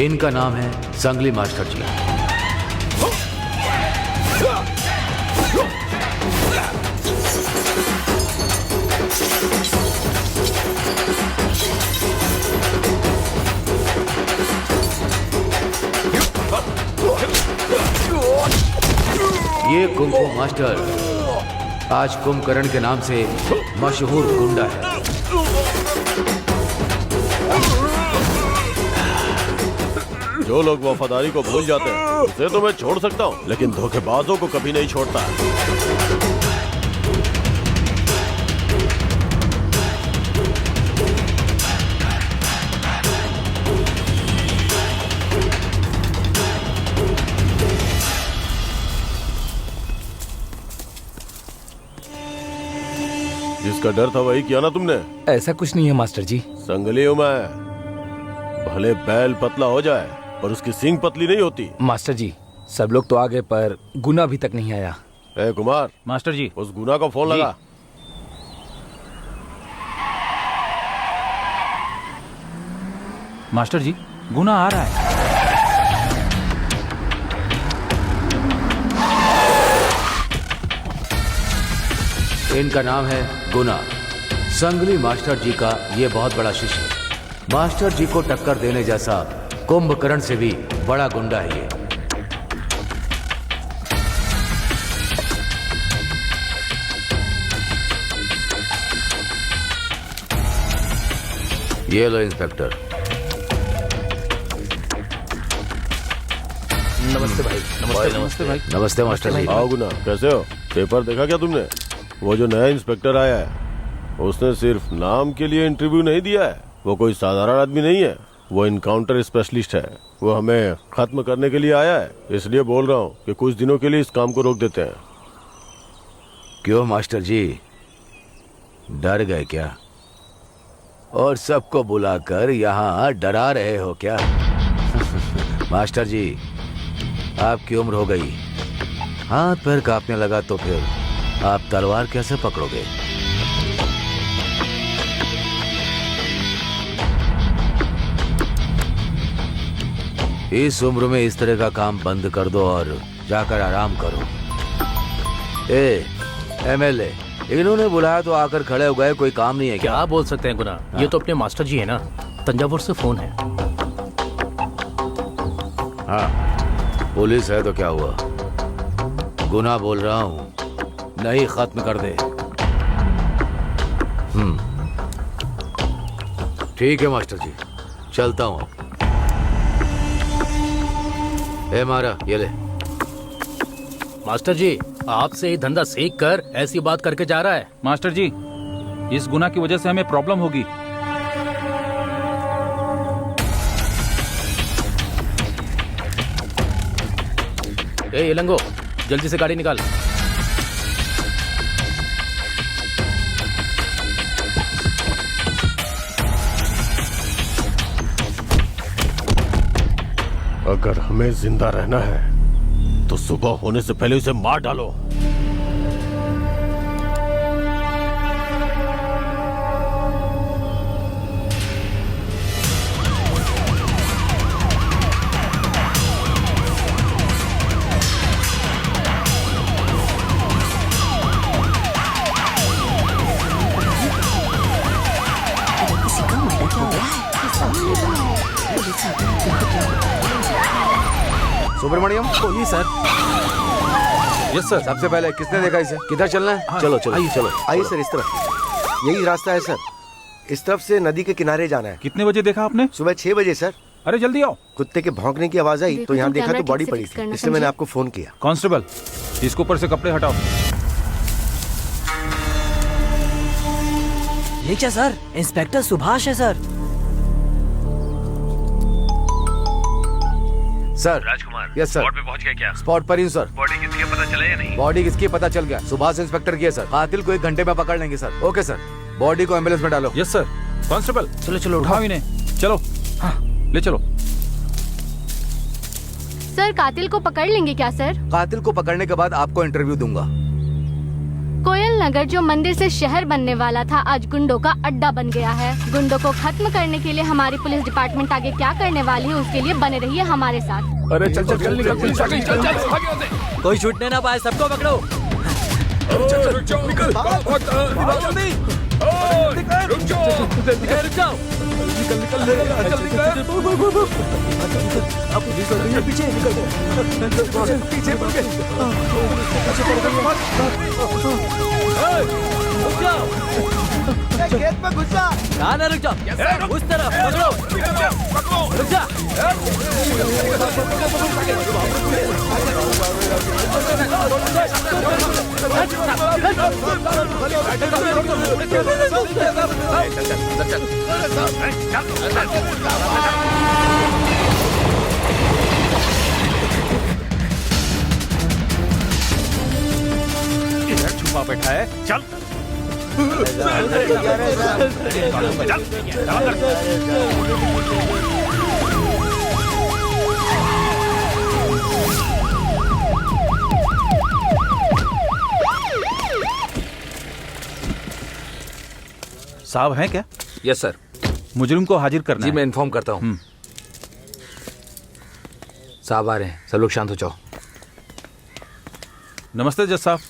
इनका नाम है संगली मास्टर जी। ये कुंफू मास्टर आज कुंभकर्ण के नाम से मशहूर गुंडा है। जो लोग वफादारी को भूल जाते हैं उसे तो मैं छोड़ सकता हूँ, लेकिन धोखेबाजों को कभी नहीं छोड़ता। जिसका डर था वही किया ना तुमने? ऐसा कुछ नहीं है मास्टर जी। संगली हूं मैं, भले बैल पतला हो जाए और उसकी सींग पतली नहीं होती। मास्टर जी सब लोग तो आ गए पर गुना अभी तक नहीं आया। ए कुमार, मास्टर जी। उस गुना को फोन लगा। मास्टर जी गुना आ रहा है। इनका नाम है गुना। संगली मास्टर जी का ये बहुत बड़ा शिष्य है। मास्टर जी को टक्कर देने जैसा कुंभकर्ण से भी बड़ा गुंडा है ये लो इंस्पेक्टर। नमस्ते भाई। नमस्ते भाई। नमस्ते मास्टर जी। आओ गुना, कैसे हो? पेपर देखा क्या तुमने? वो जो नया इंस्पेक्टर आया है उसने सिर्फ नाम के लिए इंटरव्यू नहीं दिया है। वो कोई साधारण आदमी नहीं है, वो इनकाउंटर स्पेशलिस्ट है। वो हमें खत्म करने के लिए आया है, इसलिए बोल रहा हूँ कि कुछ दिनों के लिए इस काम को रोक देते हैं। क्यों मास्टर जी, डर गए क्या? और सबको बुलाकर यहाँ डरा रहे हो क्या? मास्टर जी आपकी उम्र हो गई, हाथ पैर कांपने लगा तो फिर आप तलवार कैसे पकड़ोगे? इस उम्र में इस तरह का काम बंद कर दो और जाकर आराम करो। एमएलए, इन्होंने बुलाया तो आकर खड़े हो गए, कोई काम नहीं है क्या? क्या बोल सकते हैं गुना, ये तो अपने मास्टर जी है ना, तंजावुर से फोन है। हाँ पुलिस है तो क्या हुआ? गुना बोल रहा हूँ, नहीं खत्म कर दे। ठीक है मास्टर जी, चलता हूँ। ए मारा, ये ले। मास्टर जी आपसे ही धंधा सीख कर ऐसी बात करके जा रहा है। मास्टर जी इस गुना की वजह से हमें प्रॉब्लम होगी। ए लंगो, जल्दी से गाड़ी निकाल। अगर हमें जिंदा रहना है तो सुबह होने से पहले उसे मार डालो। सुब्रमण्यम, बोलिए सर। Yes sir. सबसे पहले किसने देखा इसे? किधर चलना है? चलो चलो आइए, चलो। आइए सर, इस तरफ यही रास्ता है सर। इस तरफ से नदी के किनारे जाना है। कितने बजे देखा आपने? सुबह 6 बजे सर। अरे जल्दी आओ। कुत्ते के भौंकने की आवाज आई तो यहाँ तुम देखा तो कैमरा बॉडी ठीक से पड़ी फिक्स थी, करना, इसलिए मैंने समझे? आपको फोन किया। कांस्टेबल इसके ऊपर से कपड़े हटाओ। ये क्या सर? इंस्पेक्टर सुभाष है सर। सर। राजकुमार, यस सर। स्पॉट पे पहुंच गए क्या? स्पॉट पर ही हूं सर। बॉडी किसकी है पता चला या नहीं? बॉडी किसकी पता चल गया, सुभाष इंस्पेक्टर की है सर। कातिल को 1 घंटे में पकड़ लेंगे सर। ओके सर, बॉडी को एम्बुलेंस में डालो। Yes sir. कांस्टेबल चलो चलो उठाओ इन्हें, चलो। हाँ ले चलो। सर कातिल को पकड़ लेंगे क्या सर? कातिल को पकड़ने के बाद आपको इंटरव्यू दूंगा। कोयल नगर जो मंदिर से शहर बनने वाला था आज गुंडों का अड्डा बन गया है। गुंडों को खत्म करने के लिए हमारी पुलिस डिपार्टमेंट आगे क्या करने वाली है उसके लिए बने रहिए हमारे साथ। अरे चल चल चल निकल पुलिस आ गई, चल चल। कोई छूटने ना पाए, सबको पकड़ो। खेत में घुस जा। ना रुक जाओ, उस तरफ पकड़ो, रुक जा। इधर छुपा बैठा है, चल साहब हैं क्या? Yes sir. मुजरिम को हाजिर करना जी है। मैं इन्फॉर्म करता हूँ। साहब आ रहे हैं, सब लोग शांत हो जाओ। नमस्ते जज साहब।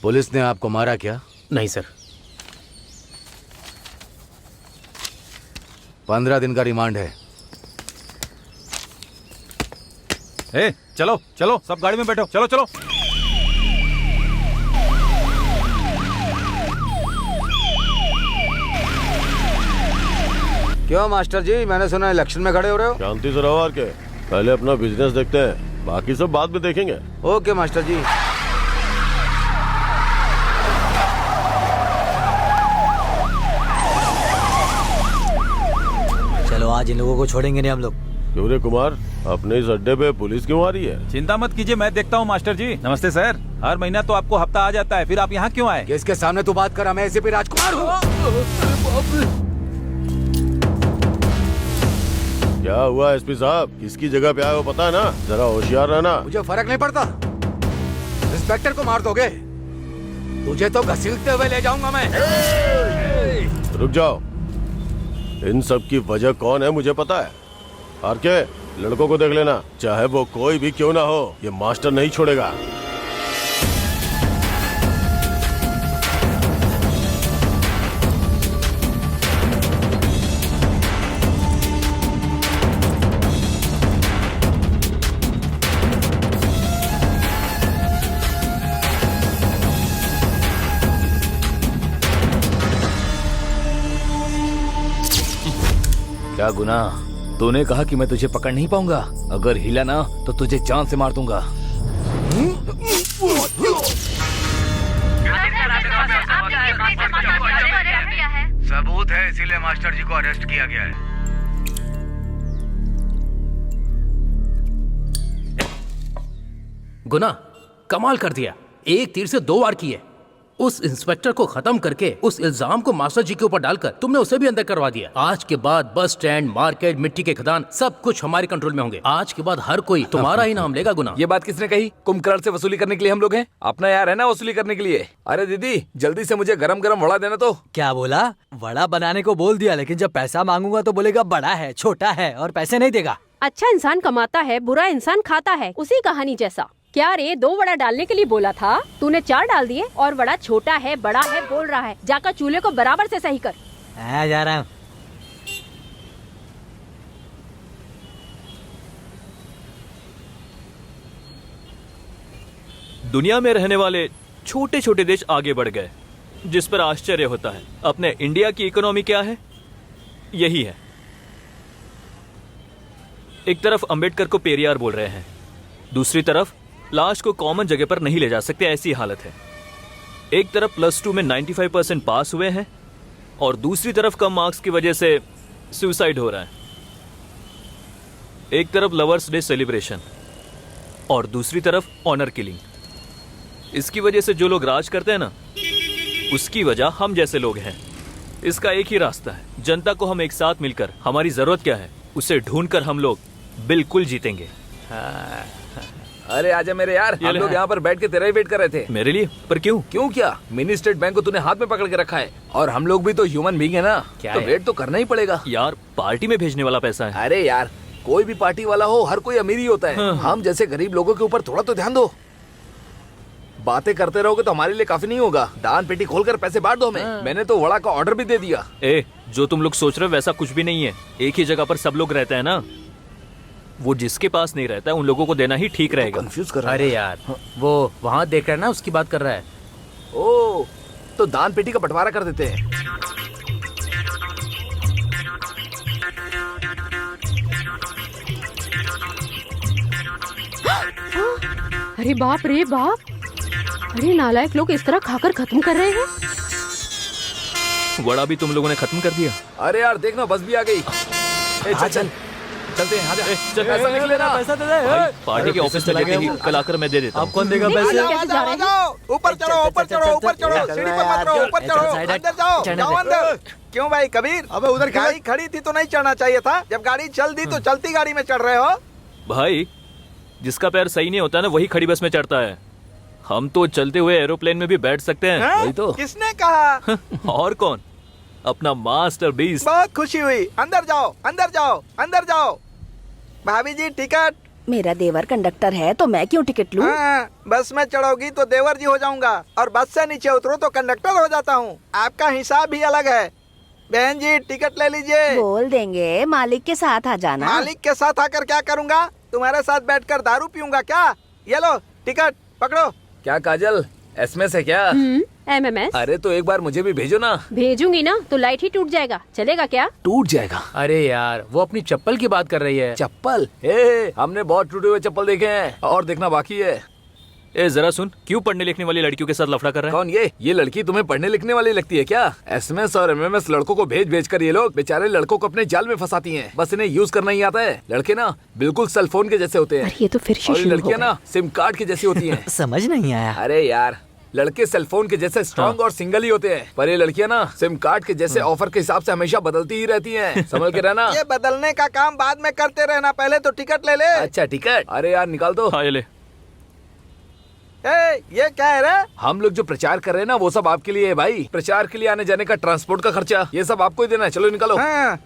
पुलिस ने आपको मारा क्या? नहीं सर। 15 दिन का रिमांड है। ए, चलो चलो सब गाड़ी में बैठो, चलो चलो। क्यों मास्टर जी, मैंने सुना इलेक्शन में खड़े हो रहे हो? शांति से रहो के, पहले अपना बिजनेस देखते हैं, बाकी सब बाद में देखेंगे। ओके मास्टर जी। चलो आज इन लोगों को छोड़ेंगे नहीं हम लोग। क्यों रे कुमार, अपने इस अड्डे पे पुलिस क्यों आ रही है? चिंता मत कीजिए, मैं देखता हूँ मास्टर जी। नमस्ते सर। हर महीना तो आपको हफ्ता आ जाता है, फिर आप यहाँ क्यों आए? किसके सामने तू बात कर रहा? मैं एसीपी राजकुमार हूँ। क्या हुआ एसपी साहब, किसकी जगह पे आए हो पता है ना? जरा होशियार रहना। मुझे फर्क नहीं पड़ता, इंस्पेक्टर को मार दोगे, तुझे तो घसीटते हुए ले जाऊंगा मैं। रुक जाओ, इन सब की वजह कौन है मुझे पता है। आरके, लड़कों को देख लेना, चाहे वो कोई भी क्यों ना हो, ये मास्टर नहीं छोड़ेगा। क्या गुनाह? तूने कहा कि मैं तुझे पकड़ नहीं पाऊंगा, अगर हिला ना तो तुझे जान से मार दूंगा। सबूत है, इसीलिए मास्टर जी को अरेस्ट किया गया है। गुना कमाल कर दिया, एक तीर से दो वार किए। उस इंस्पेक्टर को खत्म करके उस इल्जाम को मास्टर जी के ऊपर डालकर तुमने उसे भी अंदर करवा दिया। आज के बाद बस स्टैंड, मार्केट, मिट्टी के खदान सब कुछ हमारे कंट्रोल में होंगे। आज के बाद हर कोई तुम्हारा ही नाम लेगा। गुना, ये बात किसने कही? कुंभकर्ण से वसूली करने के लिए हम लोग हैं, अपना यार है ना वसूली करने के लिए। अरे दीदी जल्दी से मुझे गरम गरम वड़ा देना। तो क्या बोला? वड़ा बनाने को बोल दिया, लेकिन जब पैसा मांगूंगा तो बोलेगा बड़ा है, छोटा है और पैसे नहीं देगा। अच्छा इंसान कमाता है, बुरा इंसान खाता है, उसी कहानी जैसा। क्या रे, 2 वड़ा डालने के लिए बोला था, तूने 4 डाल दिए और वड़ा छोटा है बड़ा है बोल रहा है। जाकर चूल्हे को बराबर से सही कर। जा रहा हूँ। दुनिया में रहने वाले छोटे छोटे देश आगे बढ़ गए, जिस पर आश्चर्य होता है। अपने इंडिया की इकोनॉमी क्या है? यही है। एक तरफ अंबेडकर को पेरियार बोल रहे हैं, दूसरी तरफ लाश को कॉमन जगह पर नहीं ले जा सकते, ऐसी हालत है। एक तरफ +2 में 95% पास हुए हैं और दूसरी तरफ कम मार्क्स की वजह से सुसाइड हो रहा है। एक तरफ लवर्स डे सेलिब्रेशन और दूसरी तरफ ऑनर किलिंग। इसकी वजह से जो लोग राज करते हैं ना, उसकी वजह हम जैसे लोग हैं। इसका एक ही रास्ता है, जनता को हम एक साथ मिलकर हमारी जरूरत क्या है उसे ढूंढकर हम लोग बिल्कुल जीतेंगे। अरे आजा मेरे यार, हम लोग यहाँ पर बैठ के तेरा ही वेट कर रहे थे। मेरे लिए? पर क्यों? क्यों क्या? मिनी स्टेट बैंक को तूने हाथ में पकड़ के रखा है और हम लोग भी तो ह्यूमन बीइंग है ना, क्या तो है? वेट तो करना ही पड़ेगा। यार पार्टी में भेजने वाला पैसा है। अरे यार, कोई भी पार्टी वाला हो, हर कोई अमीर ही होता है। हम जैसे गरीब लोगों के ऊपर थोड़ा तो ध्यान दो। बातें करते रहोगे तो हमारे लिए काफी नहीं होगा। दान पेटी खोलकर पैसे बांट दो हमें। मैंने तो वड़ा का ऑर्डर भी दे दिया। ए, जो तुम लोग सोच रहे हो वैसा कुछ भी नहीं है। एक ही जगह पर सब लोग रहते हैं ना, वो जिसके पास नहीं रहता है उन लोगों को देना ही ठीक रहेगा। कंफ्यूज कर रहा है। अरे यार, वो वहाँ देख रहा है ना, उसकी बात कर रहा है। ओ, तो दान पेटी का बंटवारा कर देते हैं। अरे बाप रे बाप, अरे नालायक लोग इस तरह खाकर खत्म कर रहे हैं। वड़ा भी तुम लोगों ने खत्म कर दिया। अरे यार देखना, बस भी आ गई। ए, चल चल चलते हैं। आजा। चल पैसा निकल लेना। पैसा दे दे। भाई, पार्टी के ऑफिस में लेते ही कल आकर मैं दे देता हूँ। अब कौन देगा नहीं, पैसे? नहीं, कैसे जा रहे हैं? ऊपर चढ़ो, ऊपर चढ़ो, ऊपर चढ़ो, सीढ़ी पर मत रहो, ऊपर चढ़ो, अंदर जाओ, जाओ अंदर। क्यों भाई कबीर? अबे उधर गाड़ी खड़ी थी तो नहीं चढ़ना चाहिए था? जब गाड़ी चल दी तो चलती गाड़ी में चढ़ रहे हो? भाई, जिसका पैर सही नहीं होता ना वही खड़ी बस में चढ़ता है। हम तो चलते हुए एरोप्लेन में भी बैठ सकते हैं। हैं? वही तो। किसने कहा? और कौन? अपना मास्टर बीस्ट। बहुत खुशी हुई। अंदर जाओ, अंदर जाओ, अंदर जाओ। भाभी जी टिकट। मेरा देवर कंडक्टर है तो मैं क्यों टिकट लूं? हाँ, बस में चढ़ोगी तो देवर जी हो जाऊंगा और बस से नीचे उतरो तो कंडक्टर हो जाता हूँ। आपका हिसाब भी अलग है। बहन जी टिकट ले लीजिए। बोल देंगे मालिक के साथ आ जाना। मालिक के साथ आकर क्या करूँगा? तुम्हारे साथ बैठकर दारू पीऊंगा क्या? ये लो टिकट पकड़ो। क्या काजल, एसएमएस है क्या? MMS अरे तो एक बार मुझे भी भेजो ना। भेजूंगी ना तो लाइट ही टूट जाएगा, चलेगा क्या? टूट जाएगा। अरे यार, वो अपनी चप्पल की बात कर रही है। चप्पल? हमने बहुत टूटे हुए चप्पल देखे हैं और देखना बाकी है। ए जरा सुन, क्यों पढ़ने लिखने वाली लड़कियों के साथ लफड़ा कर रहा है? कौन ये लड़की तुम्हें पढ़ने लिखने वाली लगती है क्या? एसएमएस और एमएमएस लड़कों को भेज भेज कर ये लोग बेचारे लड़कों को अपने जाल में फंसाती हैं। बस इन्हें यूज करना ही आता है। लड़के ना बिल्कुल सेल फोन के जैसे होते हैं। अरे ये तो फिर से और ये शुरू हो लड़कियां गया। ना सिम कार्ड की जैसी होती हैं। समझ नहीं आया। अरे यार, लड़के सेल फोन के जैसे स्ट्रॉन्ग और सिंगल ही होते हैं, पर ये लड़कियां ना सिम कार्ड के जैसे ऑफर के हिसाब से हमेशा बदलती ही रहती हैं। समझ के रहना। ये बदलने का काम बाद में करते रहना, पहले तो टिकट ले ले। अच्छा टिकट? अरे यार निकाल दो। हाँ ये ले। ये क्या है रे? हम लोग जो प्रचार कर रहे हैं ना वो सब आपके लिए है भाई। प्रचार के लिए आने जाने का ट्रांसपोर्ट का खर्चा ये सब आपको ही देना है। चलो निकालो। हाँ,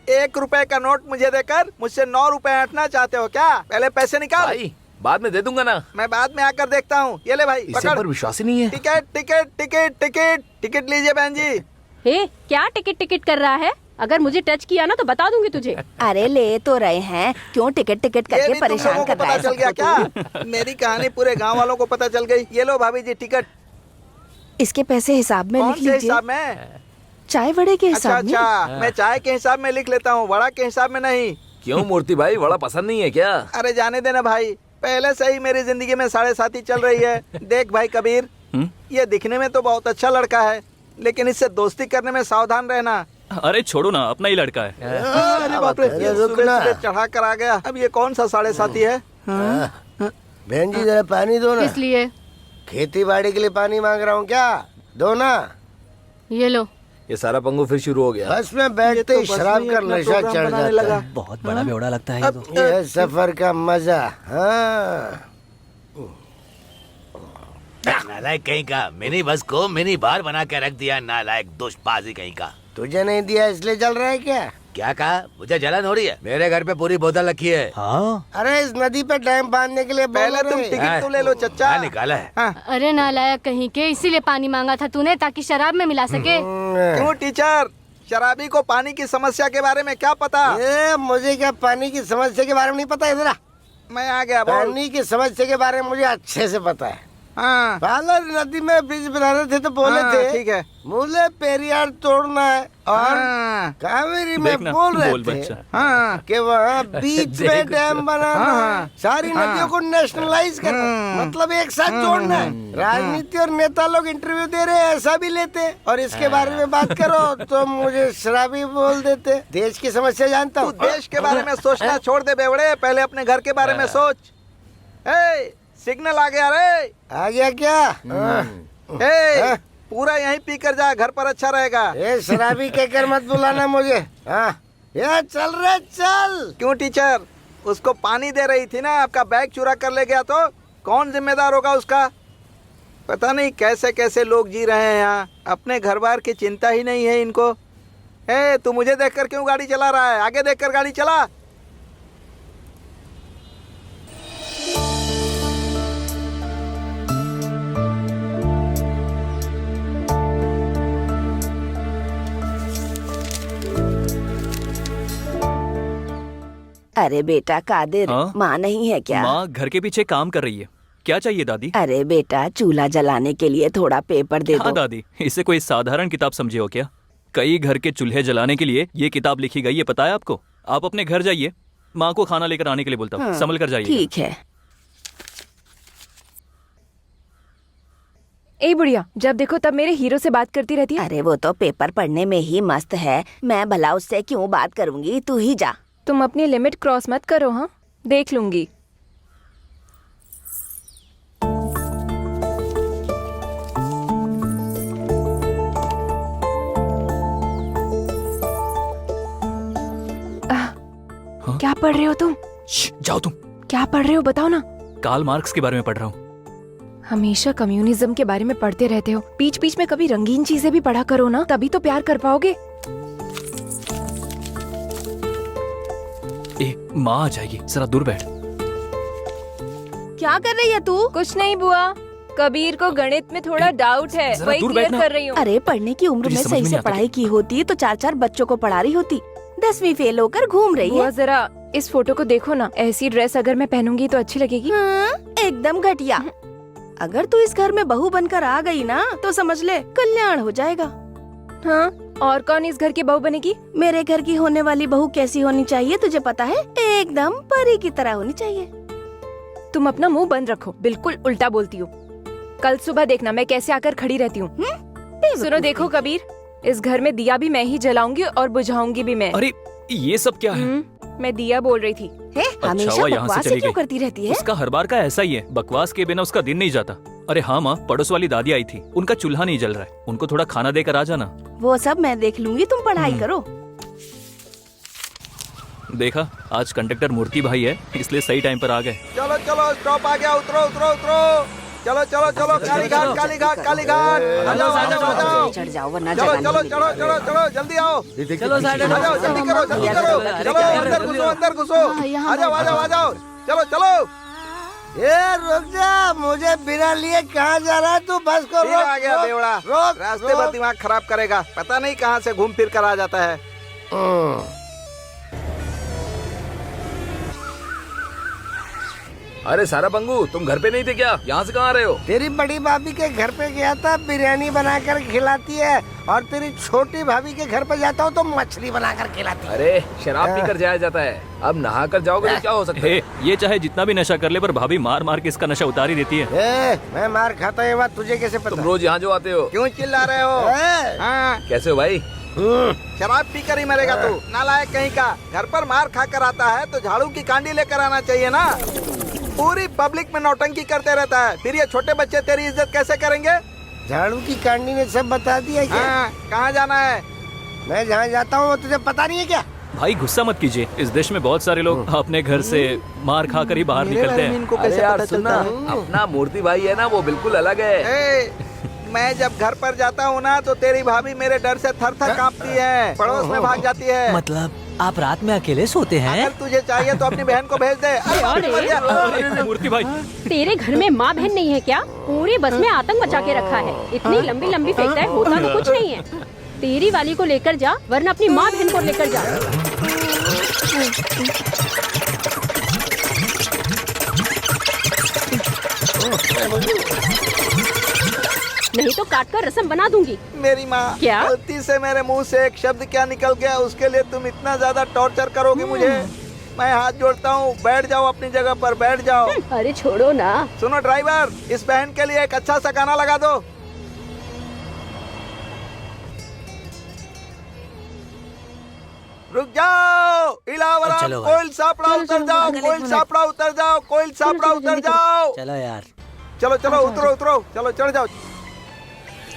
1 रुपए का नोट मुझे देकर मुझसे 9 रुपए ऐंठना चाहते हो क्या? पहले पैसे निकाल। भाई बाद में दे दूंगा ना। मैं बाद में आकर देखता हूँ। ये ले भाई इसे पकड़। पर विश्वास ही नहीं है। Ticket ticket ticket ticket ticket लीजिए बहन जी। हे, क्या टिकट टिकट कर रहा है? अगर मुझे टच किया ना तो बता दूंगी तुझे। अरे ले तो रहे हैं, क्यों टिकट टिकट ये करके भी तुम परेशान लोगों को कर रहा पता है चल गया सबको क्या? मेरी कहानी पूरे गांव वालों को पता चल गई। ये लो भाभी जी टिकट। इसके पैसे हिसाब में कौन लिख से लीजिए। हिसाब में? चाय वड़े के अच्छा हिसाब में। अच्छा, मैं चाय के हिसाब में लिख लेता हूँ, वड़ा के हिसाब में नहीं। क्यों मूर्ति भाई, बड़ा पसंद नहीं है क्या? अरे जाने देना भाई, पहले से ही मेरी जिंदगी में 7.5 चल रही है। देख भाई कबीर, ये दिखने में तो बहुत अच्छा लड़का है, लेकिन इससे दोस्ती करने में सावधान रहना। अरे छोड़ो ना, अपना ही लड़का है। अरे बाप रे, ये सुबह चढ़ा कर आ गया। अब ये कौन सा 7.5 है? बहन जी जरा पानी दो ना। इसलिए खेती बाड़ी के लिए पानी मांग रहा हूँ, क्या दो ना। ये लो। ये सारा पंगु फिर शुरू हो गया। बस में बैठते ही शराब का नशा चढ़ जाता है। बहुत बड़ा बेवड़ा लगता है ये तो। ये सफर का मजा। हाँ, नालायक कहीं का, मिनी बस को मिनी बार बना के रख दिया। नालायक दुष्पाजी कहीं का। तुझे नहीं दिया इसलिए चल रहा है क्या? क्या कहा? मुझे जलन हो रही है। मेरे घर पे पूरी बोतल रखी है। हाँ, अरे इस नदी पे डैम बांधने के लिए पहले तुम टिकट तो ले लो चच्चा। क्या निकाला है? अरे नालायक कहीं के, इसीलिए पानी मांगा था तूने ताकि शराब में मिला सके। क्यों टीचर, शराबी को पानी की समस्या के बारे में क्या पता? ये मुझे क्या पानी की समस्या के बारे में नहीं पता। इधर मैं आ गया। बोल। पानी की समस्या के बारे में मुझे अच्छे से पता है। हाँ पालर नदी में ब्रिज बना रहे थे तो बोले हाँ, थे ठीक है। मुझे पेरियार तोड़ना है और हाँ, कावेरी में देखना, बोल रहे बोल थे बच्चा। हाँ, कि वहाँ बीच में डैम बनाना हाँ, है, सारी नदियों को नेशनलाइज करना है, मतलब एक साथ जोड़ना है। राजनीति और नेता लोग इंटरव्यू दे रहे हैं, ऐसा भी लेते और इसके बारे में बात करो तो मुझे शराबी बोल देते। देश की समस्या जानता तू हूँ। देश के बारे में सोचना छोड़ दे बेवड़े, पहले अपने घर के बारे में सोच। ए, सिग्नल आ गया रे। आ गया क्या? ए, पूरा यहीं पी कर जा, घर पर अच्छा रहेगा। ए शराबी कहकर मत बुलाना मुझे। हाँ ये चल रे चल। क्यों टीचर, उसको पानी दे रही थी ना, आपका बैग चुरा कर ले गया तो कौन जिम्मेदार होगा उसका? पता नहीं कैसे कैसे लोग जी रहे हैं यहाँ, अपने घर बार की चिंता ही नहीं है इनको। ए तू मुझे देखकर क्यों गाड़ी चला रहा है? आगे देखकर गाड़ी चला। अरे बेटा कादिर, हाँ? माँ नहीं है क्या? माँ घर के पीछे काम कर रही है। क्या चाहिए दादी? अरे बेटा, चूल्हा जलाने के लिए थोड़ा पेपर दे हाँ दो। दादी, इसे कोई साधारण किताब समझे हो क्या? कई घर के चूल्हे जलाने के लिए ये किताब लिखी गई है, पता है आपको? आप अपने घर जाइए, माँ को खाना लेकर आने के लिए बोलता हूँ। हाँ, संभल कर जाइए। ठीक है। ए बुढ़िया, जब देखो तब मेरे हीरो से बात करती रहती है। अरे वो तो पेपर पढ़ने में ही मस्त है, मैं भला उससे क्यों बात करूंगी? तू ही जा। तुम अपनी लिमिट क्रॉस मत करो। हाँ, देख लूंगी। क्या पढ़ रहे हो तुम? जाओ तुम। क्या पढ़ रहे हो बताओ ना। कार्ल मार्क्स के बारे में पढ़ रहा हूँ। हमेशा कम्युनिज्म के बारे में पढ़ते रहते हो, बीच बीच में कभी रंगीन चीजें भी पढ़ा करो ना, तभी तो प्यार कर पाओगे। माँ आ जाएगी, जरा दूर बैठ। क्या कर रही है तू? कुछ नहीं बुआ, कबीर को गणित में थोड़ा डाउट है, जरा वही दूर क्लियर बैठना। कर रही हूँ। अरे पढ़ने की उम्र तुझे में समझ सही में से नहीं आता पढ़ाई की होती तो 4-4 बच्चों को पढ़ा रही होती। 10वीं फेल होकर घूम रही बुआ है। जरा इस फोटो को देखो ना, ऐसी ड्रेस अगर मैं पहनूंगी तो अच्छी लगेगी? हाँ, एकदम घटिया। अगर तू इस घर में बहू बनकर आ गई ना तो समझ ले कल्याण हो जाएगा। हाँ, और कौन इस घर की बहू बनेगी? मेरे घर की होने वाली बहू कैसी होनी चाहिए तुझे पता है? एकदम परी की तरह होनी चाहिए। तुम अपना मुंह बंद रखो, बिल्कुल उल्टा बोलती हो। कल सुबह देखना मैं कैसे आकर खड़ी रहती हूँ। सुनो देखो कबीर, इस घर में दिया भी मैं ही जलाऊंगी और बुझाऊंगी भी मैं। अरे ये सब क्या है? मैं दिया बोल रही थी। हमेशा हुआ यहाँ से बकवास चली क्यों गई। करती रहती है? उसका हर बार का ऐसा ही है, बकवास के बिना उसका दिन नहीं जाता। अरे हाँ माँ, पड़ोस वाली दादी आई थी, उनका चूल्हा नहीं जल रहा है, उनको थोड़ा खाना देकर आ जाना। वो सब मैं देख लूंगी, तुम पढ़ाई करो। देखा, आज कंडक्टर मूर्ति भाई है, इसलिए सही टाइम पर आ गए। चलो चलो, स्टॉप आ गया, उतरो उतरो उतरो। चलो चलो चलो, कालीघाट कालीघाट कालीघाट। आ जाओ आ जाओ आ जाओ। चढ़ जाओ वरना चलो जगह चलो नहीं चलो मिलेगी। चलो चलो, जल्दी आओ। चलो साइड आ जाओ, जल्दी करो जल्दी करो। चलो अंदर घुसो अंदर घुसो। आ जाओ आ जाओ आ जाओ। चलो चलो। ए रुक जा, मुझे बिना लिए कहाँ जा रहा है तू? बस को फिर आ गया बेवड़ा, रोक रास्ते भर दिमाग खराब करेगा, पता नहीं कहाँ से घूम फिर कर आ जाता है। अरे सारा बंगू, तुम घर पे नहीं थे क्या? यहाँ से कहाँ आ रहे हो? तेरी बड़ी भाभी के घर पे गया था, बिरयानी बनाकर खिलाती है, और तेरी छोटी भाभी के घर पे जाता हूँ तो मछली बनाकर खिलाती है। अरे शराब पीकर जाया जाता है, अब नहा कर जाओगे तो क्या हो सकता है? ये चाहे जितना भी नशा कर ले, पर भाभी मार मार के इसका नशा उतार ही देती है। मैं मार खाता ये बात तुझे कैसे पता? तुम रोज यहाँ जो आते हो, क्यों चिल्ला रहे हो? हाँ, कैसे हो भाई? शराब पी कर ही मरेगा तू, नालायक कहीं का। घर पर मार खा कर आता है तो झाड़ू की कांडी लेकर आना चाहिए ना। पूरी पब्लिक में नौटंकी करते रहता है, फिर ये छोटे बच्चे तेरी इज्जत कैसे करेंगे? झाड़ू की कांडी ने सब बता दिया क्या? हाँ, कहाँ जाना है? मैं जहाँ जाता हूँ वो तुझे पता नहीं है क्या? भाई गुस्सा मत कीजिए, इस देश में बहुत सारे लोग अपने घर से मार खा कर ही बाहर निकलते हैं। इनको अरे कैसे यार पता सुनना, चलता है? अपना मूर्ति भाई है ना, वो बिल्कुल अलग है। मैं जब घर पर जाता हूँ ना तो तेरी भाभी मेरे डर से थर थर कांपती है, पड़ोस में भाग जाती है। मतलब आप रात में अकेले सोते हैं? अगर तुझे चाहिए तो अपनी बहन को भेज दे। अरे मर गया। मूर्ति भाई, तेरे घर में माँ बहन नहीं है क्या? पूरी बस में आतंक मचा के रखा है, इतनी लंबी लंबी फेंकता है, होता तो कुछ नहीं है। तेरी वाली को लेकर जा, वरना अपनी माँ बहन को लेकर जा। नहीं तो काट कर रसम बना दूंगी। मेरी माँ, क्या? गलती से मेरे मुंह से एक शब्द क्या निकल गया, उसके लिए तुम इतना ज्यादा टॉर्चर करोगे मुझे? मैं हाथ जोड़ता हूँ, बैठ जाओ अपनी जगह पर, बैठ जाओ। अरे छोड़ो ना। सुनो ड्राइवर, इस बहन के लिए एक अच्छा सा गाना लगा दो। रुक जाओ, इलावरा, चलो भाई। कोयल सापड़ा उतर जाओ, कोयल सापड़ा उतर जाओ, कोयल सापड़ा उतर जाओ। चलो यार। चलो चलो उतरो उतरो, चलो चढ़ जाओ।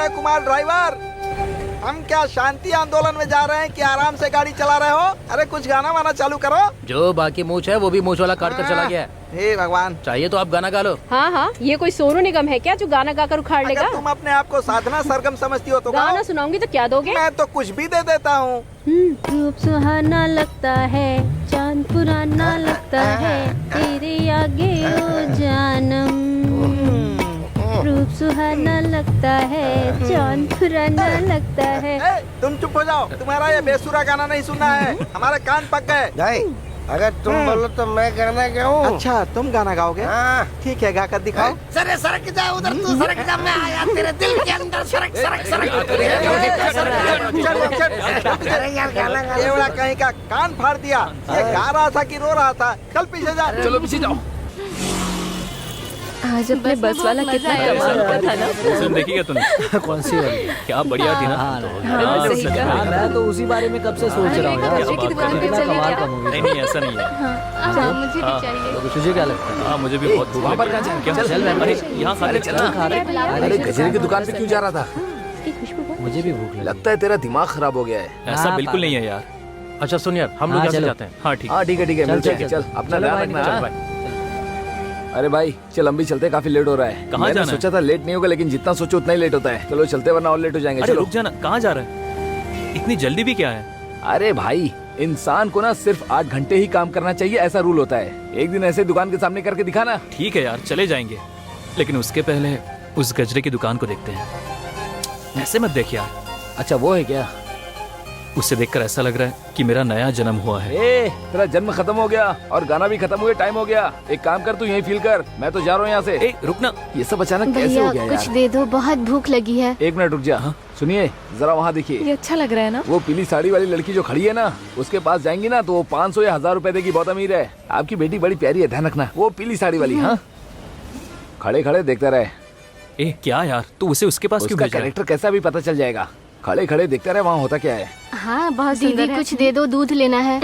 अजय कुमार ड्राइवर, हम क्या शांति आंदोलन में जा रहे हैं कि आराम से गाड़ी चला रहे हो? अरे कुछ गाना वाना चालू करो। जो बाकी मूछ है वो भी मूछ वाला काट कर चला गया है। हे भगवान, चाहिए तो आप गाना गा लो। हाँ हाँ, ये कोई सोनू निगम है क्या जो गाना गाकर उखाड़ लेगा? अगर तुम अपने आप को साधना सरगम समझती हो तो गाना गाओ। सुनाऊंगी तो क्या दोगे? मैं तो कुछ भी दे देता हूँ। रूप सुहाना लगता है, चांद पुराना लगता है, तेरे आगे ओ जानम। रूप सुहाना लगता है, चांद पुराना लगता है। तुम चुप हो जाओ, तुम्हारा ये बेसुरा गाना नहीं सुनना है, हमारे कान पक गए। भाई अगर तुम बोलो तो मैं गाना गाऊं। अच्छा तुम गाना गाओगे? हाँ। ठीक है, गा कर दिखाओ। सरे सरक जा उधर, तू सरक जा, मैं आया तेरे दिल के अंदर, सरक सरक सरक। अरे यार गाना गा। ये बड़ा कहीं का कान फाड़ दिया। ये गा रहा था कि रो रहा था? चल पीछे जा। चलो पीछे जाओ। आज अपने बस वाला कितना कमाल का था ना। फिल्म देखी क्या तूने? कौन सी वाली? क्या बढ़िया थी ना। हाँ, सही कहा। मैं तो उसी बारे में कब से सोच रहा हूँ यार। गजरे की दुकान पे कितना चले कमाल क्या? का मूवी। नहीं नहीं ऐसा नहीं है। हाँ, मुझे भी चाहिए। तो तुझे क्या लगता है? हाँ मुझे भी बहुत भूख लगी है। क्या? चल, मैं अरे यहाँ खा ले। अरे गजरे की दुकान पे क्यों जा रहा था? इसकी खुशबू बहुत मुझे भी भूख लगी। लगता है तेरा दिमाग खराब हो गया है। ऐसा हाँ, बिल्कुल नहीं है यार। अच्छा सुन यार, हम लोग हाँ, यहाँ से चलो। जाते हैं। हाँ ठीक। हाँ ठीक है चल, मिलते हैं। चल, चल अपना चलो, ध्यान भाई, रखना। चल, हाँ? भाई। अरे भाई चल हम भी चलते हैं, काफी लेट हो रहा है। कहाँ मैंने जाना है? सोचा था लेट नहीं होगा, लेकिन जितना सोचो उतना ही लेट होता है। चलो चलते वरना और लेट हो जाएंगे। अरे चलो। रुक जाना, कहाँ जा रहा है? इतनी जल्दी भी क्या है? अरे भाई इंसान को ना सिर्फ 8 घंटे ही काम करना चाहिए, ऐसा रूल होता है। एक दिन ऐसे दुकान के सामने करके दिखाना। ठीक है यार चले जाएंगे, लेकिन उसके पहले उस गजरे की दुकान को देखते हैं। ऐसे मत देख यार। अच्छा वो है क्या? उसे देखकर ऐसा लग रहा है कि मेरा नया जन्म हुआ है। ए, तेरा जन्म खत्म हो गया और गाना भी खत्म हुए, टाइम हो गया। एक काम कर, तू यहीं फील कर, मैं तो जा रहा हूँ यहाँ से। ए रुकना। ये सब अचानक कैसे हो गया यार? दे दो, बहुत भूख लगी है। एक मिनट रुक जा। सुनिए जरा वहाँ देखिए, ये अच्छा लग रहा है ना। वो पीली साड़ी वाली लड़की जो खड़ी है ना, उसके पास जाएंगी ना तो वो 500 या 1000 रुपए देगी। बहुत अमीर है। आपकी बेटी बड़ी प्यारी है, ध्यान रखना। वो पीली साड़ी वाली। हाँ खड़े खड़े देखते रहे। ए क्या यार, तू उसे उसके पास क्यों उसका भेज रहा है? कैरेक्टर कैसा भी पता चल जाएगा। खड़े खड़े देखते रहे वहाँ होता क्या है। हाँ बहुत दीदी कुछ दे दो, दूध लेना है।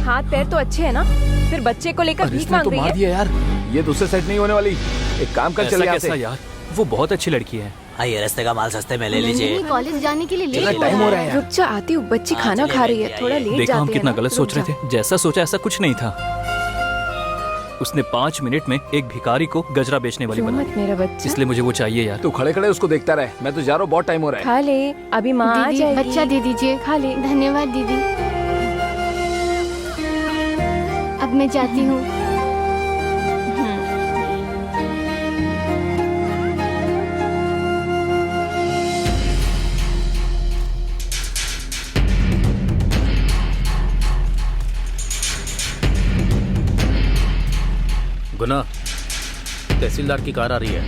हाथ पैर तो अच्छे है ना, फिर बच्चे को लेकर भीख इसने मांग तो रही मार है। दिया यार, ये दूसरे सेट नहीं होने वाली। एक काम कर, चल ऐसा यहाँ कैसा से। यार, वो बहुत अच्छी लड़की है। आइए रास्ते का माल सस्ते में ले लीजिए। कॉलेज जाने के लिए चला, लेट टाइम हो रहा है यार। रुक जा, आती हूँ। बच्ची खाना खा रही है, थोड़ा लेट जाते हैं। देखा हम कितना ना। गलत सोच रुक रहे थे। जैसा सोचा ऐसा कुछ नहीं था। उसने 5 मिनट में एक भिखारी को गजरा बेचने वाली क्यों बना मत मेरा बच्चा। इसलिए मुझे वो चाहिए यार। तू खड़े खड़े उसको देखता रहे, मैं तो जा रहा हूँ, बहुत टाइम हो रहा है। खा ले, अभी माँ आ जाएगी। बच्चा दे दीजिए। खा ले। धन्यवाद दीदी। अब मैं जाती हूँ। गुना, तहसीलदार की कार आ रही है।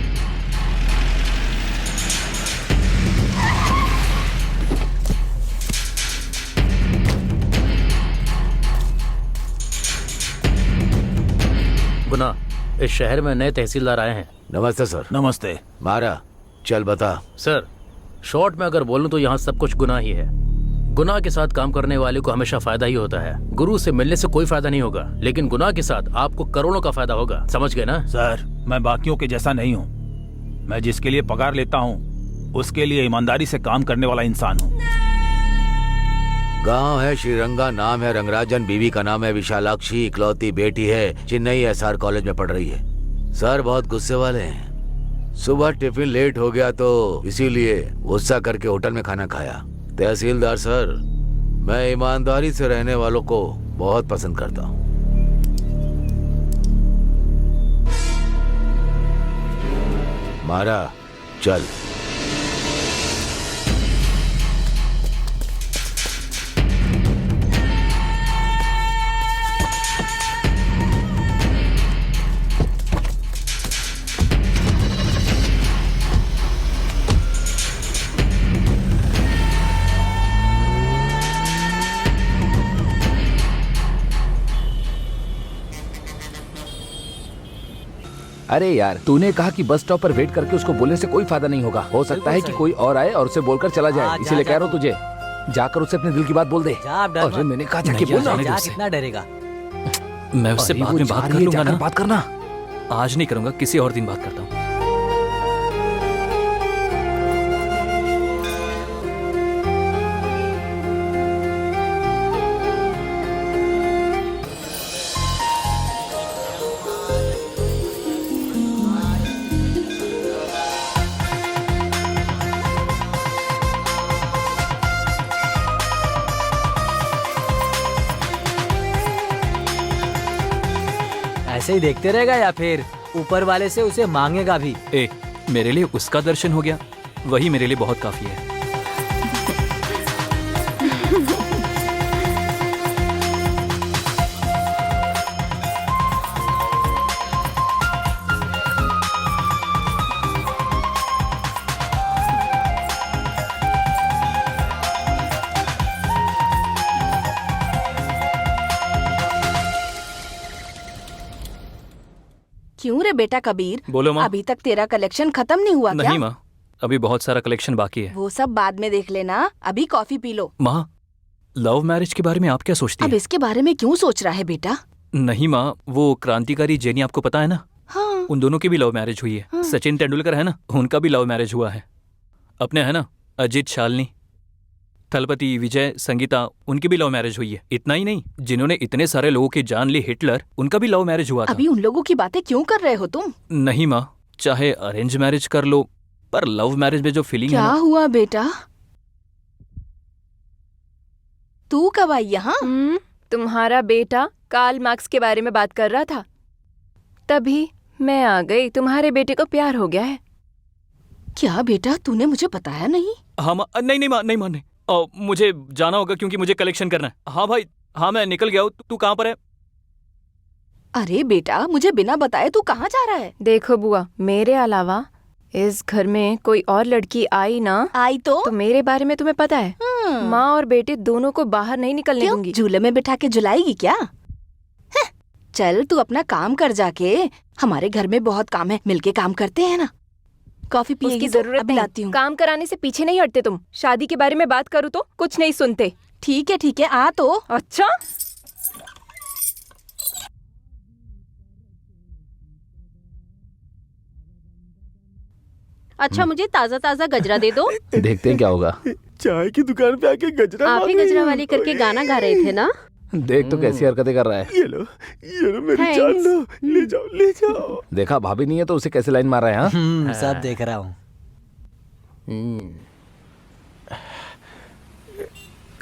गुना, इस शहर में नए तहसीलदार आए हैं। नमस्ते सर। नमस्ते। मारा, चल बता। सर शॉर्ट में अगर बोलूं तो यहाँ सब कुछ गुनाह ही है। गुनाह के साथ काम करने वाले को हमेशा फायदा ही होता है। गुरु से मिलने से कोई फायदा नहीं होगा, लेकिन गुनाह के साथ आपको करोड़ों का फायदा होगा। समझ गए ना? सर मैं बाकियों के जैसा नहीं हूँ। मैं जिसके लिए पगार लेता हूँ उसके लिए ईमानदारी से काम करने वाला इंसान हूँ। गांव है श्रीरंगा, नाम है रंगराजन, बीवी का नाम है विशालाक्षी, इकलौती बेटी है, चेन्नई एसआर कॉलेज में पढ़ रही है। सर बहुत गुस्से वाले हैं। सुबह टिफिन लेट हो गया तो इसीलिए गुस्सा करके होटल में खाना खाया। तहसीलदार सर, मैं ईमानदारी से रहने वालों को बहुत पसंद करता हूँ। मारा, चल। अरे यार, तूने कहा कि बस स्टॉप पर वेट करके उसको बोलने से कोई फायदा नहीं होगा। हो सकता है कि कोई और आए और उसे बोलकर चला जाए, इसीलिए कह रहा हूँ तुझे, जाकर उसे अपने दिल की बात बोल दे। अरे मैंने कहा जाके बोलना। कितना डरेगा? मैं उससे बाद में बात कर लूंगा ना। बात करना। आज नहीं करूंगा, किसी और दिन बात करता हूँ। ऐसे ही देखते रहेगा या फिर ऊपर वाले से उसे मांगेगा भी? मेरे लिए उसका दर्शन हो गया, वही मेरे लिए बहुत काफी है। क्यों रे बेटा कबीर? बोलो माँ। अभी तक तेरा कलेक्शन खत्म नहीं हुआ क्या? नहीं माँ, अभी बहुत सारा कलेक्शन बाकी है। वो सब बाद में देख लेना, अभी कॉफी पी लो। माँ, लव मैरिज के बारे में आप क्या सोचती अब हैं? इसके बारे में क्यों सोच रहा है बेटा? नहीं माँ, वो क्रांतिकारी जेनी आपको पता है ना? हाँ। उन दोनों की भी लव मैरिज हुई है। हाँ। सचिन तेंदुलकर है ना, उनका भी लव मैरिज हुआ है। अपने है ना अजित शालिनी, थलपति विजय संगीता, उनकी भी लव मैरिज हुई है। इतना ही नहीं, जिन्होंने इतने सारे लोगों की जान ली, हिटलर, उनका भी लव मैरिज हुआ था। अभी उन लोगों की बातें क्यों कर रहे हो तुम? नहीं माँ, चाहे अरेंज मैरिज कर लो, पर लव मैरिज में जो फीलिंग है क्या ना, हुआ बेटा? तू कब आई यहाँ? तुम्हारा बेटा कार्ल मार्क्स के बारे में बात कर रहा था, तभी मैं आ गई। तुम्हारे बेटे को प्यार हो गया है। क्या बेटा, तूने मुझे बताया नहीं? हाँ माँ, नहीं माँ, नहीं माँ, नहीं। मुझे जाना होगा क्योंकि मुझे कलेक्शन करना है। हाँ भाई, हाँ मैं निकल गया हूँ। तू कहाँ पर है? अरे बेटा, मुझे बिना बताए तू कहाँ जा रहा है? देखो बुआ, मेरे अलावा इस घर में कोई और लड़की आई ना, आई तो मेरे बारे में तुम्हें पता है। माँ और बेटे दोनों को बाहर नहीं निकलने दूंगी। झूले में बिठा के झुलाएगी क्या? चल तू अपना काम कर जाके, हमारे घर में बहुत काम है, मिलके काम करते हैं ना। कॉफी पिएगी? उसकी जरूरत अभी लाती हूँ। काम कराने से पीछे नहीं हटते तुम। शादी के बारे में बात करूँ तो कुछ नहीं सुनते। ठीक है, आ तो। अच्छा, अच्छा मुझे ताजा ताजा गजरा दे दो। देखते हैं क्या होगा। चाय की दुकान पे आके गजरा आप ही गजरा वाली करके गाना गा रहे थे ना? देख तो कैसी हरकतें कर रहा है। ये लो मेरी Thanks. जान लो, ले जाओ। देखा भाभी नहीं है तो उसे कैसे लाइन मार रहा है? हाँ? सब देख रहा हूँ।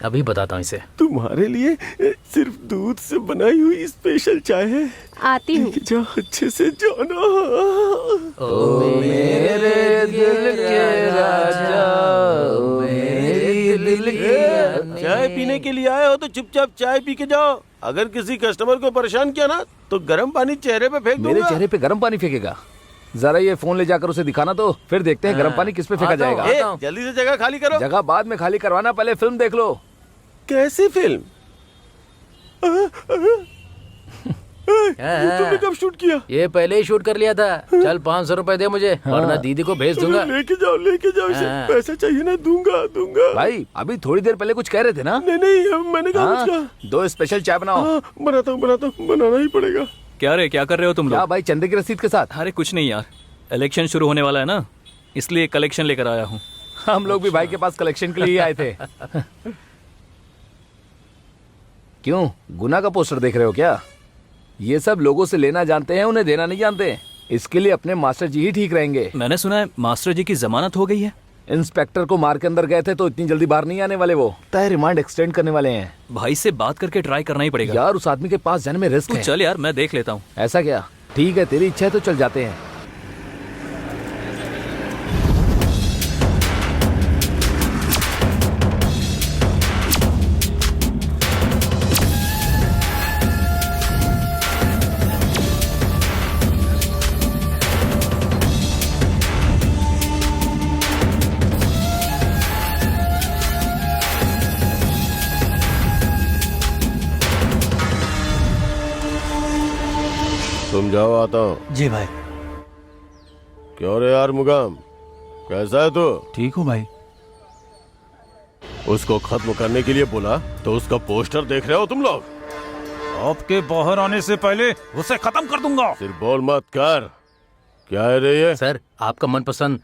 अभी बताता हूँ इसे। तुम्हारे लिए सिर्फ दूध से बनाई हुई स्पेशल चाय है। आती हूँ। जाओ, अच्छे से जाना। ओ मेरे दिल के राजा, ओ मेरे दिल के। चाय पीने के लिए आए हो तो चुपचाप चाय पी के जाओ। अगर किसी कस्टमर को परेशान किया ना तो गर्म पानी चेहरे पे फेंक दूंगा। मेरे चेहरे पे गर्म पानी फेंकेगा? जरा ये फोन ले जाकर उसे दिखाना तो फिर देखते हैं गर्म पानी किस पे फेंका जाएगा। जल्दी से जगह खाली करो। जगह बाद में खाली करवाना, पहले फिल्म देख लो। कैसी फिल्म? तुमने कब शूट किया? ये पहले ही शूट कर लिया था। चल 500 रुपए दे मुझे, वरना दीदी को भेज दूंगा। लेके जाओ इसे। पैसा चाहिए ना? दूंगा। भाई अभी थोड़ी देर पहले कुछ कह रहे थे ना? नहीं मैंने कहा कुछ कहा। 2 स्पेशल चाय बनाओ। बनाता हूँ, बनाना ही पड़ेगा। क्या रे, क्या कर रहे हो तुम क्या लोग? भाई, चंदे की रसीद के साथ? अरे कुछ नहीं यार, इलेक्शन शुरू होने वाला है ना, इसलिए कलेक्शन लेकर आया हूँ। हम लोग भी भाई के पास कलेक्शन के लिए ही आए थे। क्यों, गुना का पोस्टर देख रहे हो क्या? ये सब लोगों से लेना जानते हैं, उन्हें देना नहीं जानते। इसके लिए अपने मास्टर जी ही ठीक रहेंगे। मैंने सुना है मास्टर जी की जमानत हो गई है। इंस्पेक्टर को मार के अंदर गए थे तो इतनी जल्दी बाहर नहीं आने वाले। वो तय रिमांड एक्सटेंड करने वाले हैं। भाई से बात करके ट्राई करना ही पड़ेगा। यार उस आदमी के पास जाने में रिस्क तू है। चल यार, मैं देख लेता हूँ। ऐसा क्या? ठीक है, तेरी इच्छा है तो चल जाते हैं। तुम जाओ, आता हूँ। जी भाई। क्यों रे यार मुगाम, कैसा है तू? ठीक हूँ भाई। उसको खत्म करने के लिए बोला तो उसका पोस्टर देख रहे हो तुम लोग? आपके बाहर आने से पहले उसे खत्म कर दूंगा। सिर्फ बोल मत कर। क्या है रे ये? सर, आपका मनपसंद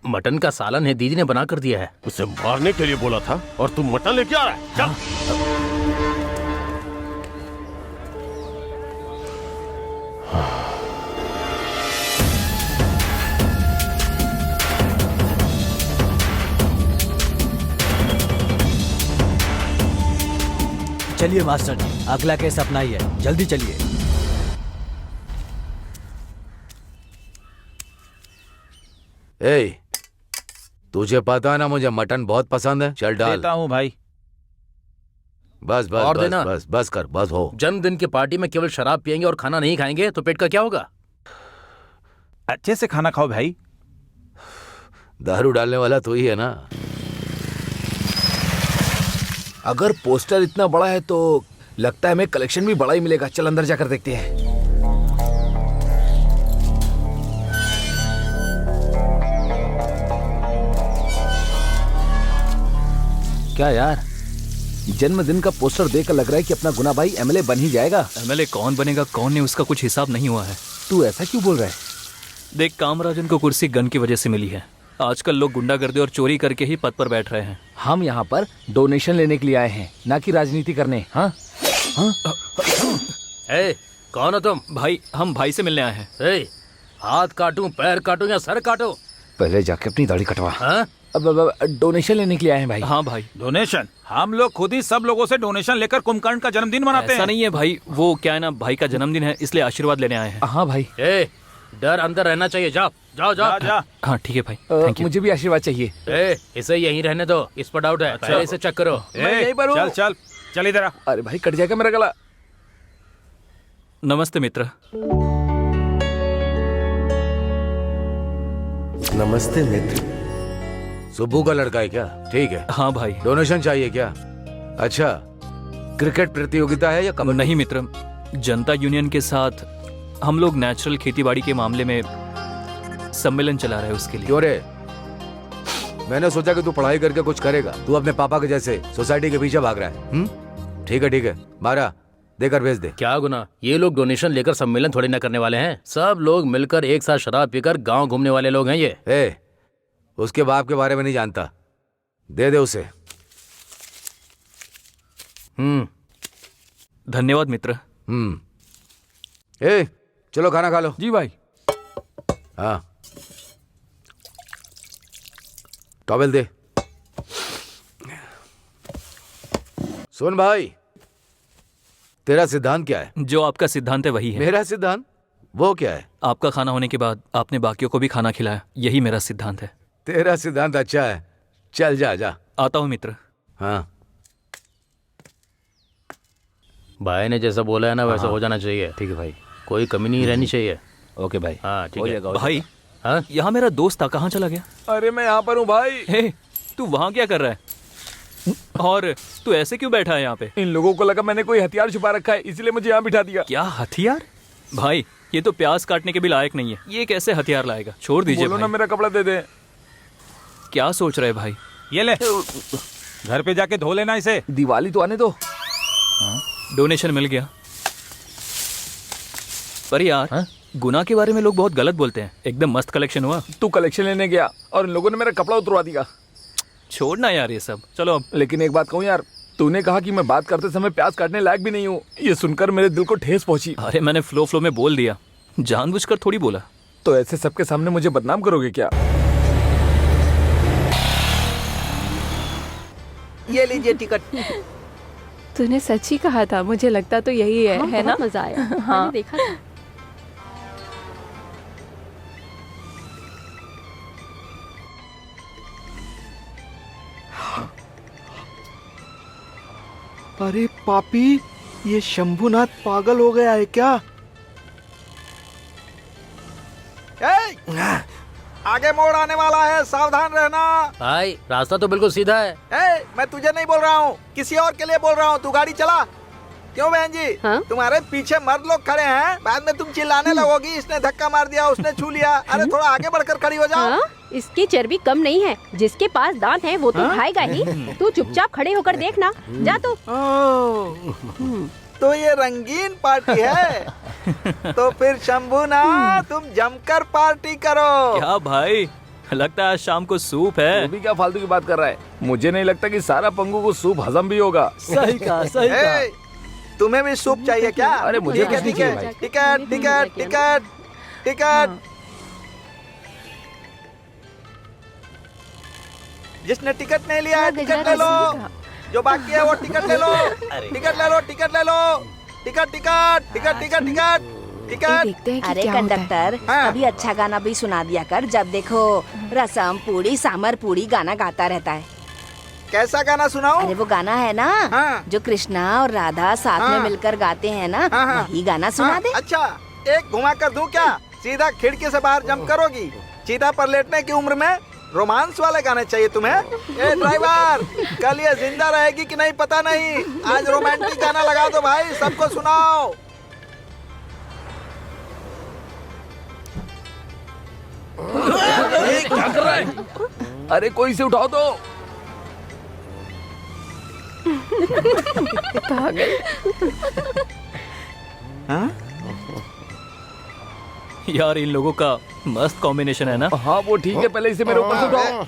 मटन का सालन है, दीदी ने बना कर दिया है। उसे मारने के लिए बोला था और तुम मटन लेके आ रहा है? चल। चलिए मास्टर जी, अगला केस अपना ही है, जल्दी चलिए। ए, तुझे पता है ना मुझे मटन बहुत पसंद है। चल डाल। देता हूँ भाई। बस बस और बस, देना। बस बस कर, बस हो। जन्मदिन की पार्टी में केवल शराब पियेंगे और खाना नहीं खाएंगे तो पेट का क्या होगा? अच्छे से खाना खाओ भाई। दारू डालने वाला तू ही है ना। अगर पोस्टर इतना बड़ा है तो लगता है हमें कलेक्शन भी बड़ा ही मिलेगा। चल अंदर जाकर देखते हैं। क्या यार, जन्मदिन का पोस्टर देखकर लग रहा है कि अपना गुना भाई एमएलए बन ही जाएगा। एमएलए कौन बनेगा कौन नहीं उसका कुछ हिसाब नहीं हुआ है। तू ऐसा क्यों बोल रहा है? देख, कामराजन को कुर्सी गन की वजह से मिली है। आजकल लोग गुंडागर्दी और चोरी करके ही पद पर बैठ रहे हैं। हम यहाँ पर डोनेशन लेने के लिए आए हैं, ना कि राजनीति करने। हाँ हाँ। ए, कौन हो तुम? भाई, हम भाई से मिलने आए हैं। ए, हाथ काटूं, पैर काटूं या सर काटूं? पहले जाके अपनी दाढ़ी कटवा। हाँ? अब डोनेशन लेने के लिए आए हैं भाई। हाँ भाई। डोनेशन? हम लोग खुद ही सब लोगों से डोनेशन लेकर कुंभकर्ण का जन्मदिन मनाते हैं। ऐसा नहीं है भाई, वो क्या है ना, भाई का जन्मदिन है इसलिए आशीर्वाद लेने आए हैं। हाँ भाई। ए, डर अंदर रहना चाहिए। जाओ जाओ जाओ। जा। हाँ ठीक है भाई, थैंक यू। मुझे भी आशीर्वाद चाहिए। ए, इसे यहीं रहने दो, इस पर डाउट है। पहले इसे चेक करो। मैं यहीं पर हूँ। चल चल चल इधर आ। अरे भाई कट जाएगा मेरा गला। नमस्ते मित्र। नमस्ते मित्र। सुब्बू का लड़का है क्या? ठीक है। हाँ भाई। डोनेशन चाहिए क्या? अच्छा, क्रिकेट प्रतियोगिता है या कबड्डी? नहीं मित्र, जनता यूनियन के साथ हम लोग नेचुरल खेतीबाड़ी के मामले में सम्मेलन चला रहे हैं, उसके लिए। क्यों रे? मैंने सोचा कि तू पढ़ाई करके कुछ करेगा। तू अपने पापा के जैसे सोसाइटी के पीछे भाग रहा है। ठीक है, मारा देकर भेज दे। क्या गुना, ये लोग डोनेशन लेकर सम्मेलन थोड़ी ना करने वाले हैं। सब लोग मिलकर एक साथ शराब पीकर गांव घूमने वाले लोग हैं ये। ए, उसके बाप के बारे में नहीं जानता, दे दे उसे। धन्यवाद मित्र। ए, चलो खाना खा लो। जी भाई। हाँ, टॉवेल दे। सुन भाई, तेरा सिद्धांत क्या है? जो आपका सिद्धांत है वही है। मेरा सिद्धांत? वो क्या है? आपका खाना होने के बाद आपने बाकियों को भी खाना खिलाया, यही मेरा सिद्धांत है। तेरा सिद्धांत अच्छा है। चल जा जा। आता हूँ मित्र। हाँ, भाई ने जैसा बोला है ना वैसा हो जाना चाहिए। ठीक है भाई, कोई कमी नहीं रहनी चाहिए। ओके भाई। हाँ ठीक है। भाई, हाँ? यहाँ मेरा दोस्त था, कहाँ चला गया? अरे मैं यहाँ पर हूँ भाई। हे, तू वहाँ क्या कर रहा है? और तू ऐसे क्यों बैठा है यहाँ पे? इन लोगों को लगा मैंने कोई हथियार छुपा रखा है, इसलिए मुझे यहाँ बिठा दिया। क्या हथियार? भाई, ये तो प्याज काटने के भी लायक नहीं है, ये कैसे हथियार लाएगा? छोड़ दीजिए बोलो ना भाई। मेरा कपड़ा दे दे। क्या सोच रहे भाई? ये ले, घर पे जाके धो लेना इसे। दिवाली तो आने दो। डोनेशन मिल गया। पर यार, गुना के बारे में लोग बहुत गलत बोलते हैं। एकदम मस्त कलेक्शन हुआ। तू कलेक्शन लेने गया और इन लोगों ने मेरा कपड़ा उतरवा दिया। छोड़ना यार ये सब, चलो अब। लेकिन एक बात कहूँ यार, तूने कहा कि मैं बात करते समय प्याज काटने लायक भी नहीं हूँ। ये सुनकर मेरे दिल को ठेस पहुंची। अरे मैंने फ्लो में बोल दिया, जानबूझकर थोड़ी बोला। तो ऐसे सबके सामने मुझे बदनाम करोगे क्या? ये लीजिए टिकट। तूने सच ही कहा था, मुझे लगता तो यही है, है ना? मजा आया। हाँ। मैंने देखा था। अरे पापी, ये शंभुनाथ पागल हो गया है क्या? आगे मोड़ आने वाला है, सावधान रहना। भाई रास्ता तो बिल्कुल सीधा है। मैं तुझे नहीं बोल रहा हूँ, किसी और के लिए बोल रहा हूँ। तू गाड़ी चला। क्यों बहन जी? हाँ? तुम्हारे पीछे मर्द लोग खड़े हैं, बाद में तुम चिल्लाने लगोगी इसने धक्का मार दिया, उसने छू लिया। अरे थोड़ा आगे बढ़कर खड़ी हो जाओ। हाँ? इसकी चर्बी कम नहीं है, जिसके पास दांत है वो तो खाएगा ही। तू चुपचाप खड़े होकर देखना। जा तू। तो ये रंगीन पार्टी है। तो फिर शंभुनाथ तुम जमकर पार्टी करो। क्या भाई, लगता है आज शाम को सूप है। वो भी क्या फालतू की बात कर रहा है? मुझे नहीं लगता कि सारा पंगू को सूप हजम भी होगा। सही कहा, सही कहा। तुम्हें भी सूप चाहिए क्या? अरे मुझे कुछ नहीं चाहिए भाई। Ticket ticket ticket ticket. जिसने टिकट नहीं लिया है टिकट ले लो। जो बाकी है वो टिकट ले लो। टिकट ले लो, टिकट ले लो। Ticket ticket ticket ticket ticket ticket. देखते हैं कि अरे क्या होता है। कंडक्टर, हाँ। अभी अच्छा गाना भी सुना दिया कर। जब देखो रसम पूरी सामर पूरी गाना गाता रहता है। कैसा गाना सुनाऊं? अरे वो गाना है ना, हाँ। जो कृष्णा और राधा साथ में हाँ। मिलकर गाते हैं ना, हाँ, हाँ। वही गाना सुना दे। अच्छा, एक घुमा कर दूं क्या? सीधा खिड़की से बाहर जंप करोगी? चीता पर लेटने की उम्र में रोमांस वाले गाने चाहिए तुम्हें? ए ड्राइवर, कल ये जिंदा रहेगी कि नहीं पता नहीं, आज रोमांटिक गाना लगा दो भाई, सबको सुनाओ। क्या कर रहा है? अरे कोई से उठाओ तो। यार इन लोगों का मस्त कॉम्बिनेशन है ना। हाँ वो ठीक है, पहले इसे मेरे ऊपर से उठाओ।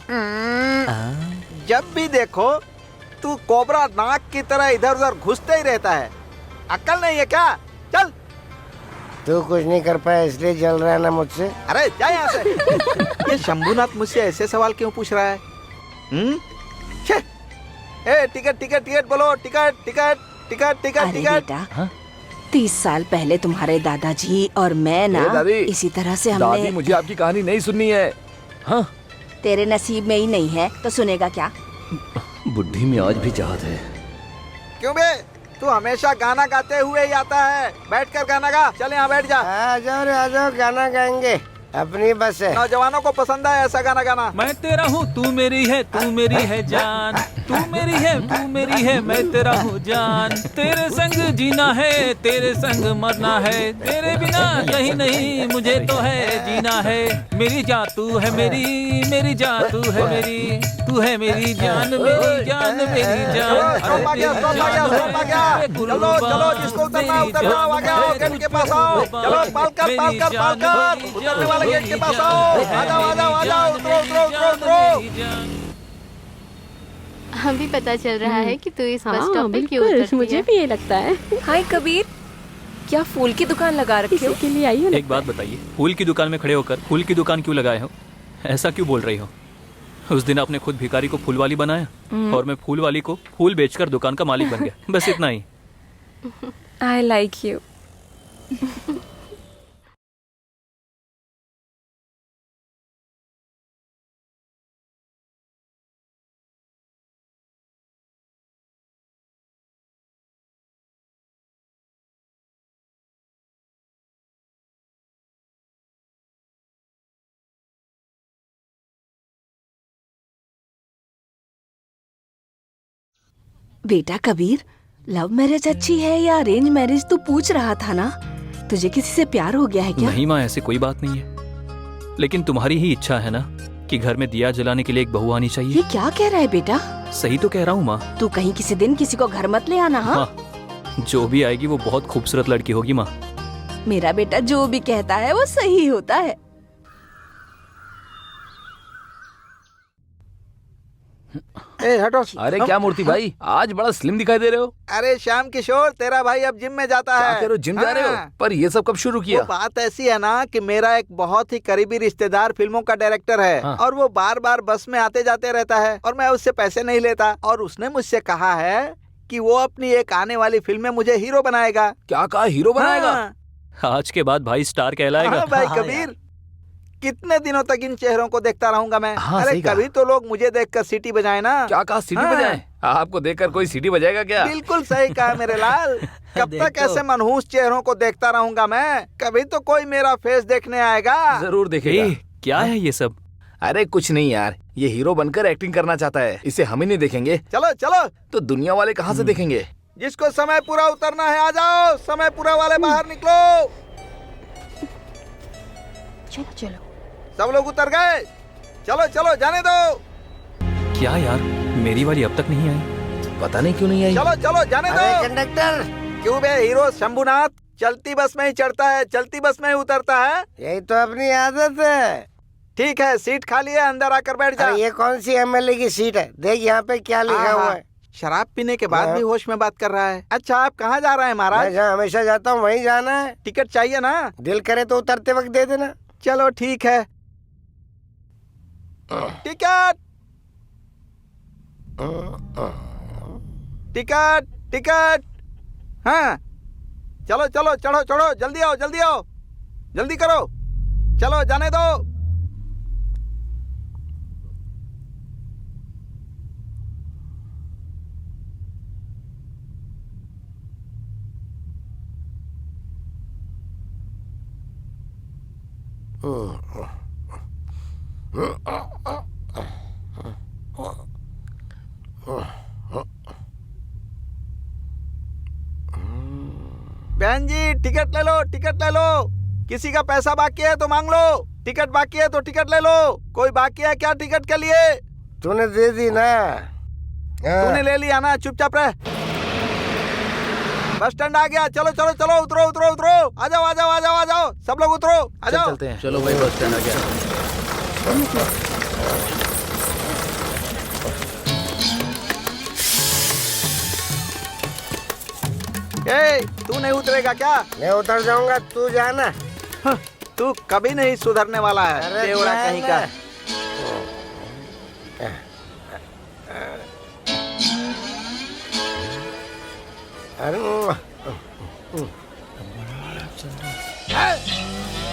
जब भी देखो तू कोबरा नाक की तरह इधर उधर घुसते ही रहता है। अक्ल नहीं है क्या? चल। तू कुछ नहीं कर पाया इसलिए जल रहा है ना मुझसे। अरे जा यहाँ से। ये शंभूनाथ मुझसे ऐसे सवाल क्यों पूछ रहा है? छे। ए टिकट टिकट टिकट बोलो, टिकट टिकट टिकट टिकट अरे टिकट। बेटा, 30 साल पहले तुम्हारे दादाजी और मैं ना दादी, इसी तरह से दादी हमने। मुझे आपकी कहानी नहीं सुननी है। हाँ तेरे नसीब में ही नहीं है तो सुनेगा क्या? बुद्धि में आज भी चाहत है। क्यों बे? तू हमेशा गाना गाते हुए ही आता है। बैठकर गाना गा। चल यहाँ बैठ जा। आ जाओ गाना गाएंगे, अपनी बस है। नौजवानों को पसंद है ऐसा गाना गाना। मैं तेरा हूँ तू मेरी है जान, तू मेरी है मैं तेरा हूँ जान। तेरे संग जीना है, तेरे संग मरना है, तेरे बिना कहीं नहीं मुझे तो है जीना है। मेरी जान तू है मेरी जान तू है मेरी, तू है मेरी जान मेरी जान मेरी जान। स्टॉप आ गया, स्टॉप आ गया, स्टॉप आ गया। चलो चलो, जिसको उतरना उतर जाओ, आ जाओ गेट के पास आओ। चलो पालकर पालकर पालकर उतरने वाले गेट के पास आओ। आ जाओ आ जाओ आ जाओ, उतरो उतरो उतरो उतरो। हमें पता चल रहा है कि तू इस बस हाँ, स्टॉप पे क्यों बिल्कुल, उतरती मुझे है। भी ये लगता है। हाय कबीर, क्या फूल की दुकान लगा रखी हो? किसी के लिए आई हो? एक बात बताइए, फूल की दुकान में खड़े होकर फूल की दुकान क्यों लगाए हो? ऐसा क्यों बोल रही हो? उस दिन आपने खुद भिखारी को फूल वाली बनाया और मैं फूल वाली को फूल बेचकर दुकान का मालिक बन गया। बस इतना ही। I like you. बेटा कबीर, लव मैरिज अच्छी है या अरेंज मैरिज तू पूछ रहा था ना? तुझे किसी से प्यार हो गया है क्या? नहीं माँ, ऐसी कोई बात नहीं है, लेकिन तुम्हारी ही इच्छा है ना कि घर में दिया जलाने के लिए एक बहू आनी चाहिए। ये क्या कह रहा है बेटा? सही तो कह रहा हूँ माँ। तू कहीं किसी दिन किसी को घर मत ले आना। हाँ, हाँ, जो भी आएगी वो बहुत खूबसूरत लड़की होगी माँ। मेरा बेटा जो भी कहता है वो सही होता है। ए हटो। अरे क्या मूर्ति भाई, आज बड़ा स्लिम दिखाई दे रहे हो। अरे श्याम किशोर, तेरा भाई अब जिम में जाता क्या है। कह रहे हो, जिम जा रहे हो? हाँ। पर ये सब कब शुरू किया? वो बात ऐसी है ना कि मेरा एक बहुत ही करीबी रिश्तेदार फिल्मों का डायरेक्टर है। हाँ। और वो बार बार बस में आते जाते रहता है और मैं उससे पैसे नहीं लेता। और उसने मुझसे कहा है कि वो अपनी एक आने वाली फिल्म में मुझे हीरो बनाएगा। क्या कहा, हीरो बनाएगा? हाँ। आज के बाद भाई स्टार कहलाएगा। हाँ भाई कबीर, कितने दिनों तक इन चेहरों को देखता रहूंगा मैं। हाँ, अरे सही कहा। कभी तो लोग मुझे देखकर सीटी बजाए ना। क्या कहा, सीटी हाँ। बजाए? आपको देखकर कोई सीटी बजाएगा क्या? बिल्कुल सही कहा मेरे लाल। कब तक ऐसे मनहूस चेहरों को देखता रहूंगा मैं? कभी तो कोई मेरा फेस देखने आएगा। जरूर देखेगा। क्या है ये सब? अरे कुछ नहीं यार, ये हीरो बनकर एक्टिंग करना चाहता है। इसे हम ही नहीं देखेंगे चलो चलो, तो दुनिया वाले कहाँ से देखेंगे? जिसको समय पूरा उतरना है आ जाओ। समय पूरा वाले बाहर निकलो। चलो चलो। सब लोग उतर गए? चलो चलो जाने दो। क्या यार, मेरी वाली अब तक नहीं आई। पता नहीं क्यों नहीं आई। चलो चलो जाने दो। अरे कंडक्टर, क्यों बे हीरो शंभुनाथ, चलती बस में ही चढ़ता है, चलती बस में ही उतरता है। यही तो अपनी आदत है। ठीक है, सीट खाली है, अंदर आकर बैठ जा। अरे ये कौन सी एमएलए की सीट है? देख यहाँ पे क्या लिखा हुआ है। शराब पीने के बाद भी होश में बात कर रहा है। अच्छा आप कहाँ जा रहे हैं महाराज? मैं जहाँ हमेशा जाता हूँ वहीं जाना है। टिकट चाहिए ना? दिल करे तो उतरते वक्त दे देना। चलो ठीक है। Ticket ticket ticket. हाँ चलो चलो, चढ़ो चढ़ो, जल्दी आओ जल्दी आओ। जल्दी करो, चलो जाने दो। बहन जी टिकट ले लो, टिकट ले लो। किसी का पैसा बाकी है तो मांग लो, टिकट बाकी है तो टिकट ले लो। कोई बाकी है क्या टिकट के लिए? तूने दे दी ना? तूने ले लिया ना, चुपचाप रह। बस स्टैंड आ गया, चलो चलो चलो, उतरो उतरो उतरो, आ जाओ आ जाओ आ जाओ आ जाओ, सब लोग उतरो, आ जाओ। चलते हैं। चलो भाई, बस स्टैंड आ गया। तू नहीं उतरेगा क्या? मैं उतर जाऊंगा, तू जाना। तू कभी नहीं सुधरने वाला है, अरे बेवड़ा कहीं का।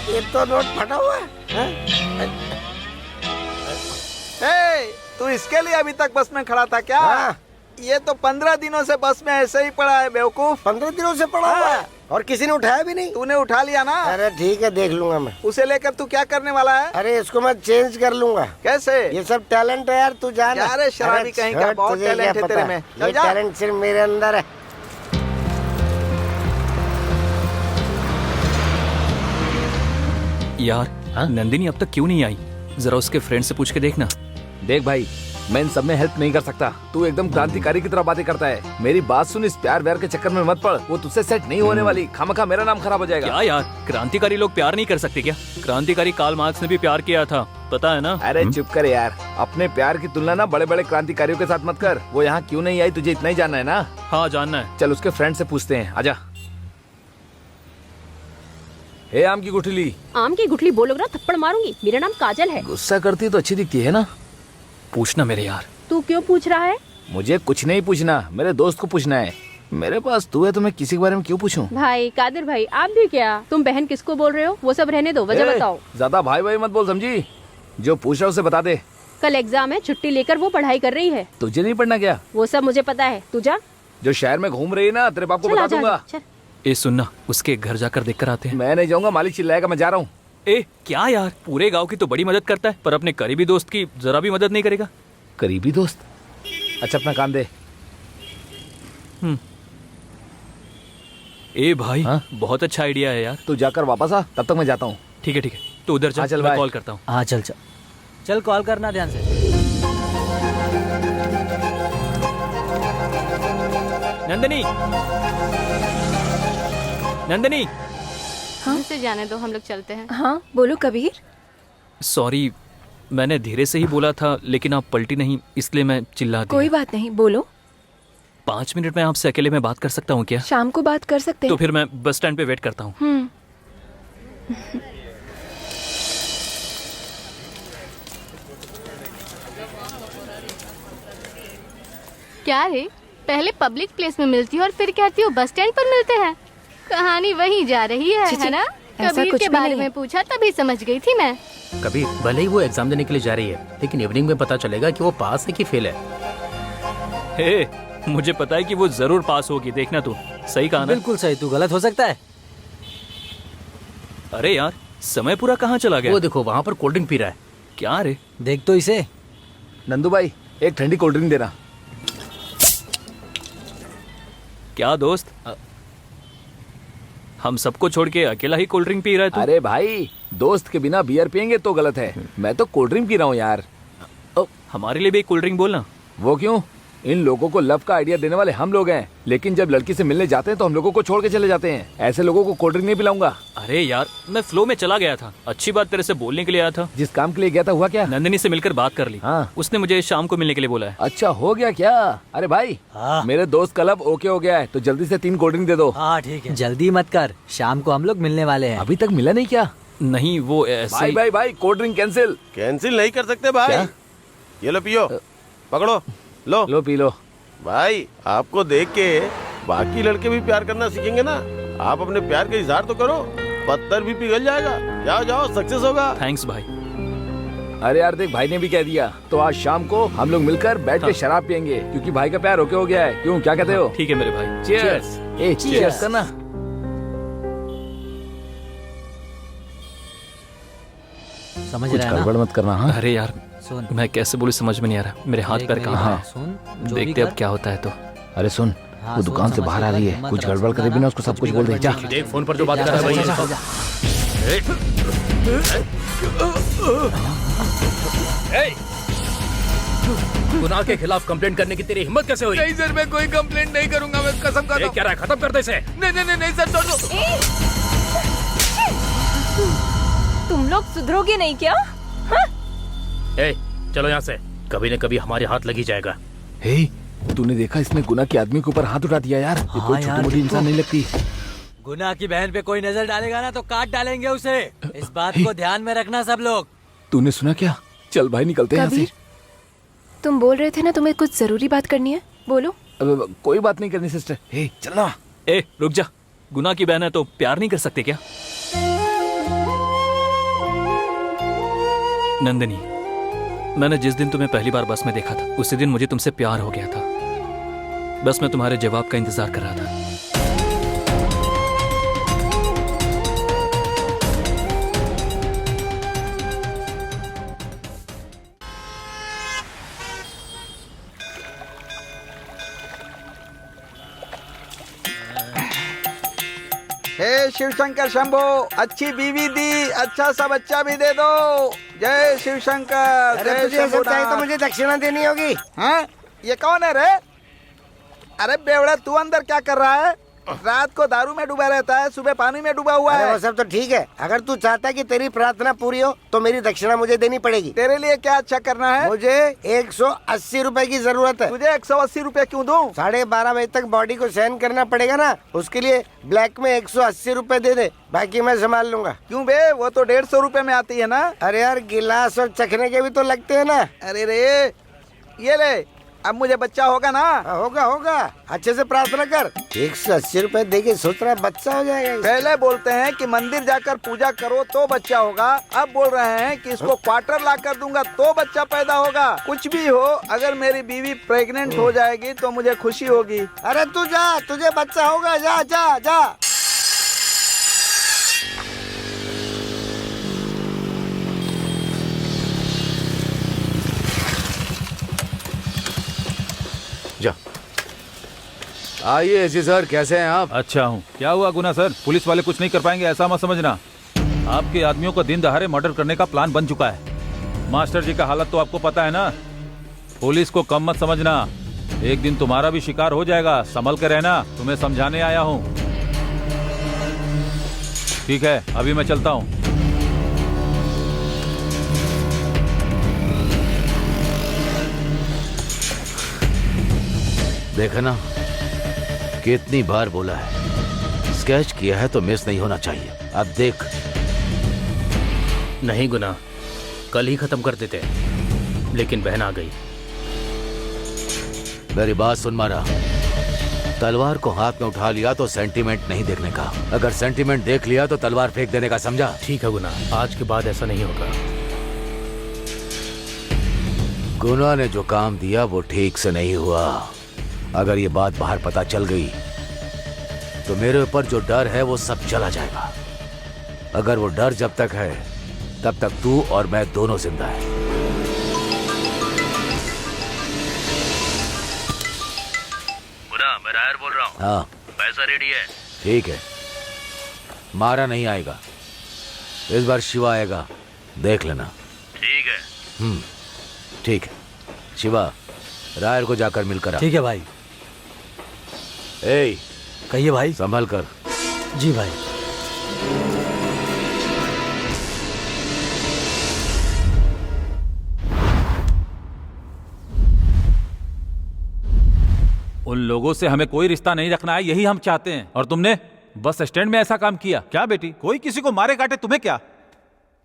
ये तो नोट फटा हुआ है। तू इसके लिए अभी तक बस में खड़ा था क्या? ये तो 15 दिनों से बस में ऐसे ही पड़ा है बेवकूफ। 15 दिनों से पड़ा हुआ है और किसी ने उठाया भी नहीं। तूने उठा लिया ना? अरे ठीक है, देख लूंगा मैं। उसे लेकर तू क्या करने वाला है? अरे इसको मैं चेंज कर लूंगा। कैसे? ये सब टैलेंट है यार, तू जाना। अरे शराबी कहीं का, बहुत टैलेंट है तेरे में। ये टैलेंट सिर्फ मेरे अंदर है। यार नंदिनी अब तक क्यों नहीं आई? जरा उसके फ्रेंड से पूछ के देखना। देख भाई, मैं इन सब में हेल्प नहीं कर सकता। तू एकदम क्रांतिकारी की तरह बातें करता है। मेरी बात सुन, इस प्यार व्यार के चक्कर में मत पड़। वो तुझसे सेट नहीं होने वाली। खामखा मेरा नाम खराब हो जाएगा। क्या यार, क्रांतिकारी लोग प्यार नहीं कर सकते क्या? क्रांतिकारी कार्ल मार्क्स ने भी प्यार किया था, पता है ना? अरे चुप कर यार, अपने प्यार की तुलना ना बड़े बड़े क्रांतिकारियों के साथ मत कर। वो यहाँ क्यों नहीं आई तुझे इतना ही जानना है ना? हाँ जानना है। चल उसके फ्रेंड से पूछते हैं, आजा। हे आम की गुठली। आम की गुठली बोलोगे ना थप्पड़ मारूंगी। मेरा नाम काजल है। गुस्सा करती तो अच्छी दिखती है ना? पूछना मेरे यार। तू क्यों पूछ रहा है? मुझे कुछ नहीं पूछना, मेरे दोस्त को पूछना है। मेरे पास तू है तो मैं किसी के बारे में क्यों पूछूं? भाई कादिर भाई, आप भी क्या? तुम बहन किसको बोल रहे हो? वो सब रहने दो, वजह बताओ। ज्यादा भाई भाई मत बोल, समझी? जो पूछ रहा उसे बता दे। कल एग्जाम है, छुट्टी लेकर वो पढ़ाई कर रही है। तुझे नहीं पढ़ना क्या? वो सब मुझे पता है, तू जा। जो शहर में घूम रही है ना, तेरे बाप को चल, बता आजा, दूंगा। चल। ए सुनना, उसके घर जाकर देख कर आते हैं। मैं नहीं जाऊंगा, मालिक चिल्लाएगा, मैं जा रहा हूँ। ए क्या यार, पूरे गांव की तो बड़ी मदद करता है, पर अपने करीबी दोस्त की जरा भी मदद नहीं करेगा। करीबी दोस्त? अच्छा अपना काम दे। ए भाई, बहुत अच्छा आइडिया है यार। तू जाकर वापस आ, तब तक मैं जाता हूँ। ठीक है ठीक है, तो उधर जा, चल मैं बाय। कॉल करता हूँ। हाँ चल चल चल, कॉल करना ध्यान से। नंदिनी, नंदिनी। हमसे जाने दो, हम लोग चलते हैं। हाँ बोलो कबीर। सॉरी, मैंने धीरे से ही बोला था, लेकिन आप पलटी नहीं, इसलिए मैं चिल्ला दिया। कोई बात नहीं, बोलो। 5 मिनट में आपसे अकेले में बात कर सकता हूँ क्या? शाम को बात कर सकते तो हैं। फिर मैं बस स्टैंड पे वेट करता हूँ। क्या रे, पहले पब्लिक प्लेस में मिलती हो और फिर कहती हो बस स्टैंड पर मिलते हैं। कहानी वहीं जा रही है ना? ऐसा कबीर कुछ के भी बारे नहीं में है। पूछा तभी समझ गई थी मैं। कबीर, भले ही वो एग्जाम देने के लिए जा रही है, लेकिन इवनिंग में पता चलेगा कि वो पास है कि फेल है। हे, मुझे पता है कि वो जरूर पास होगी, देखना तू। सही कहा ना? बिल्कुल सही, तू गलत हो सकता है। अरे यार, समय पूरा कहाँ चला गया? वो देखो वहाँ पर कोल्ड ड्रिंक पी रहा है। क्या रे? देख तो इसे। नंदू भाई, एक ठंडी कोल्ड ड्रिंक देना। क्या दोस्त, हम सबको छोड़ के अकेला ही कोल्ड ड्रिंक पी रहा है तू? अरे भाई, दोस्त के बिना बियर पियेंगे तो गलत है। मैं तो कोल्ड ड्रिंक पी रहा हूँ यार। हमारे लिए भी एक कोल्ड ड्रिंक बोलना। वो क्यों? इन लोगों को लव का आइडिया देने वाले हम लोग हैं, लेकिन जब लड़की से मिलने जाते हैं तो हम लोगों को छोड़ के चले जाते हैं। ऐसे लोगों को कोल्ड ड्रिंक नहीं पिलाऊंगा। अरे यार, मैं फ्लो में चला गया था। अच्छी बात तेरे से बोलने के लिए आया था। जिस काम के लिए गया था हुआ क्या? नंदिनी से मिलकर बात कर ली। हाँ। उसने मुझे शाम को मिलने के लिए बोला है। अच्छा हो गया क्या? अरे भाई, मेरे दोस्त का लब ओके हो गया है, तो जल्दी से 3 कोल्ड ड्रिंक दे दो। हाँ ठीक है, जल्दी मत कर, शाम को हम लोग मिलने वाले हैं। अभी तक मिला नहीं क्या? नहीं, वो ऐसे भाई भाई भाई, कोल्ड ड्रिंक कैंसिल। कैंसिल नहीं कर सकते भाई। क्या? ये लो पियो, पकड़ो, लो पी लो। भाई, आपको देख के बाकी लड़के भी प्यार करना सीखेंगे ना। आप अपने प्यार का इजहार तो करो, पत्थर भी पिघल जाएगा। जाओ जाओ, सक्सेस होगा। थैंक्स भाई। अरे यार देख, भाई ने भी कह दिया तो आज शाम को हम लोग मिलकर बैठ के शराब पियेंगे, क्योंकि भाई का प्यार होके हो गया है। क्यों, क्या कहते हो? ठीक है मेरे भाई। चीयर्स। ए चीयर्स करना। समझ कुछ रहा है ना? गड़बड़ मत करना। हाँ अरे यार सुन, मैं कैसे बोलूं, समझ में नहीं आ रहा। मेरे हाथ देख पैर मेरी कहाँ बात सुन, जो भी देखते अब कर, क्या होता है। तो अरे सुन, हाँ, वो सुन, दुकान से समझ बाहर के आ रही बाद है, हिम्मत कुछ रख, गड़बड़ करे सुनना बिना ना, उसको सब कुछ कुछ भी बोल दे। गड़बड़ जा नहीं है। देख फोन पर जो बात कर रहा है जा, जा, वही गुनाह के खिलाफ कंप्लेंट करने की तेरी हिम्मत कैसे हुई? नहीं सर, मैं कोई कंप्लेंट नहीं करूंगा, मैं कसम खाता हूं। क्या रहा है, खत्म कर दे इसे। नहीं सर, छोड़ दो। तुम लोग सुधरोगे नहीं क्या? हाँ? ए, चलो यहाँ से, कभी न कभी हमारे हाथ लगी जाएगा। हे, तूने देखा इसने गुना के आदमी के ऊपर हाथ उठा दिया यार। ये कोई छोटी मोटी इंसान नहीं लगती। गुना की बहन पे कोई नजर डालेगा ना तो काट डालेंगे उसे। इस बात को ध्यान में रखना सब लोग। तूने सुना क्या? चल भाई निकलते हैं यहाँ से। कबीर, तुम बोल रहे थे ना तुम्हें कुछ जरूरी बात करनी है, बोलो। अब कोई बात नहीं करनी सिस्टर। हे चलना। ए रुक जा, गुनाह की बहन है तो प्यार नहीं कर सकते क्या? नंदिनी, मैंने जिस दिन तुम्हें पहली बार बस में देखा था उसी दिन मुझे तुमसे प्यार हो गया था। बस मैं तुम्हारे जवाब का इंतजार कर रहा था। हे शिव शंकर शंभो, अच्छी बीवी दी, अच्छा सा बच्चा भी दे दो। जय शिव शंकर। अरे जय तुझे सब चाहिए तो शंभुनाथ। मुझे दक्षिणा देनी होगी। हाँ, ये कौन है रे? अरे बेवड़ा, तू अंदर क्या कर रहा है? रात को दारू में डूबा रहता है, सुबह पानी में डूबा हुआ अरे है। वो सब तो ठीक है, अगर तू चाहता है कि तेरी प्रार्थना पूरी हो तो मेरी दक्षिणा मुझे देनी पड़ेगी। तेरे लिए क्या अच्छा करना है? मुझे 180 रुपए की जरूरत है। तुझे 180 रुपए क्यों दूं? 12:30 बजे तक बॉडी को सहन करना पड़ेगा ना, उसके लिए ब्लैक में 180 रुपए दे दे, बाकी मैं संभाल लूंगा। क्यों बे, वो तो 150 रुपए में आती है ना। अरे यार, गिलास और चखने के भी तो लगते हैं ना। अरे रे, ये ले, अब मुझे बच्चा होगा ना? होगा होगा, अच्छे से प्रार्थना कर। 180 रुपए दे के सोच रहा है बच्चा हो जाएगा। पहले बोलते हैं कि मंदिर जाकर पूजा करो तो बच्चा होगा, अब बोल रहे हैं कि इसको क्वार्टर ला कर दूंगा तो बच्चा पैदा होगा। कुछ भी हो, अगर मेरी बीवी प्रेग्नेंट हो जाएगी तो मुझे खुशी होगी। अरे तू जा, तुझे बच्चा होगा, जा जा जा। जा। आइए एसी सर, कैसे हैं आप? अच्छा हूँ। क्या हुआ गुना सर? पुलिस वाले कुछ नहीं कर पाएंगे ऐसा मत समझना। आपके आदमियों को दिन दहाड़े मर्डर करने का प्लान बन चुका है। मास्टर जी का हालत तो आपको पता है ना। पुलिस को कम मत समझना, एक दिन तुम्हारा भी शिकार हो जाएगा। संभल के रहना, तुम्हें समझाने आया हूँ। ठीक है, अभी मैं चलता हूँ। देखा ना, कितनी बार बोला है, स्केच किया है तो मिस नहीं होना चाहिए। अब देख। नहीं गुना, कल ही खत्म कर देते, लेकिन बहन आ गई। मेरी बात सुन मारा, तलवार को हाथ में उठा लिया तो सेंटीमेंट नहीं देखने का, अगर सेंटीमेंट देख लिया तो तलवार फेंक देने का, समझा? ठीक है गुना, आज के बाद ऐसा नहीं होगा। गुना ने जो काम दिया वो ठीक से नहीं हुआ। अगर ये बात बाहर पता चल गई तो मेरे ऊपर जो डर है वो सब चला जाएगा। अगर वो डर जब तक है तब तक तू और मैं दोनों जिंदा हैं। गुना, मैं रायर बोल रहा हूँ। हाँ, पैसा रेडी है। ठीक है। मारा नहीं आएगा, इस बार शिवा आएगा, देख लेना। ठीक है। ठीक है। शिवा, रायर को जाकर मिलकर आ। ठीक है भाई। ए, कहिए भाई। संभल कर। जी भाई। उन लोगों से हमें कोई रिश्ता नहीं रखना है, यही हम चाहते हैं। और तुमने बस स्टैंड में ऐसा काम किया क्या? बेटी, कोई किसी को मारे काटे तुम्हें क्या?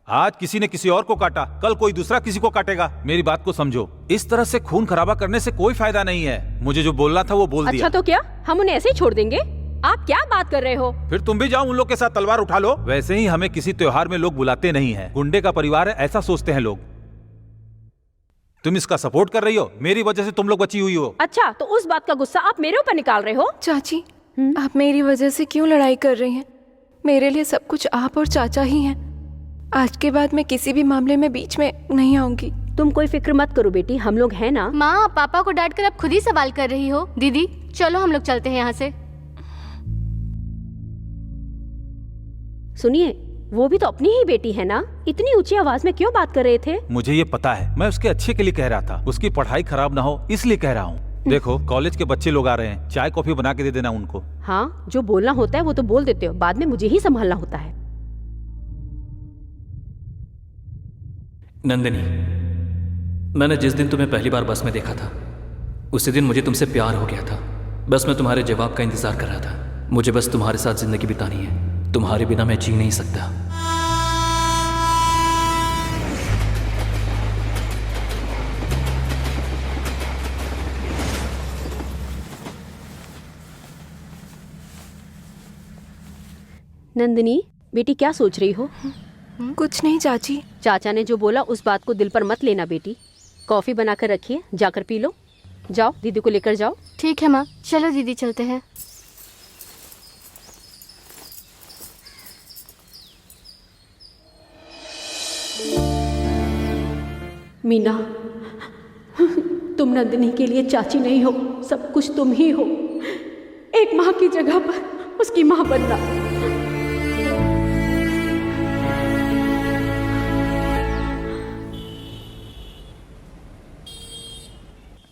आज किसी ने किसी और को काटा, कल कोई दूसरा किसी को काटेगा। मेरी बात को समझो, इस तरह से खून खराबा करने से कोई फायदा नहीं है। मुझे जो बोलना था वो बोल दिया। अच्छा तो क्या हम उन्हें ऐसे ही छोड़ देंगे? आप क्या बात कर रहे हो? फिर तुम भी जाओ उन लोग के साथ तलवार उठा लो। वैसे ही हमें किसी त्योहार में लोग बुलाते नहीं हैं। गुंडे का परिवार है, ऐसा सोचते हैं लोग। तुम इसका सपोर्ट कर रही हो, मेरी वजह से तुम लोग बची हुई हो। अच्छा, तो उस बात का गुस्सा आप मेरे ऊपर निकाल रहे हो? चाची, आप मेरी वजह से क्यों लड़ाई कर रही हैं? मेरे लिए सब कुछ आप और चाचा ही हैं। आज के बाद मैं किसी भी मामले में बीच में नहीं आऊंगी। तुम कोई फिक्र मत करो बेटी, हम लोग हैं ना। माँ, पापा को डांट कर अब खुद ही सवाल कर रही हो। दीदी चलो हम लोग चलते हैं यहाँ से। सुनिए, वो भी तो अपनी ही बेटी है ना, इतनी ऊंची आवाज में क्यों बात कर रहे थे? मुझे ये पता है, मैं उसके अच्छे के लिए कह रहा था। उसकी पढ़ाई खराब ना हो इसलिए कह रहा हूँ। देखो, कॉलेज के बच्चे लोग आ रहे हैं, चाय कॉफी बना के दे देना उनको। हाँ, जो बोलना होता है वो तो बोल देते हो, बाद में मुझे ही संभालना होता है। नंदिनी, मैंने जिस दिन तुम्हें पहली बार बस में देखा था उसी दिन मुझे तुमसे प्यार हो गया था। बस मैं तुम्हारे जवाब का इंतजार कर रहा था। मुझे बस तुम्हारे साथ जिंदगी बितानी है, तुम्हारे बिना मैं जी नहीं सकता। नंदिनी बेटी, क्या सोच रही हो? कुछ नहीं चाची। चाचा ने जो बोला उस बात को दिल पर मत लेना बेटी। कॉफी बनाकर रखिए, जाकर पी लो। जाओ, दीदी को लेकर जाओ। ठीक है माँ, चलो दीदी चलते हैं। मीना, तुम नंदिनी के लिए चाची नहीं हो, सब कुछ तुम ही हो। एक माँ की जगह पर उसकी माँ बनना।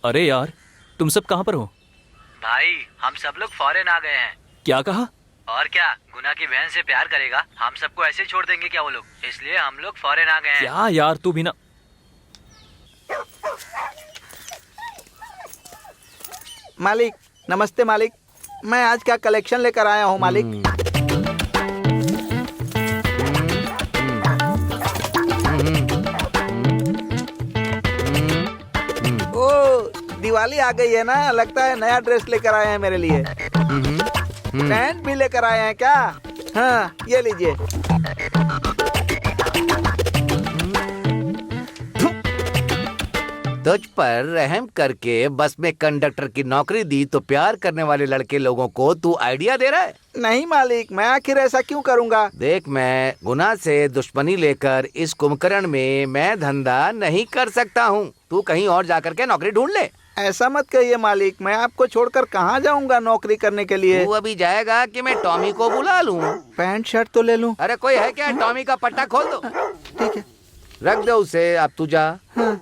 अरे यार, तुम सब कहाँ पर हो? भाई, हम सब लोग फॉरेन आ गए हैं। क्या कहा? और क्या, गुना की बहन से प्यार करेगा? हम सबको ऐसे छोड़ देंगे क्या वो लोग? इसलिए हम लोग फॉरेन आ गए हैं। क्या यार, तू भी ना। मालिक, नमस्ते मालिक। मैं आज क्या कलेक्शन लेकर आया हूँ मालिक। दिवाली आ गई है ना, लगता है नया ड्रेस लेकर आए हैं मेरे लिए। पैंट भी लेकर आए हैं क्या? हाँ, ये लीजिए। तुझ पर रहम करके बस में कंडक्टर की नौकरी दी तो प्यार करने वाले लड़के लोगों को तू आइडिया दे रहा है? नहीं मालिक, मैं आखिर ऐसा क्यों करूँगा? देख, मैं गुना से दुश्मनी लेकर इस कुंभकर्ण में मैं धंधा नहीं कर सकता हूँ। तू कहीं और जाकर के नौकरी ढूंढ ले। ऐसा मत कहिए मालिक, मैं आपको छोड़कर कहाँ जाऊँगा नौकरी करने के लिए? तू अभी जाएगा कि मैं टॉमी को बुला लूँ? पैंट शर्ट तो ले लूँ। अरे कोई है क्या? टॉमी का पट्टा खोल दो। ठीक है, रख दो उसे। अब तू जा। हाँ।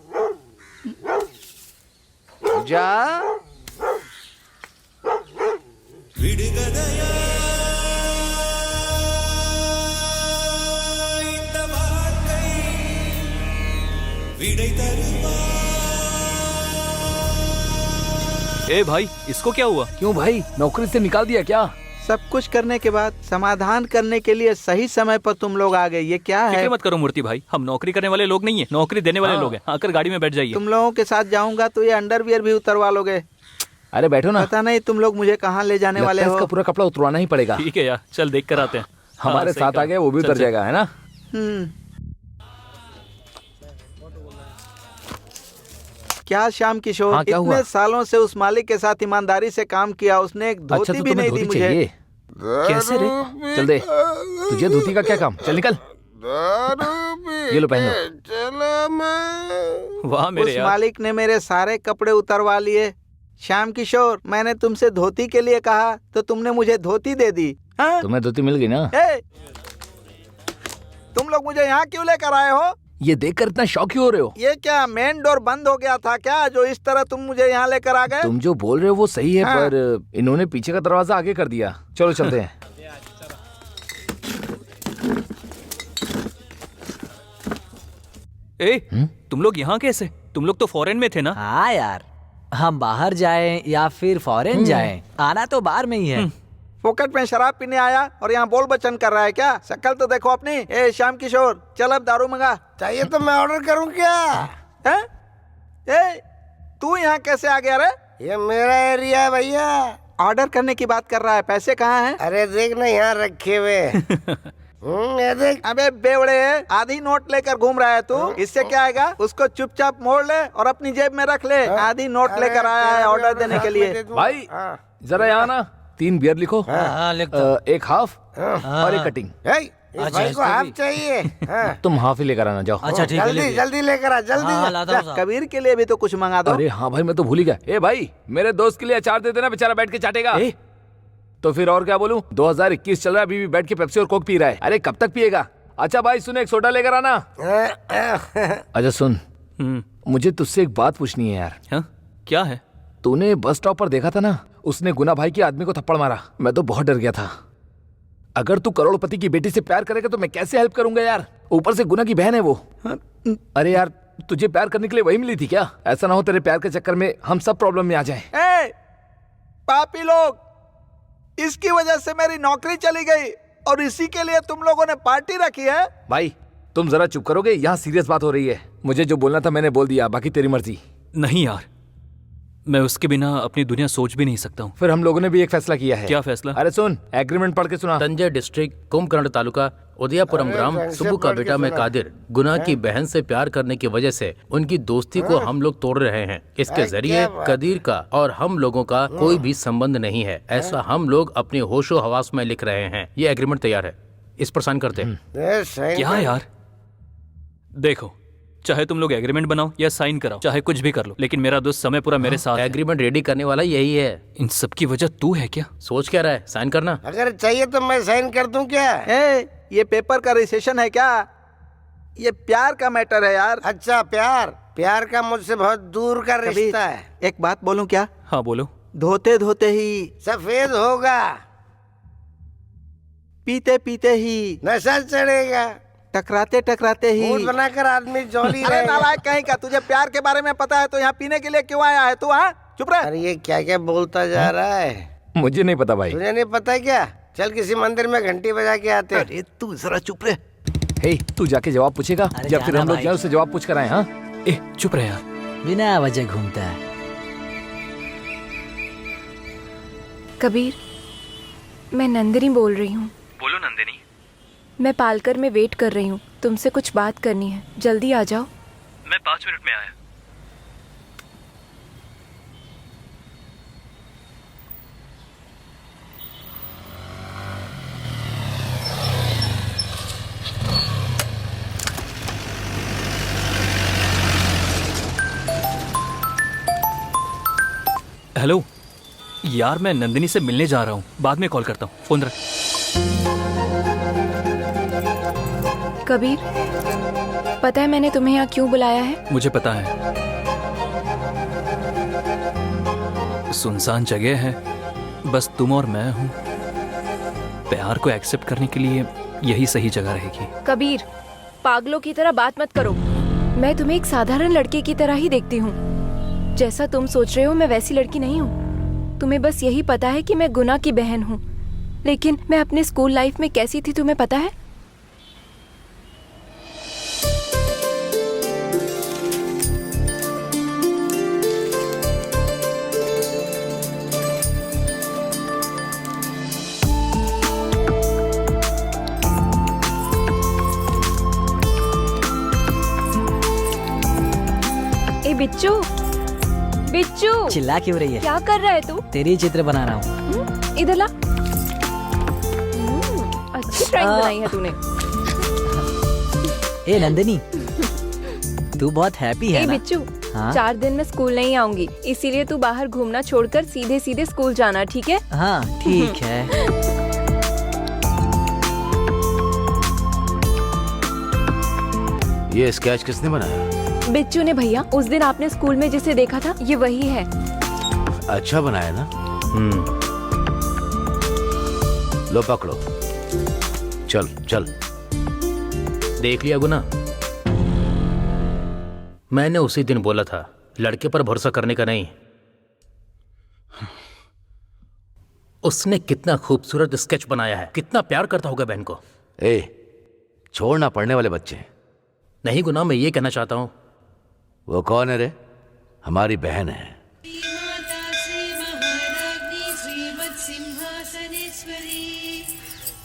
जा। ए भाई, इसको क्या हुआ? क्यों भाई, नौकरी से निकाल दिया क्या? सब कुछ करने के बाद समाधान करने के लिए सही समय पर तुम लोग आ गए। ये क्या है? फिक्र मत करो मूर्ति भाई, हम नौकरी करने वाले लोग नहीं है, नौकरी देने वाले लोग हैं। आकर गाड़ी में बैठ जाइए। तुम लोगों के साथ जाऊंगा तो ये अंडरवियर भी उतरवा लोगे। अरे बैठो ना। पता नहीं तुम लोग मुझे कहाँ ले जाने वाले हो। इसका पूरा कपड़ा उतरवाना ही पड़ेगा। ठीक है यार, चल देख कर आते हैं। हमारे साथ आ गए, वो भी उतर जाएगा, है ना? क्या श्याम किशोर, हाँ, क्या इतने हुआ? सालों से उस मालिक के साथ ईमानदारी से काम किया, उसने एक धोती अच्छा, तो भी नहीं दी मुझे। कैसे रे? चल दे, तुझे धोती का क्या काम? चल निकल। ये लो, पहन लो। वाह मेरे उस यार। मालिक ने मेरे सारे कपड़े उतरवा लिए। श्याम किशोर, मैंने तुमसे धोती के लिए कहा तो तुमने मुझे धोती दे दी। हाँ? तुम्हें धोती मिल गई ना? तुम लोग मुझे यहाँ क्यों लेकर आए हो? ये देखकर इतना शौक क्यों हो रहे हो? ये क्या मेन डोर बंद हो गया था क्या, जो इस तरह तुम मुझे यहाँ लेकर आ गए? तुम जो बोल रहे हो वो सही है, हाँ। पर इन्होंने पीछे का दरवाजा आगे कर दिया। चलो चलते हैं। तुम लोग यहाँ कैसे? तुम लोग तो फॉरेन में थे ना? हाँ यार, हम बाहर जाएं या फिर फॉरेन जाएं, आना तो बाहर में ही है। फोकट में शराब पीने आया और यहाँ बोल बचन कर रहा है क्या? शक्ल तो देखो अपनी। ए श्याम किशोर, चल अब दारू मंगा। चाहिए तो मैं ऑर्डर करूँ क्या? है? ए, तू यहाँ कैसे आ गया रे? ये मेरा एरिया है भैया। ऑर्डर करने की बात कर रहा है, पैसे कहाँ हैं? अरे देख ना यहाँ रखे हुए। ये देख। अबे बेवड़े, आधी नोट लेकर घूम रहा है तू, इससे क्या आएगा? उसको चुपचाप मोड़ ले और अपनी जेब में रख ले। आधी नोट लेकर आया है ऑर्डर देने के लिए। भाई जरा यहाँ ना 3 बियर लिखो। एक हाफ और एक कटिंग। इस भाई को हाफ चाहिए। तुम हाफ ही लेकर आना, जाओ। अच्छा ठीक है, जल्दी जल्दी लेकर आ, जल्दी। कबीर के लिए भी तो कुछ मंगा दो। अरे हाँ भाई, मैं तो भूल ही गया। ए भाई, मेरे दोस्त के लिए अचार दे देना, बेचारा बैठ के चाटेगा। तो फिर और क्या बोलूं, 2021 चल रहा है, अभी भी बैठ के पेप्सी और कोक पी रहा है। अरे कब तक पिएगा? अच्छा भाई सुन, एक सोडा लेकर आना। अच्छा सुन, मुझे तुझसे एक बात पूछनी है यार। हाँ? क्या है? तूने बस स्टॉप पर देखा था ना, उसने गुना भाई के आदमी को थप्पड़ मारा। मैं तो बहुत डर गया था। अगर तू करोड़पति की बेटी से प्यार करेगा तो मैं कैसे हेल्प करूंगा यार? ऊपर से गुना की बहन है वो। अरे यार, तुझे प्यार करने के लिए वही मिली थी क्या? ऐसा ना हो तेरे प्यार के चक्कर में हम सब प्रॉब्लम में आ जाएं। पापी लोग, इसकी वजह से मेरी नौकरी चली गई और इसी के लिए तुम लोगों ने पार्टी रखी है। भाई तुम जरा चुप करोगे? यहाँ सीरियस बात हो रही है। मुझे जो बोलना था मैंने बोल दिया, बाकी तेरी मर्जी। नहीं यार, मैं उसके बिना अपनी दुनिया सोच भी नहीं सकता हूँ। फिर हम लोगों ने भी एक फैसला किया है। क्या फैसला? अरे सुन, एग्रीमेंट पढ़ के सुना। तंजे डिस्ट्रिक्ट कुंभकर्ण तालुका उदयपुरम ग्राम सुबु का बेटा में कादिर गुना की बहन से प्यार करने की वजह से उनकी दोस्ती को हम लोग तोड़ रहे हैं। इसके जरिए कदीर का और हम लोगों का कोई भी संबंध नहीं है, ऐसा हम लोग अपने होशो हवास में लिख रहे हैं। ये एग्रीमेंट तैयार है, इस पर साइन करते हैं। क्या यार? देखो, चाहे तुम लोग एग्रीमेंट बनाओ या साइन कराओ, चाहे कुछ भी कर लो, लेकिन मेरा दोस्त समय पूरा मेरे साथ है। एग्रीमेंट रेडी करने वाला यही है। इन सब की वजह तू है क्या? सोच क्या रहा है? साइन करना? अगर चाहिए तो मैं साइन कर दूं क्या? ये पेपर का रिसेशन है क्या? ये प्यार का मैटर है यार। अच्छा प्यार का मुझसे बहुत दूर का रिश्ता है। एक बात बोलूं क्या? हाँ बोलो। धोते धोते ही सफेद होगा, पीते पीते ही नशा चढ़ेगा, टकराते टकराते ही मूड बनाकर आदमी जॉली अरे नालायक कहीं का, तुझे प्यार के बारे में पता है तो यहाँ पीने के लिए क्यों आया है तू? हाँ चुप रह। अरे ये क्या क्या बोलता जा रहा है? मुझे नहीं पता भाई। तुझे नहीं पता क्या? चल किसी मंदिर में घंटी बजा के आते। अरे तू जरा चुप रह। हे, तू जाके जवाब पूछेगा या फिर हम लोग जाए उससे जवाब पूछ कर आए? हाँ चुप रहे यार, बिना वजह घूमता है। कबीर, मैं नंदिनी बोल रही हूँ। बोलो नंदिनी। मैं पालकर में वेट कर रही हूँ, तुमसे कुछ बात करनी है, जल्दी आ जाओ। मैं 5 मिनट में आया। हेलो यार, मैं नंदिनी से मिलने जा रहा हूँ, बाद में कॉल करता हूँ, फोन रख। कबीर, पता है मैंने तुम्हें यहाँ क्यों बुलाया है? मुझे पता है। सुनसान जगह है, बस तुम और मैं हूँ। प्यार को एक्सेप्ट करने के लिए यही सही जगह रहेगी। कबीर, पागलों की तरह बात मत करो। मैं तुम्हें एक साधारण लड़के की तरह ही देखती हूँ। जैसा तुम सोच रहे हो मैं वैसी लड़की नहीं हूँ। तुम्हें बस यही पता है कि मैं गुना की बहन हूँ, लेकिन मैं अपने स्कूल लाइफ में कैसी थी तुम्हें पता है? ए बिच्चू, बिच्चू चिल्ला क्यों रही है? क्या कर रहा है तू? तेरी चित्र बना रहा हूँ। इधर ला। अच्छी ड्राइंग बनाई है तूने। ए नंदिनी, तू बहुत हैप्पी है ए ना? बिच्चू, हाँ? 4 दिन में स्कूल नहीं आऊंगी, इसीलिए तू बाहर घूमना छोड़कर सीधे सीधे स्कूल जाना, ठीक है? हाँ ठीक है। ये स्केच किसने बनाया? बिच्चू ने भैया। उस दिन आपने स्कूल में जिसे देखा था, ये वही है। अच्छा बनाया ना? लो पकड़ो, चल चल। देख लिया गुना, मैंने उसी दिन बोला था लड़के पर भरोसा करने का नहीं। उसने कितना खूबसूरत स्केच बनाया है, कितना प्यार करता होगा बहन को। छोड़ना पढ़ने वाले बच्चे। नहीं गुना, मैं ये कहना चाहता हूं। वो कौन है रे? हमारी बहन है।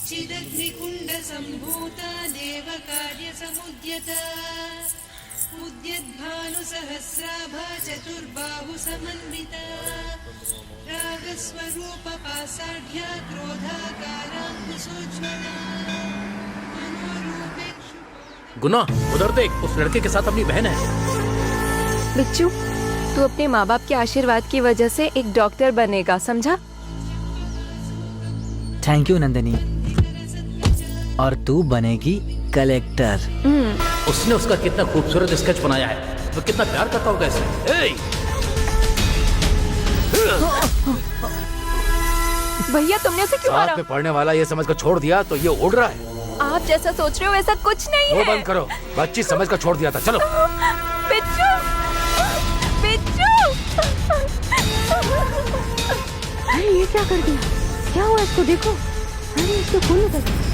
चिदग्निकुण्डसम्भूता देवकार्यसमुद्यता उद्यद्भानुसहस्राभा चतुर्बाहुसमन्विता रागस्वरूपपासाढ्या क्रोधाकाराङ्कुशोज्ज्वला गुना उधर देख, उस लड़के के साथ अपनी बहन है। बिच्चू, तू अपने माँ बाप के आशीर्वाद की वजह से एक डॉक्टर बनेगा, समझा? Thank you Nandini. और तू बनेगी कलेक्टर। उसने उसका कितना खूबसूरत स्केच बनाया है, वो कितना प्यार करता होगा इसे। भैया तुमने उसे क्यों मारा? साथ में पढ़ने वाला ये समझ कर छोड़ दिया तो ये उड़ रहा है। आप जैसा सोच रहे हो ऐसा कुछ नहीं वो है। बंद करो, बच्ची समझ कर छोड़ दिया था। चलो बिच्चू, बिच्चू। अरे ये क्या कर दिया? क्या हुआ इसको? देखो, अरे इसको खून निकल गया।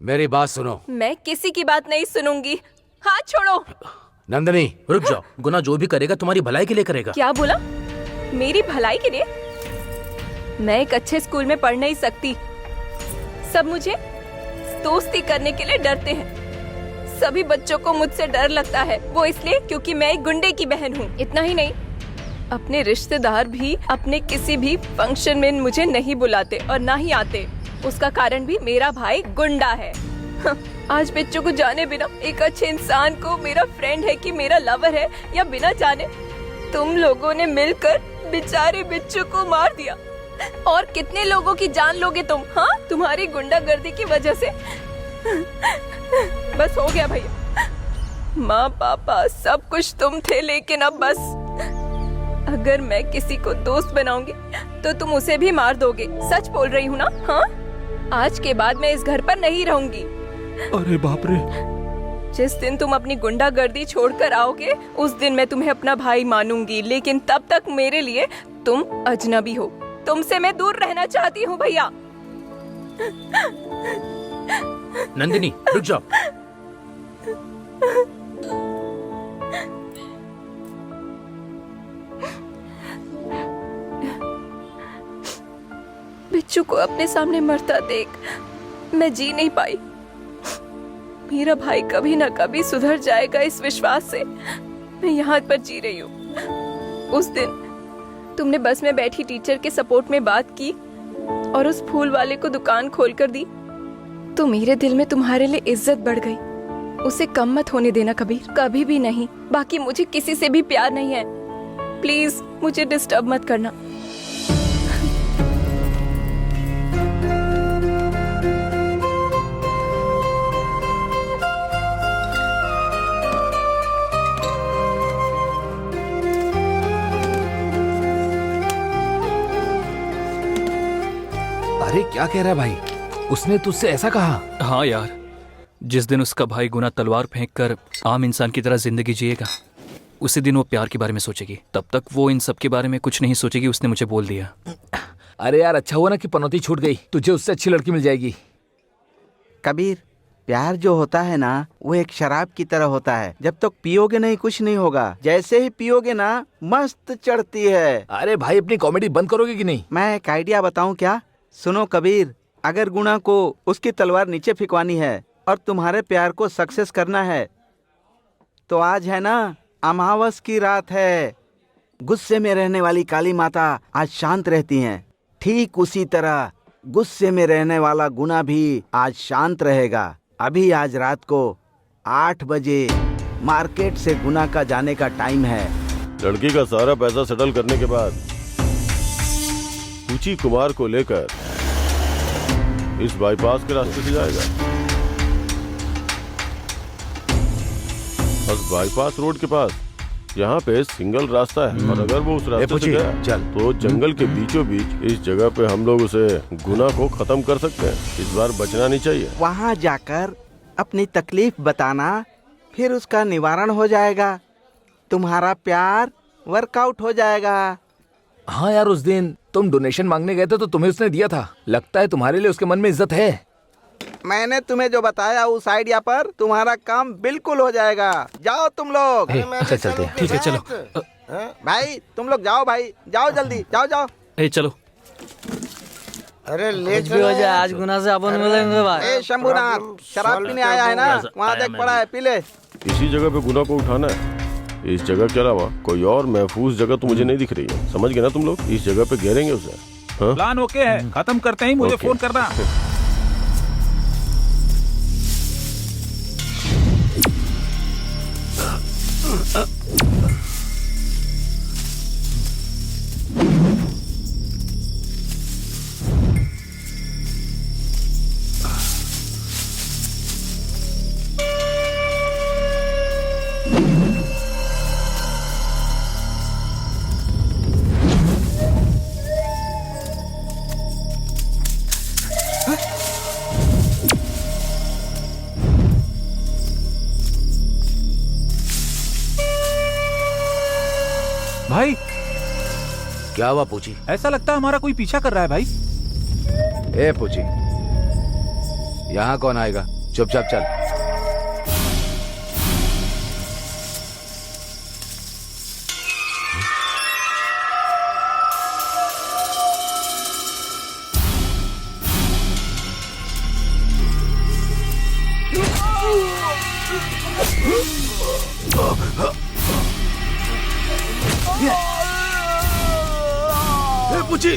मेरी बात सुनो। मैं किसी की बात नहीं सुनूंगी। हाथ छोड़ो। नंदिनी रुक जाओ, गुना जो भी करेगा तुम्हारी भलाई के लिए करेगा। क्या बोला? मेरी भलाई के लिए? मैं एक अच्छे स्कूल में पढ़ नहीं सकती। सब मुझे दोस्ती करने के लिए डरते हैं। सभी बच्चों को मुझसे डर लगता है, वो इसलिए क्योंकि मैं एक गुंडे की बहन हूँ। इतना ही नहीं, अपने रिश्तेदार भी अपने किसी भी फंक्शन में मुझे नहीं बुलाते और ना ही आते। उसका कारण भी मेरा भाई गुंडा है। आज बिच्चू को जाने बिना एक अच्छे इंसान को मेरा फ्रेंड है कि मेरा लवर है या बिना जाने तुम लोगों ने मिलकर बेचारे बिच्चू को मार दिया। और कितने लोगों की जान लोगे तुम? हाँ, तुम्हारी गुंडागर्दी की वजह से। बस हो गया भैया। माँ पापा सब कुछ तुम थे, लेकिन अब बस। अगर मैं किसी को दोस्त बनाऊंगी तो तुम उसे भी मार दोगे। सच बोल रही हूँ ना? हाँ, आज के बाद मैं इस घर पर नहीं रहूंगी। अरे बाप रे। जिस दिन तुम अपनी गुंडागर्दी छोड़कर आओगे उस दिन मैं तुम्हें अपना भाई मानूंगी, लेकिन तब तक मेरे लिए तुम अजनबी हो। तुमसे मैं दूर रहना चाहती हूँ भैया। नंदिनी रुक जाओ। बिच्चू को अपने सामने मरता देख मैं जी नहीं पाई। मेरा भाई कभी ना कभी सुधर जाएगा, इस विश्वास से मैं यहाँ पर जी रही हूँ। उस दिन तुमने बस में बैठी टीचर के सपोर्ट में बात की और उस फूल वाले को दुकान खोल कर दी, तो मेरे दिल में तुम्हारे लिए इज्जत बढ़ गई। उसे कम मत होने देना कबीर, कभी भी नहीं। बाकी मुझे किसी से भी प्यार नहीं है। प्लीज मुझे डिस्टर्ब मत करना। अरे क्या कह रहा है भाई? उसने तुझसे ऐसा कहा? हाँ यार, जिस दिन उसका भाई गुना तलवार फेंक कर आम इंसान की तरह जिंदगी जिएगा उसी दिन वो प्यार के बारे में सोचेगी। तब तक वो इन सब के बारे में कुछ नहीं सोचेगी। उसने मुझे बोल दिया। अरे यार, अच्छा हुआ ना कि पनौती छूट गई। तुझे उससे अच्छी लड़की मिल जाएगी। कबीर, प्यार जो होता है ना वो एक शराब की तरह होता है। जब तक पियोगे नहीं कुछ नहीं होगा, जैसे ही पियोगे ना मस्त चढ़ती है। अरे भाई, अपनी कॉमेडी बंद करोगे कि नहीं? मैं एक आइडिया बताऊं क्या? सुनो कबीर, अगर गुना को उसकी तलवार नीचे फिकवानी है और तुम्हारे प्यार को सक्सेस करना है तो आज है ना अमावस की रात है। गुस्से में रहने वाली काली माता आज शांत रहती हैं। ठीक उसी तरह गुस्से में रहने वाला गुना भी आज शांत रहेगा। अभी आज रात को 8 बजे मार्केट से गुना का जाने का टाइम है। लड़की का सारा पैसा सेटल करने के बाद ऊंची कुमार को लेकर इस बाईपास के रास्ते से जाएगा। बस बाईपास रोड के पास यहाँ पे सिंगल रास्ता है और अगर वो उस रास्ते से पूछी, गया चल। तो जंगल के बीचों बीच इस जगह पे हम लोग उसे गुनाह को खत्म कर सकते हैं। इस बार बचना नहीं चाहिए। वहाँ जाकर अपनी तकलीफ बताना, फिर उसका निवारण हो जाएगा। तुम्हारा प्यार वर्कआउट हो जाएगा। हाँ यार, उस दिन तुम डोनेशन मांगने गए थे तो तुम्हें उसने दिया था। लगता है तुम्हारे लिए उसके मन में इज्जत है। मैंने तुम्हें जो बताया उस आइडिया पर तुम्हारा काम बिल्कुल हो जाएगा। जाओ तुम लोग। अच्छा चलते हैं। ठीक है चलो। भाई तुम लोग जाओ, भाई जाओ जल्दी, जाओ जाओ। ए चलो। अरे ले कुछ भी हो जाए, आज गुना से अपन मिलेंगे भाई। ए शंभूनाथ, शराब पीने आया है ना? वहाँ देख पड़ा है, पी ले। इसी जगह पे गुनाह को उठाना है। इस जगह के अलावा कोई और महफूज जगह तो मुझे नहीं दिख रही है। समझ गए ना तुम लोग? इस जगह पे घेरेंगे उसे। हाँ? प्लान ओके है, खत्म करते ही मुझे फोन करना। भाई क्या हुआ पूछी? ऐसा लगता है हमारा कोई पीछा कर रहा है भाई। ए पूछी, यहाँ कौन आएगा? चुपचाप चल। पूछी,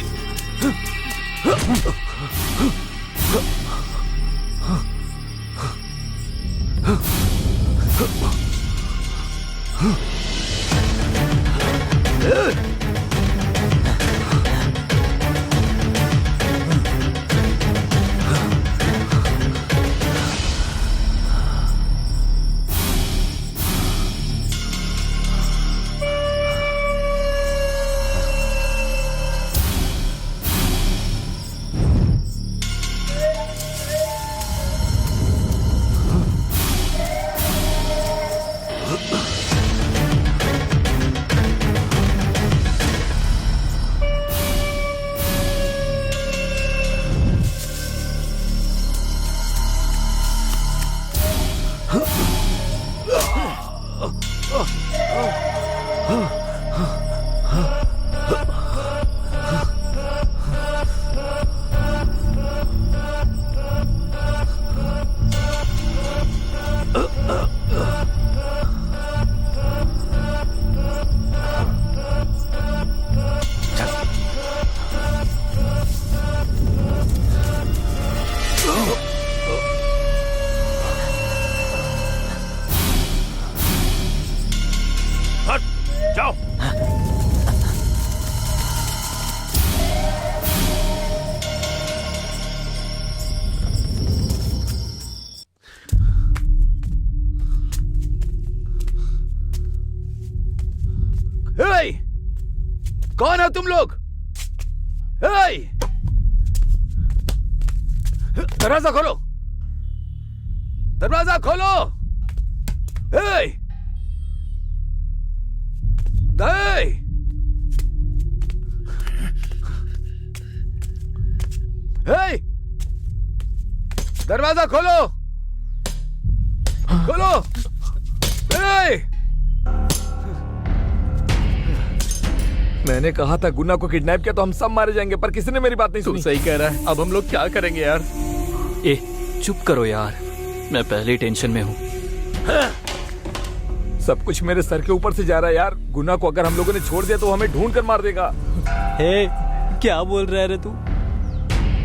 जाओ। हे! कौन हो तुम लोग? हे! दरवाजा खोलो, दरवाजा खोलो। हे! हे! हे! दरवाजा खोलो, खोलो। हे! मैंने कहा था गुना को किडनैप किया तो हम सब मारे जाएंगे, पर किसी ने मेरी बात नहीं सुनी। सही कह रहा है। अब हम लोग क्या करेंगे यार? ए चुप करो यार, मैं पहले ही टेंशन में हूँ। सब कुछ मेरे सर के ऊपर से जा रहा है यार। गुना को अगर हम लोगों ने छोड़ दिया तो वो हमें ढूंढ कर मार देगा। हे, क्या बोल रहा है रे तू?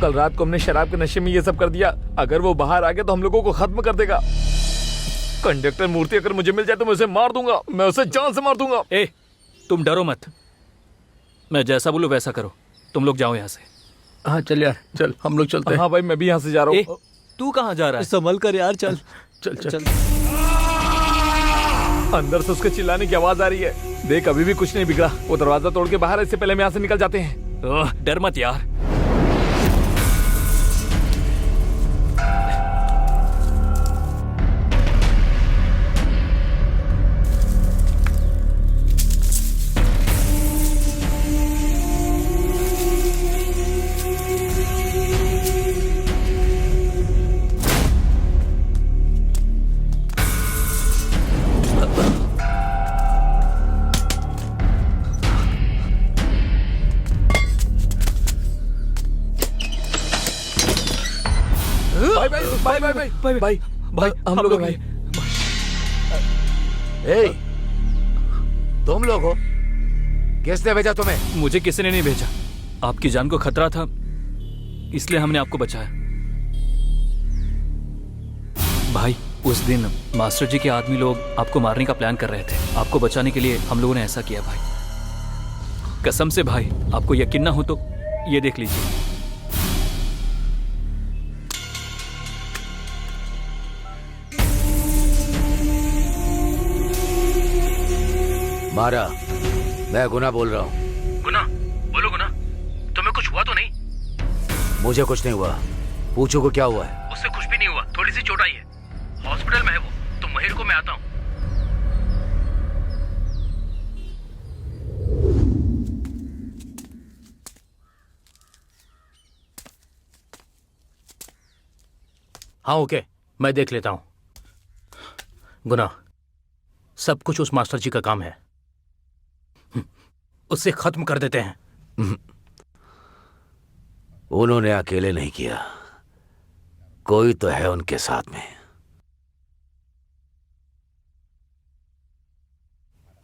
कल रात को हमने शराब के नशे में ये सब कर दिया। अगर वो बाहर आ गया तो हम लोगों को खत्म कर देगा। कंडक्टर मूर्ति अगर मुझे मिल जाए तो मैं उसे मार दूंगा, मैं उसे जान से मार दूंगा। ए तुम डरो मत, मैं जैसा बोलूं वैसा करो। तुम लोग जाओ यहाँ से। हाँ चल यार, चल हम लोग चलते हैं। हाँ भाई, मैं भी यहाँ से जा रहा हूँ। तू कहाँ जा रहा है? संभल कर यार, चल चल चल, चल। अंदर से उसके चिल्लाने की आवाज आ रही है। देख अभी भी कुछ नहीं बिगड़ा। वो दरवाजा तोड़ के बाहर, इससे पहले हम यहाँ से निकल जाते हैं। डर मत यार। भाई हम लोग भाई। ए, तुम लोग हो? किसने भेजा तुम्हें? मुझे किसी ने नहीं भेजा। आपकी जान को खतरा था, इसलिए हमने आपको बचाया। भाई उस दिन मास्टर जी के आदमी लोग आपको मारने का प्लान कर रहे थे। आपको बचाने के लिए हम लोगों ने ऐसा किया भाई। कसम से भाई, आपको यकीन ना हो तो ये देख लीजिए। मारा, मैं गुना बोल रहा हूँ। गुना? बोलो गुना, तुम्हें कुछ हुआ तो नहीं? मुझे कुछ नहीं हुआ। पूछो को क्या हुआ है? उससे कुछ भी नहीं हुआ, थोड़ी सी चोट आई है। हॉस्पिटल में है वो। तुम वहीं रुको, मैं आता हूँ। हाँ ओके, मैं देख लेता हूँ। गुना, सब कुछ उस मास्टर जी का काम है। उससे खत्म कर देते हैं। उन्होंने अकेले नहीं किया, कोई तो है उनके साथ में।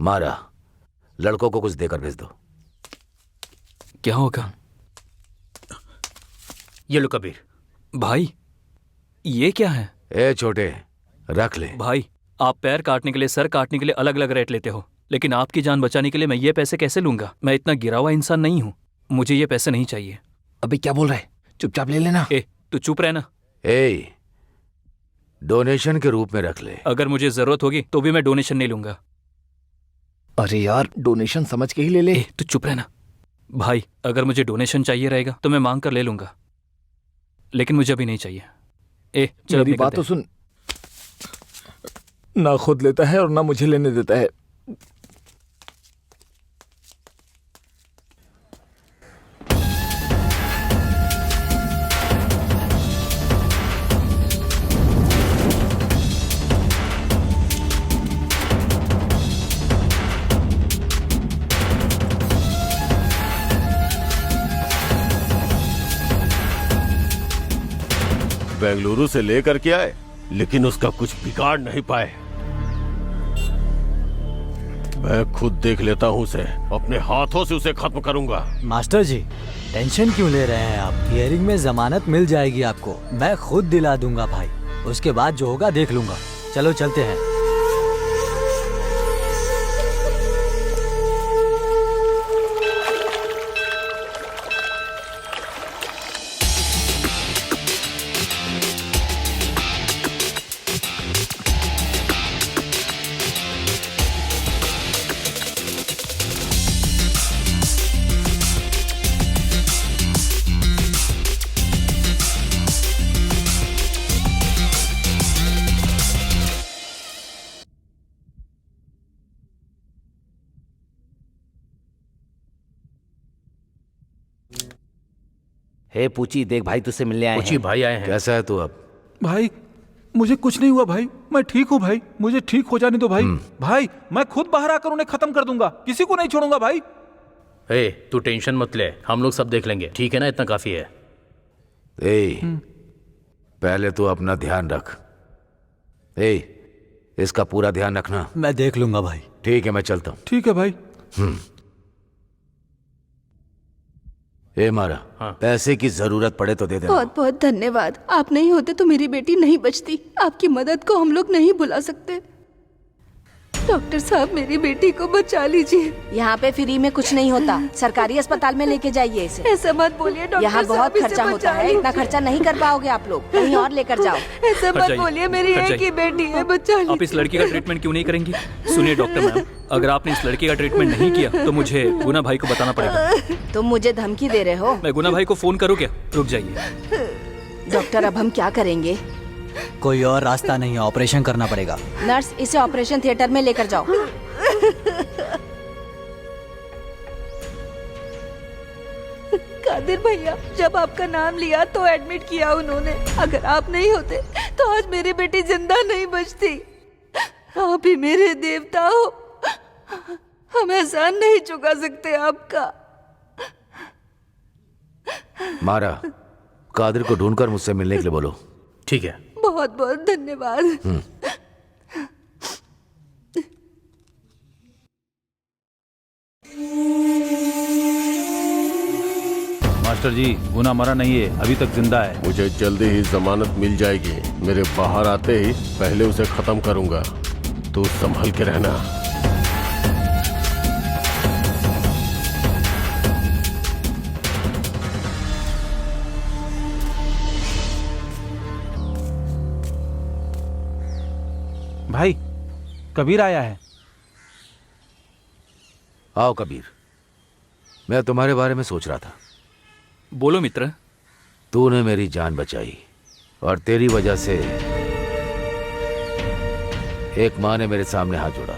मारा, लड़कों को कुछ देकर भेज दो। क्या होगा? ये लो कबीर। भाई ये क्या है? ए छोटे, रख ले। भाई आप पैर काटने के लिए, सर काटने के लिए अलग अलग रेट लेते हो, लेकिन आपकी जान बचाने के लिए मैं ये पैसे कैसे लूंगा? मैं इतना गिरा हुआ इंसान नहीं हूँ। मुझे ये पैसे नहीं चाहिए। अभी क्या बोल रहा है? चुपचाप ले लेना। ए, तू चुप रहना। ए, डोनेशन के रूप में रख ले। अगर मुझे जरूरत होगी तो भी मैं डोनेशन नहीं लूंगा। अरे यार, डोनेशन समझ के ही ले ले। तू चुप रहना। भाई अगर मुझे डोनेशन चाहिए रहेगा तो मैं मांग कर ले लूंगा, लेकिन मुझे अभी नहीं चाहिए। चल मेरी बात तो सुन। ना खुद लेता है और ना मुझे लेने देता है। बेंगलुरु से लेकर के आए, लेकिन उसका कुछ बिगाड़ नहीं पाए। मैं खुद देख लेता हूँ उसे, अपने हाथों से उसे खत्म करूंगा। मास्टर जी, टेंशन क्यों ले रहे हैं आप? हियरिंग में जमानत मिल जाएगी आपको। मैं खुद दिला दूंगा भाई। उसके बाद जो होगा देख लूंगा। चलो चलते हैं। हे पूची, देख भाई तुझसे मिलने आए पूची हैं। भाई आए हैं। कैसा है तू अब? भाई मुझे कुछ नहीं हुआ भाई, मैं ठीक हूँ भाई। मुझे ठीक हो जाने दो भाई। भाई मैं खुद बाहर आकर उन्हें खत्म कर दूंगा, किसी को नहीं छोड़ूंगा भाई। तू टेंशन मत ले, हम लोग सब देख लेंगे, ठीक है ना? इतना काफी है। पहले तू अपना ध्यान रख। इसका पूरा ध्यान रखना। मैं देख लूंगा भाई। ठीक है, मैं चलता हूँ। ठीक है भाई। मारा, पैसे की जरूरत पड़े तो दे देना। बहुत बहुत धन्यवाद। आप नहीं होते तो मेरी बेटी नहीं बचती। आपकी मदद को हम लोग नहीं भुला सकते। डॉक्टर साहब मेरी बेटी को बचा लीजिए। यहाँ पे फ्री में कुछ नहीं होता, सरकारी अस्पताल में लेके जाइए इसे। ऐसा मत बोलिए डॉक्टर, यहाँ बहुत खर्चा होता है, इतना खर्चा नहीं कर पाओगे आप लोग, कहीं और लेकर जाओ। ऐसा मत बोलिए, मेरी एक ही बेटी है, बचा लीजिए। आप इस लड़की का ट्रीटमेंट क्यों नहीं करेंगी? सुनिए डॉक्टर मैम, अगर आपने इस लड़की का ट्रीटमेंट नहीं किया तो मुझे गुना भाई को बताना पड़ेगा। तुम मुझे धमकी दे रहे हो? मैं गुना भाई को फोन करूँ क्या? रुक जाइए डॉक्टर, अब हम क्या करेंगे? कोई और रास्ता नहीं है, ऑपरेशन करना पड़ेगा। नर्स, इसे ऑपरेशन थिएटर में लेकर जाओ। कादिर भैया, जब आपका नाम लिया तो एडमिट किया उन्होंने। अगर आप नहीं होते तो आज मेरी बेटी जिंदा नहीं बचती। आप ही मेरे देवता हो, हम एहसान नहीं चुका सकते आपका। मारा, कादिर को ढूंढकर मुझसे मिलने के लिए बोलो। ठीक है। बहुत बहुत धन्यवाद। मास्टर जी, गुना मरा नहीं है, अभी तक जिंदा है। मुझे जल्दी ही जमानत मिल जाएगी। मेरे बाहर आते ही पहले उसे खत्म करूंगा। तू संभल के रहना। भाई, कबीर आया है। आओ कबीर, मैं तुम्हारे बारे में सोच रहा था। बोलो मित्र। तूने मेरी जान बचाई और तेरी वजह से एक माँ ने मेरे सामने हाथ जोड़ा।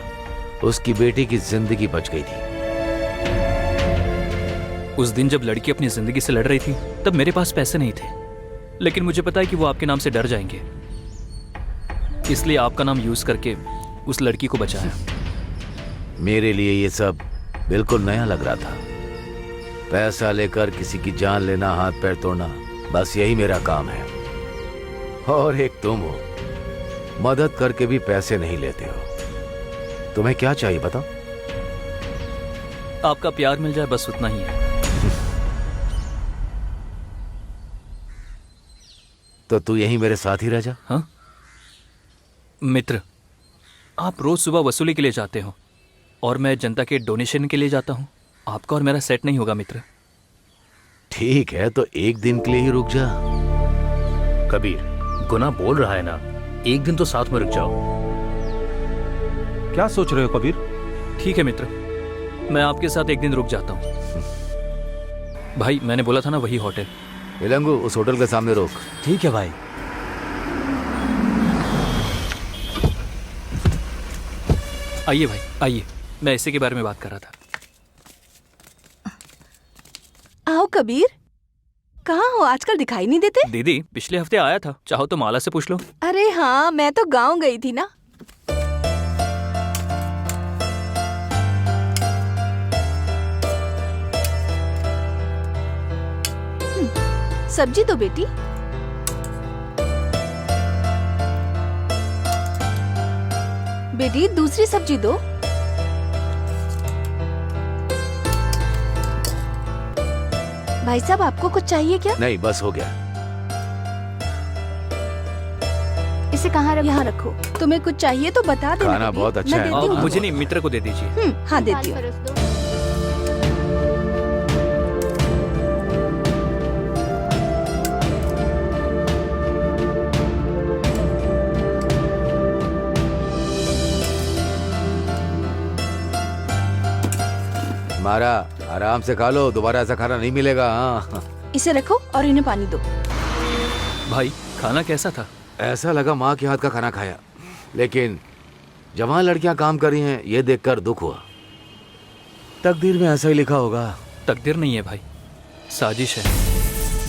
उसकी बेटी की जिंदगी बच गई थी। उस दिन जब लड़की अपनी जिंदगी से लड़ रही थी तब मेरे पास पैसे नहीं थे, लेकिन मुझे पता है कि वो आपके नाम से डर जाएंगे, इसलिए आपका नाम यूज करके उस लड़की को बचाया। मेरे लिए ये सब बिल्कुल नया लग रहा था। पैसा लेकर किसी की जान लेना, हाथ पैर तोड़ना, बस यही मेरा काम है। और एक तुम हो, मदद करके भी पैसे नहीं लेते हो। तुम्हें क्या चाहिए बताओ? आपका प्यार मिल जाए, बस उतना ही है। तो तू यहीं मेरे साथ ही रह जा। हाँ मित्र, आप रोज सुबह वसूली के लिए जाते हो और मैं जनता के डोनेशन के लिए जाता हूँ। आपका और मेरा सेट नहीं होगा मित्र। ठीक है, तो एक दिन के लिए ही रुक जा। कबीर, गुना बोल रहा है ना, एक दिन तो साथ में रुक जाओ। क्या सोच रहे हो कबीर? ठीक है मित्र, मैं आपके साथ एक दिन रुक जाता हूँ। भाई, मैंने बोला था ना वही होटल। इलंगू, उस होटल के सामने रोक। ठीक है भाई। आइए भाई, आइए, मैं इसी के बारे में बात कर रहा था। आओ कबीर, कहाँ हो? आजकल दिखाई नहीं देते। दीदी, पिछले हफ्ते आया था, चाहो तो माला से पूछ लो। अरे हाँ, मैं तो गांव गई थी ना। सब्जी दो बेटी। बेटी, दूसरी सब्जी दो। भाई साहब, आपको कुछ चाहिए क्या? नहीं, बस हो गया। इसे कहाँ रखो? यहाँ रखो। तुम्हें कुछ चाहिए तो बता देना। खाना बहुत अच्छा है। मुझे नहीं, मित्र को दे दीजिए। हाँ, देती हूँ। मारा, आराम से खा लो, दोबारा ऐसा खाना नहीं मिलेगा। हाँ, इसे रखो और इन्हें पानी दो। भाई, खाना कैसा था? ऐसा लगा माँ के हाथ का खाना खाया, लेकिन जवान लड़कियां काम कर रही हैं ये देखकर दुख हुआ। तकदीर में ऐसा ही लिखा होगा। तकदीर नहीं है भाई, साजिश है।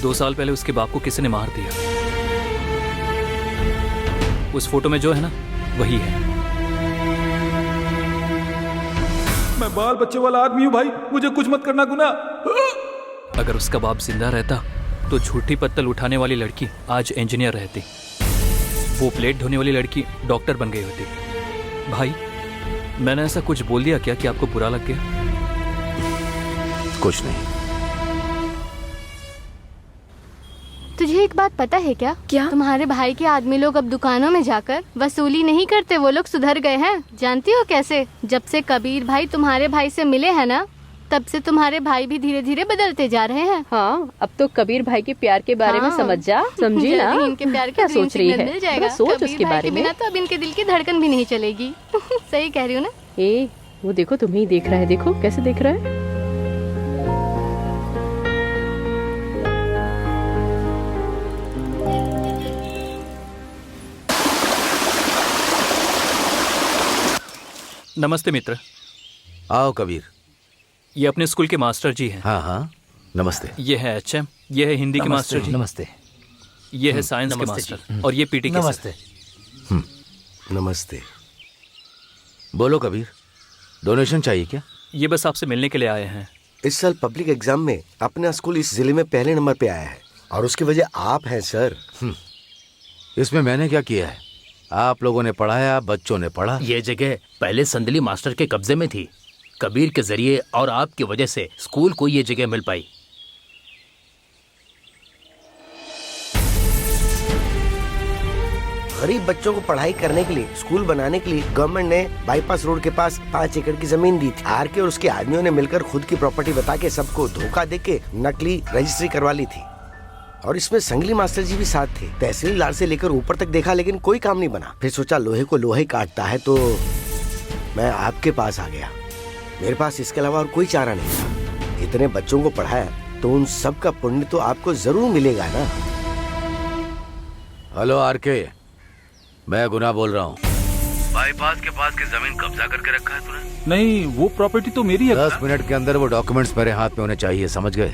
2 साल पहले उसके बाप को किसी ने मार दिया। उस फोटो में जो है ना, वही है। मैं बाल बच्चे वाला आदमी हूँ भाई, मुझे कुछ मत करना गुना। अगर उसका बाप जिंदा रहता तो झूठी पत्तल उठाने वाली लड़की आज इंजीनियर रहती, वो प्लेट धोने वाली लड़की डॉक्टर बन गई होती। भाई, मैंने ऐसा कुछ बोल दिया क्या कि आपको बुरा लग गया? कुछ नहीं। तुझे एक बात पता है क्या? तुम्हारे भाई के आदमी लोग अब दुकानों में जाकर वसूली नहीं करते, वो लोग सुधर गए हैं। जानती हो कैसे? जब से कबीर भाई तुम्हारे भाई से मिले हैं ना, तब से तुम्हारे भाई भी धीरे धीरे बदलते जा रहे हैं। हाँ, अब तो कबीर भाई के प्यार के बारे में समझ जा, समझी ना? जल्दी इनके प्यार क्या के सोच रही है? मिल जाएगा। थोड़ा सोच कबीर उसके भाई बारे के में। बिना तो अब इनके दिल की धड़कन भी नहीं चलेगी। सही कह रही हूँ ना? ए, वो देखो तुम्हें ही देख रहा है, देखो कैसे देख रहा है। नमस्ते मित्र। आओ कबीर। ये अपने स्कूल के मास्टर जी हैं। हाँ हाँ, नमस्ते। ये है HM, ये है हिंदी के मास्टर जी। नमस्ते। ये है साइंस के मास्टर और ये PT के नमस्ते। नमस्ते। बोलो कबीर, डोनेशन चाहिए क्या? ये बस आपसे मिलने के लिए आए हैं। इस साल पब्लिक एग्जाम में अपना स्कूल इस जिले में पहले नंबर पे आया है और उसकी वजह आप हैं सर। इसमें मैंने क्या किया है? आप लोगों ने पढ़ाया, बच्चों ने पढ़ा। ये जगह पहले संदली मास्टर के कब्जे में थी। कबीर के जरिए और आपकी वजह से स्कूल को ये जगह मिल पाई। गरीब बच्चों को पढ़ाई करने के लिए, स्कूल बनाने के लिए गवर्नमेंट ने बाईपास रोड के पास 5 एकड़ की जमीन दी थी। आर के और उसके आदमियों ने मिलकर खुद की प्रॉपर्टी बता के सबको धोखा देके नकली रजिस्ट्री करवा ली थी। और इसमें संगली मास्टर जी भी साथ थे। तहसीलदार से लेकर ऊपर तक देखा लेकिन कोई काम नहीं बना। फिर सोचा लोहे को लोहा ही काटता है, तो मैं आपके पास आ गया। मेरे पास इसके अलावा और कोई चारा नहीं था। इतने बच्चों को पढ़ाया तो उन सब का पुण्य तो आपको जरूर मिलेगा ना। हेलो RK, मैं गुना बोल रहा हूँ। बाईपास के पास की जमीन कब्जा करके रखा है तूने? नहीं, वो प्रॉपर्टी तो मेरी है। 10 मिनट के अंदर वो डॉक्यूमेंट्स मेरे हाथ में होने चाहिए, समझ गए?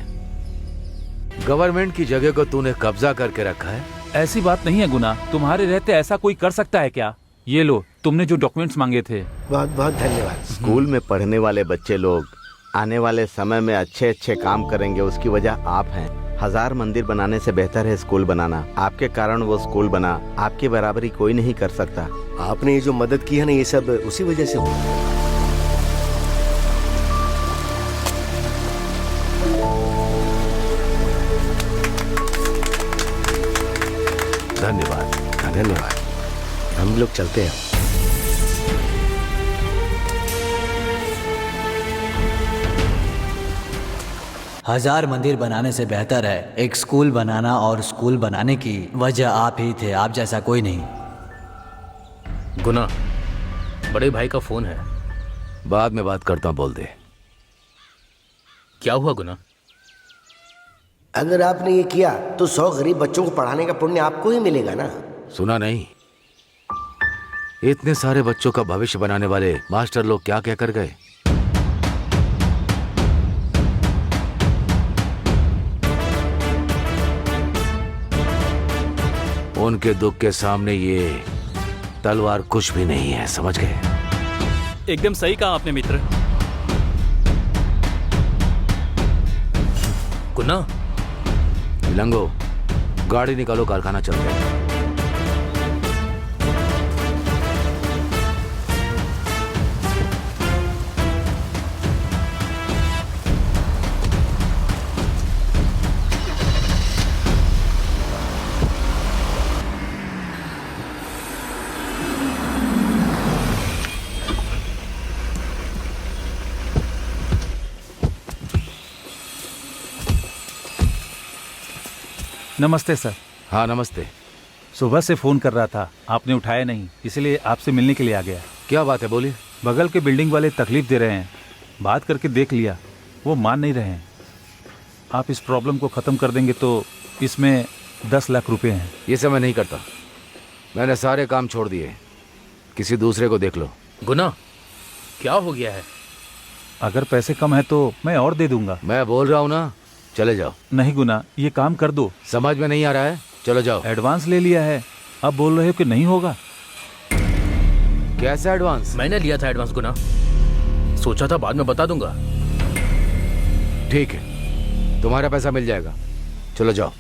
गवर्नमेंट की जगह को तूने कब्जा करके रखा है। ऐसी बात नहीं है गुना, तुम्हारे रहते ऐसा कोई कर सकता है क्या? ये लो, तुमने जो डॉक्यूमेंट्स मांगे थे। बहुत बहुत धन्यवाद। स्कूल में पढ़ने वाले बच्चे लोग आने वाले समय में अच्छे अच्छे काम करेंगे, उसकी वजह आप हैं। 1000 मंदिर बनाने से बेहतर है स्कूल बनाना। आपके कारण वो स्कूल बना, आपकी बराबरी कोई नहीं कर सकता। आपने ये जो मदद की है ना, ये सब उसी वजह से हुआ। धन्यवाद। धन्यवाद। हम लोग चलते हैं। हजार मंदिर बनाने से बेहतर है एक स्कूल बनाना, और स्कूल बनाने की वजह आप ही थे, आप जैसा कोई नहीं। गुना, बड़े भाई का फोन है। बाद में बात करता हूँ, बोल दे। क्या हुआ गुना? अगर आपने ये किया तो 100 गरीब बच्चों को पढ़ाने का पुण्य आपको ही मिलेगा ना। सुना नहीं? इतने सारे बच्चों का भविष्य बनाने वाले मास्टर लोग क्या क्या कर गए। उनके दुख के सामने ये तलवार कुछ भी नहीं है, समझ गए? एकदम सही कहा आपने मित्र। गुना, लंगो, गाड़ी निकालो, कारखाना चलते हैं। नमस्ते सर। हाँ नमस्ते। सुबह से फोन कर रहा था, आपने उठाया नहीं, इसलिए आपसे मिलने के लिए आ गया। क्या बात है, बोलिए। बगल के बिल्डिंग वाले तकलीफ दे रहे हैं, बात करके देख लिया, वो मान नहीं रहे हैं। आप इस प्रॉब्लम को ख़त्म कर देंगे तो इसमें 10 लाख रुपए हैं। ये सब मैं नहीं करता, मैंने सारे काम छोड़ दिए, किसी दूसरे को देख लो। गुना, क्या हो गया है? अगर पैसे कम है तो मैं और दे दूंगा। मैं बोल रहा हूँ ना, चले जाओ। नहीं गुना, ये काम कर दो। समझ में नहीं आ रहा है? चलो जाओ। एडवांस ले लिया है, अब बोल रहे हो कि नहीं होगा। कैसा एडवांस? मैंने लिया था एडवांस गुना, सोचा था बाद में बता दूंगा। ठीक है, तुम्हारा पैसा मिल जाएगा, चलो जाओ।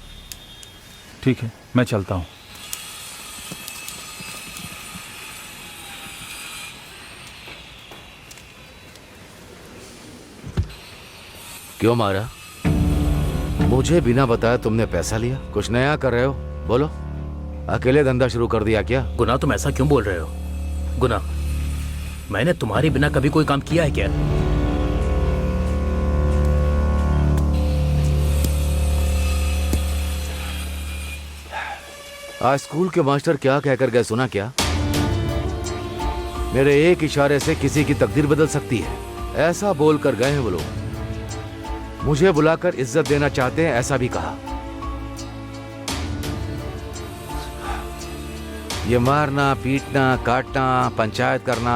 ठीक है, मैं चलता हूँ। क्यों मारा? मुंह मुझे बिना बताए तुमने पैसा लिया? कुछ नया कर रहे हो? बोलो। अकेले धंधा शुरू कर दिया क्या? गुना, तुम ऐसा क्यों बोल रहे हो? गुना, मैंने तुम्हारे बिना कभी कोई काम किया है क्या? आज स्कूल के मास्टर क्या कहकर गए सुना क्या? मेरे एक इशारे से किसी की तकदीर बदल सकती है, ऐसा बोलकर गए हैं वो लोग। मुझे बुलाकर इज्जत देना चाहते हैं, ऐसा भी कहा। ये मारना, पीटना, काटना, पंचायत करना,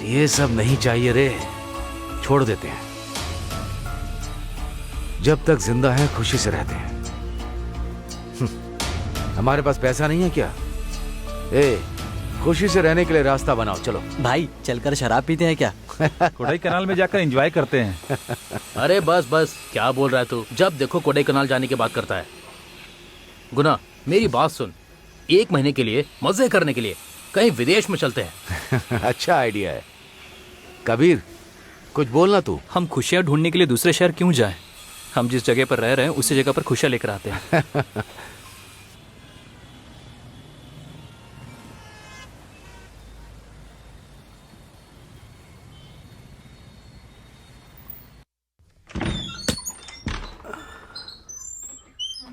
ये सब नहीं चाहिए रे। छोड़ देते हैं। जब तक जिंदा है खुशी से रहते हैं। हमारे पास पैसा नहीं है क्या? खुशी से रहने के लिए रास्ता बनाओ। चलो भाई, चलकर शराब पीते हैं क्या? कोडाई कनाल में जाकर एंजॉय करते हैं। अरे बस बस, क्या बोल रहा है तू? जब देखो कोडाई कनाल जाने की बात करता है। गुना, मेरी बात सुन, 1 महीने के लिए मजे करने के लिए कहीं विदेश में चलते हैं। अच्छा आइडिया है। कबीर, कुछ बोलना तू। हम खुशियाँ ढूंढने के लिए दूसरे शहर क्यों जाएं? हम जिस जगह पर रह रहे हैं उसी जगह पर खुशियाँ लेकर आते हैं।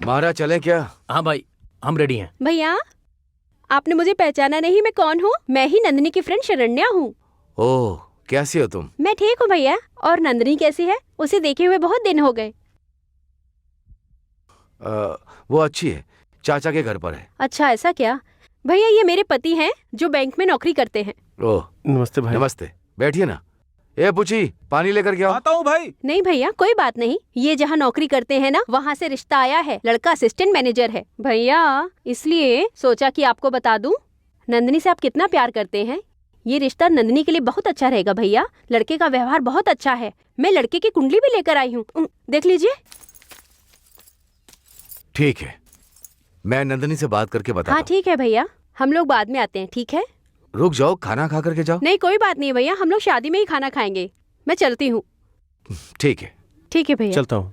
मारा चले क्या? हाँ भाई, हम रेडी हैं। भैया, आपने मुझे पहचाना नहीं? मैं कौन हूँ? मैं ही नंदिनी की फ्रेंड शरण्या हूँ। ओह, कैसी हो तुम? मैं ठीक हूँ भैया। और नंदिनी कैसी है? उसे देखे हुए बहुत दिन हो गए। वो अच्छी है, चाचा के घर पर है। अच्छा, ऐसा क्या? भैया, ये मेरे पति हैं जो बैंक में नौकरी करते हैं। ओह, नमस्ते भाई। नमस्ते, बैठिए ना। ए पुची, पानी लेकर के आओ। आता हूँ भाई। नहीं भैया, कोई बात नहीं। ये जहाँ नौकरी करते हैं ना, वहाँ से रिश्ता आया है। लड़का असिस्टेंट मैनेजर है भैया, इसलिए सोचा कि आपको बता दूं। नंदिनी से आप कितना प्यार करते हैं। ये रिश्ता नंदिनी के लिए बहुत अच्छा रहेगा भैया। लड़के का व्यवहार बहुत अच्छा है। मैं लड़के की कुंडली भी लेकर आई हूँ, देख लीजिए। ठीक है, मैं नंदिनी से बात करके बताता हाँ हूँ। ठीक है भैया, हम लोग बाद में आते हैं, ठीक है? रुक जाओ, खाना खा करके जाओ। नहीं, कोई बात नहीं भैया, हम लोग शादी में ही खाना खाएंगे। मैं चलती हूँ। ठीक है। ठीक है भैया, चलता हूँ।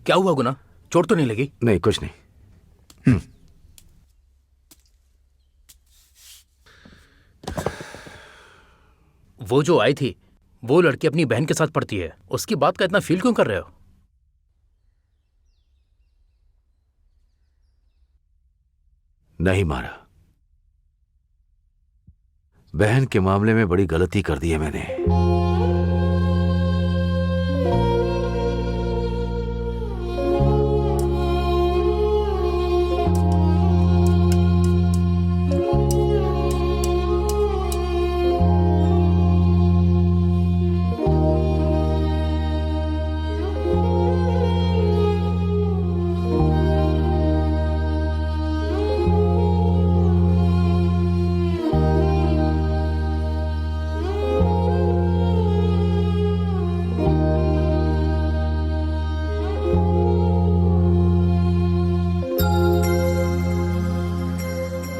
क्या हुआ गुना? चोट तो नहीं लगी? नहीं, कुछ नहीं। वो जो आई थी, वो लड़की अपनी बहन के साथ पढ़ती है। उसकी बात का इतना फील क्यों कर रहे हो? नहीं मारा। बहन के मामले में बड़ी गलती कर दी है मैंने।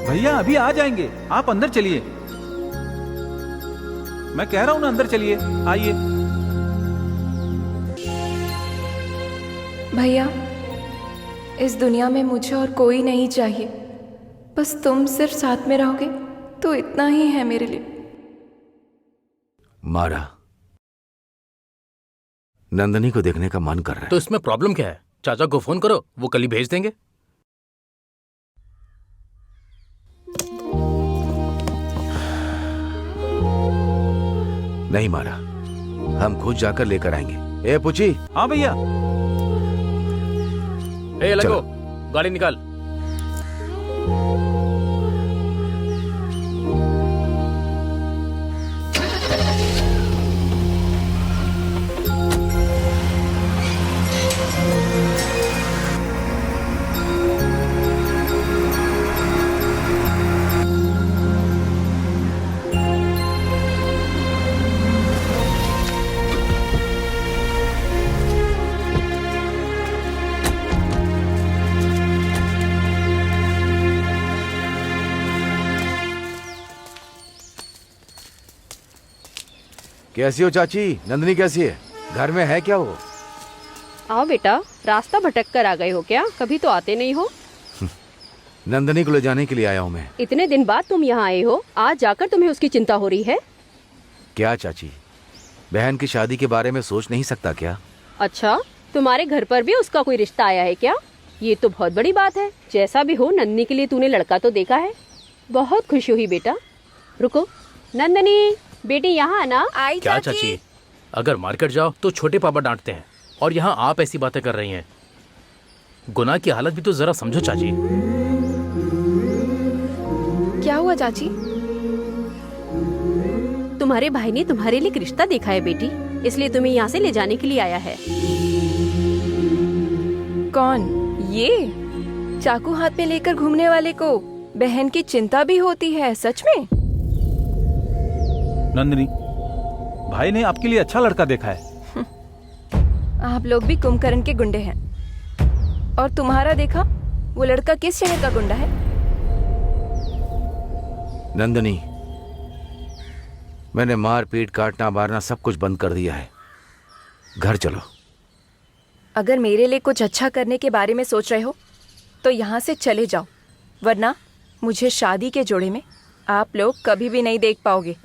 भैया अभी आ जाएंगे, आप अंदर चलिए। मैं कह रहा हूं ना, अंदर चलिए, आइए। भैया, इस दुनिया में मुझे और कोई नहीं चाहिए। बस तुम सिर्फ साथ में रहोगे तो इतना ही है मेरे लिए। मारा, नंदिनी को देखने का मन कर रहा है। तो इसमें प्रॉब्लम क्या है? चाचा को फोन करो, वो कल ही भेज देंगे। नहीं मारा, हम खुद जाकर लेकर आएंगे। ए पुची। हाँ भैया। ए लगो, गाड़ी निकाल। कैसी हो चाची? नंदनी कैसी है? घर में है क्या वो? आओ बेटा, रास्ता भटक कर आ गए हो क्या? कभी तो आते नहीं हो। नंदनी को ले जाने के लिए आया हूँ मैं। इतने दिन बाद तुम यहाँ आए हो, आज जाकर तुम्हें उसकी चिंता हो रही है? क्या चाची, बहन की शादी के बारे में सोच नहीं सकता क्या? अच्छा, तुम्हारे घर पर भी उसका कोई रिश्ता आया है क्या? ये तो बहुत बड़ी बात है। जैसा भी हो, नंदनी के लिए तूने लड़का तो देखा है। बहुत खुशी हुई बेटा। रुको, नंदनी बेटी यहाँ आना। आई क्या चाची, अगर मार्केट जाओ तो छोटे पापा डांटते हैं, और यहाँ आप ऐसी बातें कर रही हैं। गुना की हालत भी तो जरा समझो चाची। क्या हुआ चाची? तुम्हारे भाई ने तुम्हारे लिए एक रिश्ता देखा है बेटी, इसलिए तुम्हें यहाँ से ले जाने के लिए आया है। कौन? ये चाकू हाथ में लेकर घूमने वाले को बहन की चिंता भी होती है? सच में? नंदिनी, भाई ने आपके लिए अच्छा लड़का देखा है। आप लोग भी कुंभकर्ण के गुंडे हैं। और तुम्हारा देखा, वो लड़का किस शहर का गुंडा है? नंदनी, मैंने मार पीट काटना मारना सब कुछ बंद कर दिया है। घर चलो। अगर मेरे लिए कुछ अच्छा करने के बारे में सोच रहे हो तो यहाँ से चले जाओ, वरना मुझे शादी के जोड़े में आप लोग कभी भी नहीं देख पाओगे।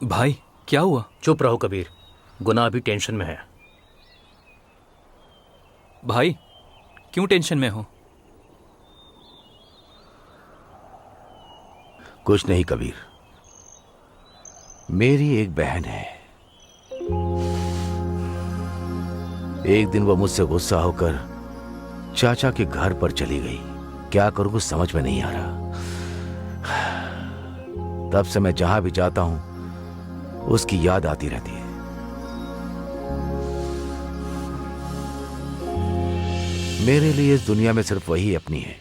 भाई, क्या हुआ? चुप रहो कबीर, गुना अभी टेंशन में है। भाई, क्यों टेंशन में हो? कुछ नहीं कबीर, मेरी एक बहन है। एक दिन वो मुझसे गुस्सा होकर चाचा के घर पर चली गई। क्या करूं कुछ समझ में नहीं आ रहा। तब से मैं जहां भी जाता हूं उसकी याद आती रहती है। मेरे लिए इस दुनिया में सिर्फ वही अपनी है।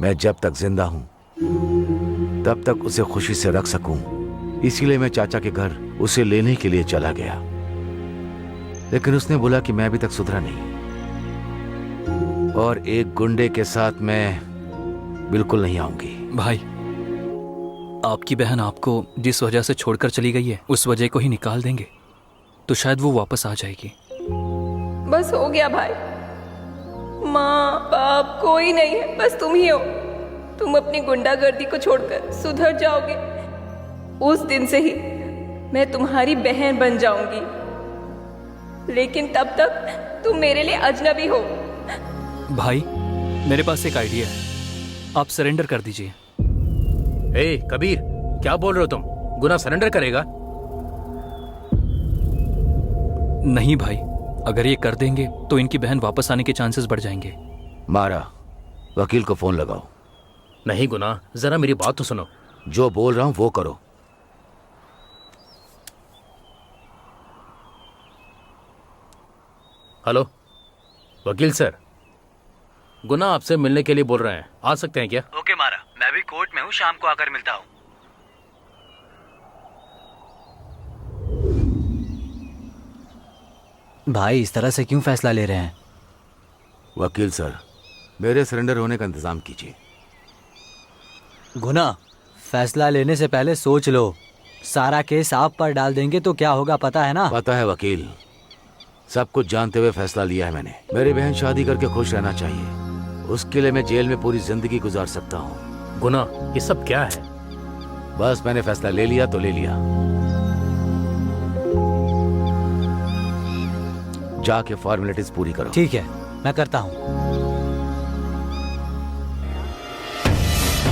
मैं जब तक जिंदा हूं तब तक उसे खुशी से रख सकूं, इसीलिए मैं चाचा के घर उसे लेने के लिए चला गया। लेकिन उसने बोला कि मैं अभी तक सुधरा नहीं और एक गुंडे के साथ मैं बिल्कुल नहीं आऊंगी। भाई, आपकी बहन आपको जिस वजह से छोड़कर चली गई है उस वजह को ही निकाल देंगे तो शायद वो वापस आ जाएगी। बस हो गया भाई, माँ बाप कोई नहीं है, बस तुम ही हो। तुम अपनी गुंडागर्दी को छोड़कर सुधर जाओगे, उस दिन से ही मैं तुम्हारी बहन बन जाऊंगी। लेकिन तब तक तुम मेरे लिए अजनबी हो। भाई, मेरे पास एक आइडिया है, आप सरेंडर कर दीजिए। ए कबीर, क्या बोल रहे हो तुम? गुना सरेंडर करेगा? नहीं भाई, अगर ये कर देंगे तो इनकी बहन वापस आने के चांसेस बढ़ जाएंगे। मारा, वकील को फोन लगाओ। नहीं गुना, जरा मेरी बात तो सुनो। जो बोल रहा हूं वो करो। हेलो वकील सर, गुना आपसे मिलने के लिए बोल रहे हैं, आ सकते हैं क्या? ओके मारा, मैं भी कोर्ट में हूँ, शाम को आकर मिलता हूँ। भाई इस तरह से क्यों फैसला ले रहे हैं? वकील सर, मेरे सरेंडर होने का इंतजाम कीजिए। गुना, फैसला लेने से पहले सोच लो। सारा केस आप पर डाल देंगे तो क्या होगा पता है ना? पता है वकील, सब कुछ जानते हुए फैसला लिया है मैंने। मेरी बहन शादी करके खुश रहना चाहिए, उसके लिए मैं जेल में पूरी जिंदगी गुजार सकता हूँ। गुना, ये सब क्या है? बस मैंने फैसला ले लिया तो ले लिया। जाके फॉर्मेलिटीज पूरी करो। ठीक है, मैं करता हूँ।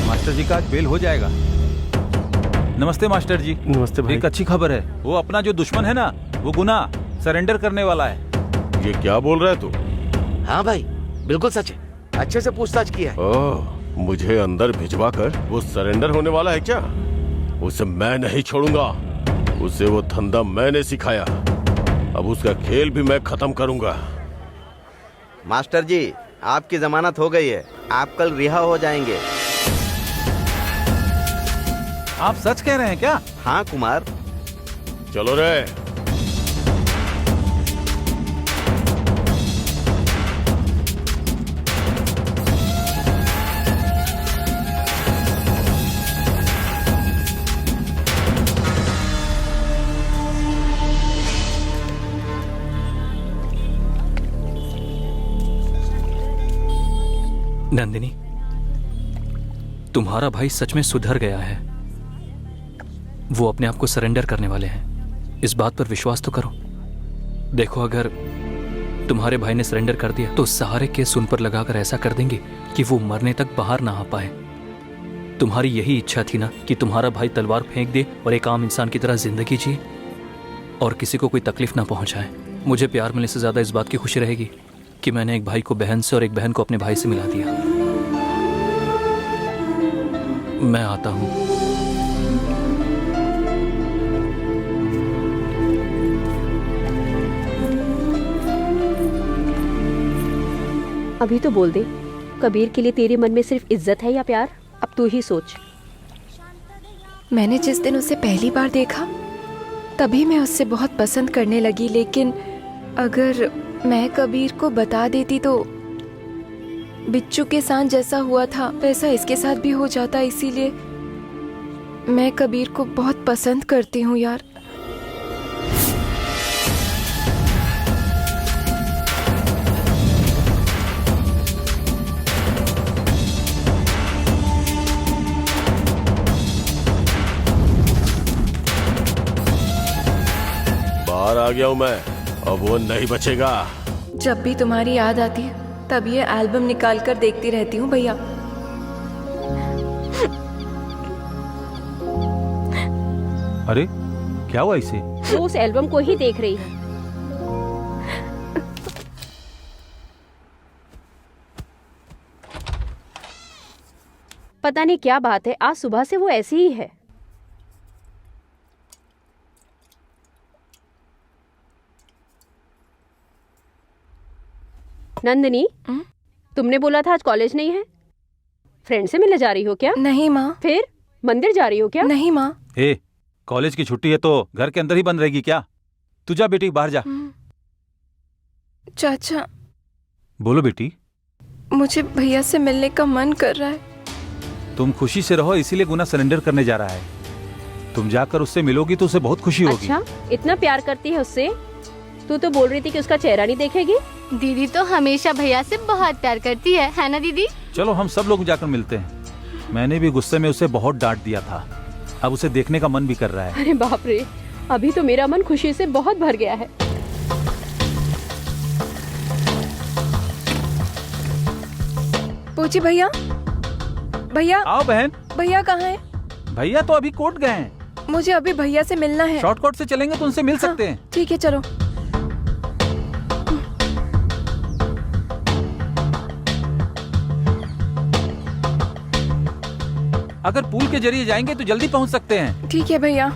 मास्टर जी का आज बेल हो जाएगा। नमस्ते मास्टर जी। नमस्ते भाई। एक अच्छी खबर है, वो अपना जो दुश्मन है ना, वो गुना सरेंडर करने वाला है। ये क्या बोल रहा है तू? हाँ भाई, बिल्कुल सच है। अच्छे से पूछताछ किया है। ओह, मुझे अंदर भिजवा कर वो सरेंडर होने वाला है क्या? उसे मैं नहीं छोड़ूंगा। उसे वो धंधा मैंने सिखाया, अब उसका खेल भी मैं खत्म करूंगा। मास्टर जी, आपकी जमानत हो गई है, आप कल रिहा हो जाएंगे। आप सच कह रहे हैं क्या? हाँ कुमार। चलो रे। नंदिनी, तुम्हारा भाई सच में सुधर गया है। वो अपने आप को सरेंडर करने वाले हैं, इस बात पर विश्वास तो करो। देखो, अगर तुम्हारे भाई ने सरेंडर कर दिया तो सारे केस उन पर लगाकर ऐसा कर देंगे कि वो मरने तक बाहर ना आ पाए। तुम्हारी यही इच्छा थी ना कि तुम्हारा भाई तलवार फेंक दे और एक आम इंसान की तरह जिंदगी जिए और किसी को कोई तकलीफ ना पहुंचाए। मुझे प्यार मिलने से ज्यादा इस बात की खुशी रहेगी कि मैंने एक भाई को बहन से और एक बहन को अपने भाई से मिला दिया। मैं आता हूं। अभी तो बोल दे, कबीर के लिए तेरे मन में सिर्फ इज्जत है या प्यार? अब तू ही सोच। मैंने जिस दिन उसे पहली बार देखा तभी मैं उससे बहुत पसंद करने लगी, लेकिन अगर मैं कबीर को बता देती तो बिच्छू के साथ जैसा हुआ था वैसा इसके साथ भी हो जाता। इसीलिए मैं कबीर को बहुत पसंद करती हूँ यार। बाहर आ गया हूं मैं, अब वो नहीं बचेगा। जब भी तुम्हारी याद आती है तब ये एल्बम निकाल कर देखती रहती हूँ भैया। अरे क्या हुआ इसे? वो उस एल्बम को ही देख रही है। पता नहीं क्या बात है, आज सुबह से वो ऐसी ही है। नंदिनी, तुमने बोला था आज कॉलेज नहीं है, फ्रेंड से मिलने जा रही हो क्या? नहीं माँ। फिर मंदिर जा रही हो क्या? नहीं माँ। हे, कॉलेज की छुट्टी है तो घर के अंदर ही बंद रहेगी क्या? तू जा बेटी, बाहर जा। चाचा। बोलो बेटी। मुझे भैया से मिलने का मन कर रहा है। तुम खुशी से रहो, इसीलिए गुना सरेंडर करने जा रहा है। तुम जाकर उससे मिलोगी तो उसे बहुत खुशी होगी। अच्छा, इतना प्यार करती है उससे? तू तो बोल रही थी कि उसका चेहरा नहीं देखेगी। दीदी तो हमेशा भैया से बहुत प्यार करती है ना दीदी? चलो हम सब लोग जाकर मिलते हैं। मैंने भी गुस्से में उसे बहुत डांट दिया था, अब उसे देखने का मन भी कर रहा है। अरे बाप रे, अभी तो मेरा मन खुशी से बहुत भर गया है। पूछी भैया, भैया आओ बहन। भैया कहाँ है? भैया तो अभी कोर्ट गए हैं। मुझे अभी भैया से मिलना है। शॉर्टकट से चलेंगे तो उनसे मिल सकते हैं। ठीक है चलो। अगर पुल के जरिए जाएंगे तो जल्दी पहुंच सकते हैं। ठीक है भैया।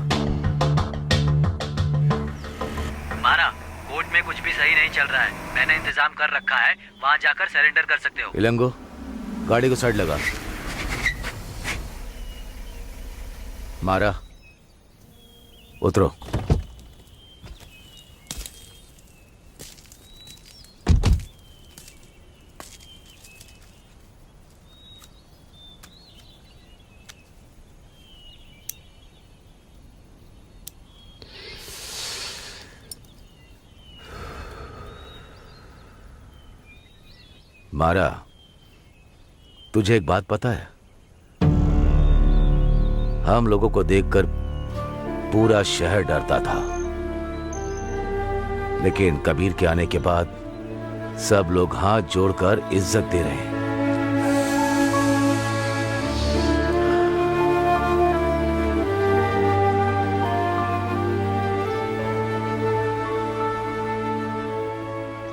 मारा, कोर्ट में कुछ भी सही नहीं चल रहा है। मैंने इंतजाम कर रखा है, वहाँ जाकर सरेंडर कर सकते हो। इलंगो, गाड़ी को साइड लगा। मारा, उतरो। मारा, तुझे एक बात पता है? हम लोगों को देखकर पूरा शहर डरता था, लेकिन कबीर के आने के बाद सब लोग हाथ जोड़कर इज्जत दे रहे हैं।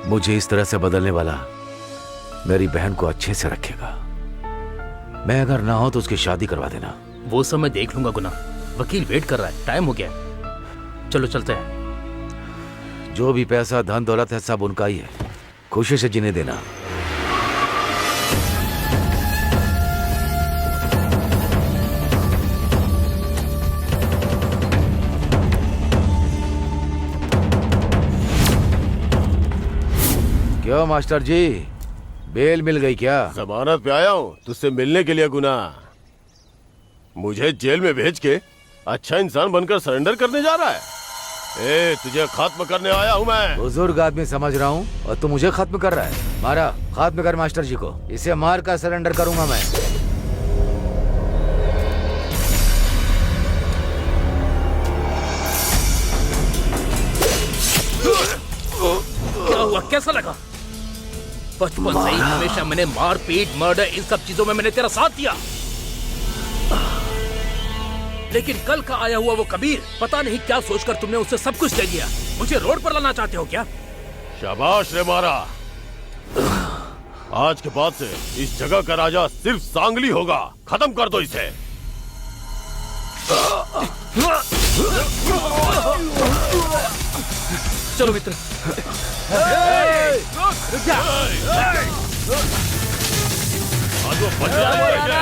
मुझे इस तरह से बदलने वाला मेरी बहन को अच्छे से रखेगा। मैं अगर ना हो तो उसकी शादी करवा देना। वो सब मैं देख लूंगा गुना। वकील वेट कर रहा है, टाइम हो गया है। चलो चलते हैं। जो भी पैसा धन दौलत है सब उनका ही है, खुशी से जीने देना। क्यों मास्टर जी, बेल मिल गई क्या? जमानत पे आया हूँ तुझसे मिलने के लिए गुना। मुझे जेल में भेज के अच्छा इंसान बनकर सरेंडर करने जा रहा है। तुझे खत्म करने आया हूँ मैं। बुजुर्ग आदमी समझ रहा हूँ और तू मुझे खत्म कर रहा है। मारा, खत्म कर मास्टर जी को। इसे मार कर सरेंडर करूंगा मैं। क्या हुआ, कैसा लगा? बचपन से ही हमेशा मैंने मार पीट मर्डर इन सब चीजों में मैंने तेरा साथ दिया, लेकिन कल का आया हुआ वो कबीर, पता नहीं क्या सोचकर तुमने उससे सब कुछ ले लिया। मुझे रोड पर लाना चाहते हो क्या? शाबाश रे मारा। आज के बाद से इस जगह का राजा सिर्फ सांगली होगा। खत्म कर दो इसे। चलो मित्र। आज वो बच जाएगा।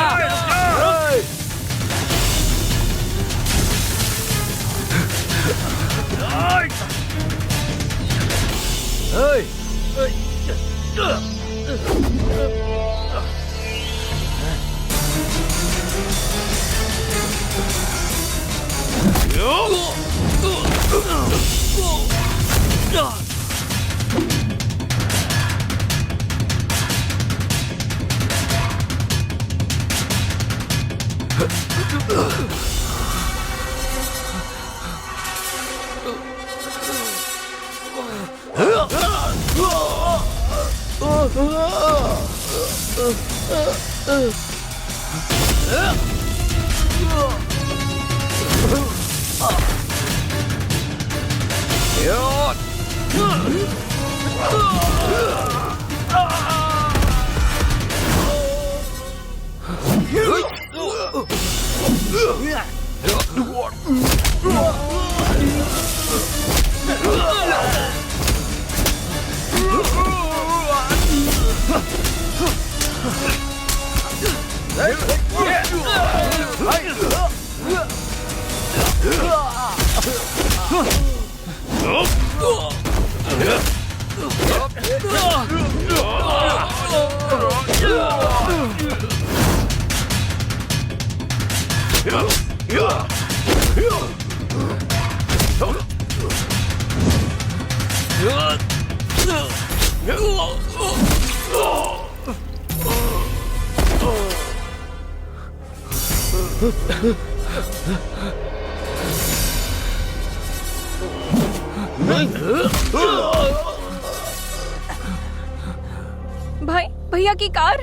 भाई, भैया की कार।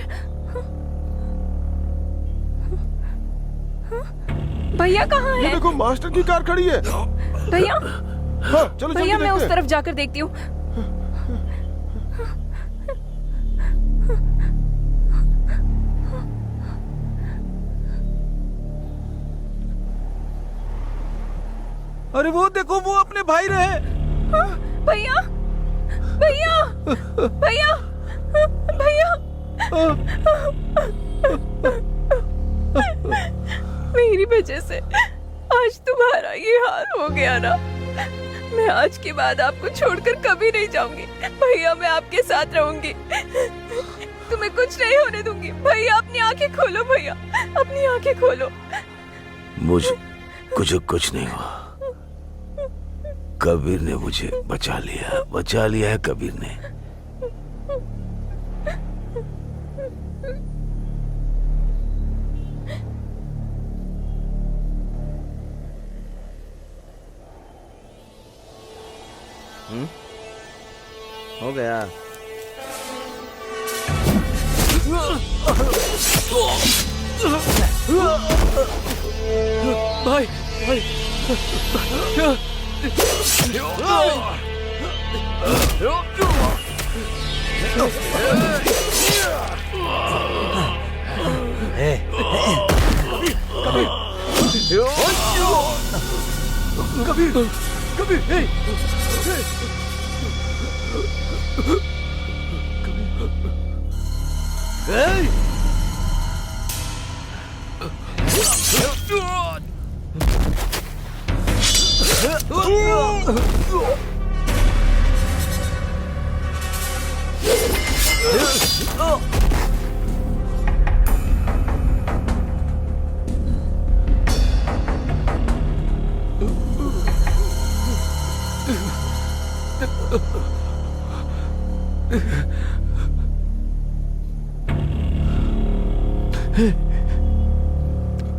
भैया कहाँ ये है? देखो मास्टर की कार खड़ी है। भैया हाँ, चलो भैया जल्दी मैं उस देखते हैं। तरफ जाकर देखती हूँ। अरे वो देखो, वो अपने भाई रहे। भैया भैया भैया भैया मेरी वजह से आज तुम्हारा ये हाल हो गया ना। मैं आज के बाद आपको छोड़कर कभी नहीं जाऊंगी भैया। मैं आपके साथ रहूंगी, तुम्हें कुछ नहीं होने दूंगी। भैया अपनी आंखें खोलो, भैया अपनी आंखें खोलो। मुझे कुछ नहीं हुआ। कबीर ने मुझे बचा लिया है कबीर ने। हो गया। भाई भाई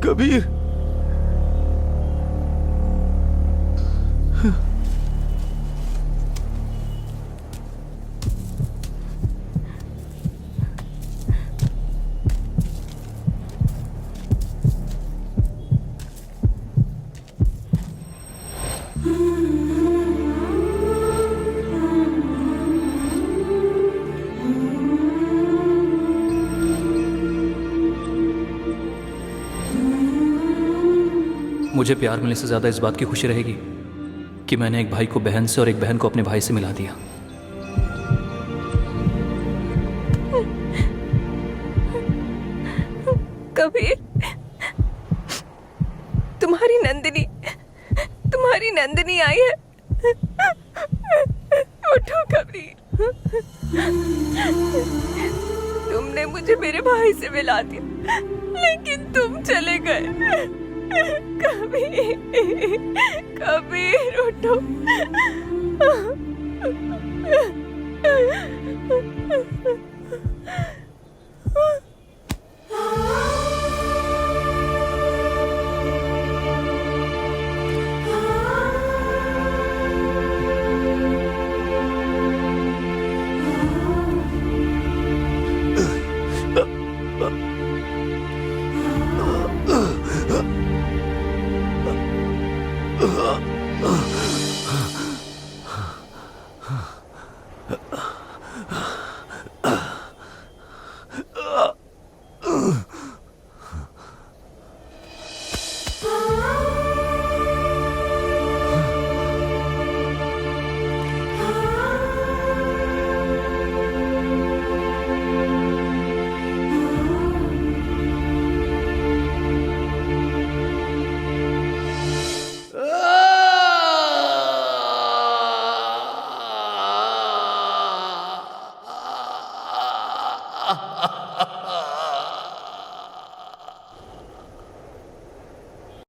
कबीर मुझे प्यार मिलने से ज्यादा इस बात की खुशी रहेगी कि मैंने एक भाई को बहन से और एक बहन को अपने भाई से मिला दिया। कबीर तुम्हारी नंदिनी आई है। उठो कबीर, तुमने मुझे मेरे भाई से मिला दिया, लेकिन तुम चले गए। कबीर उठो। ugh.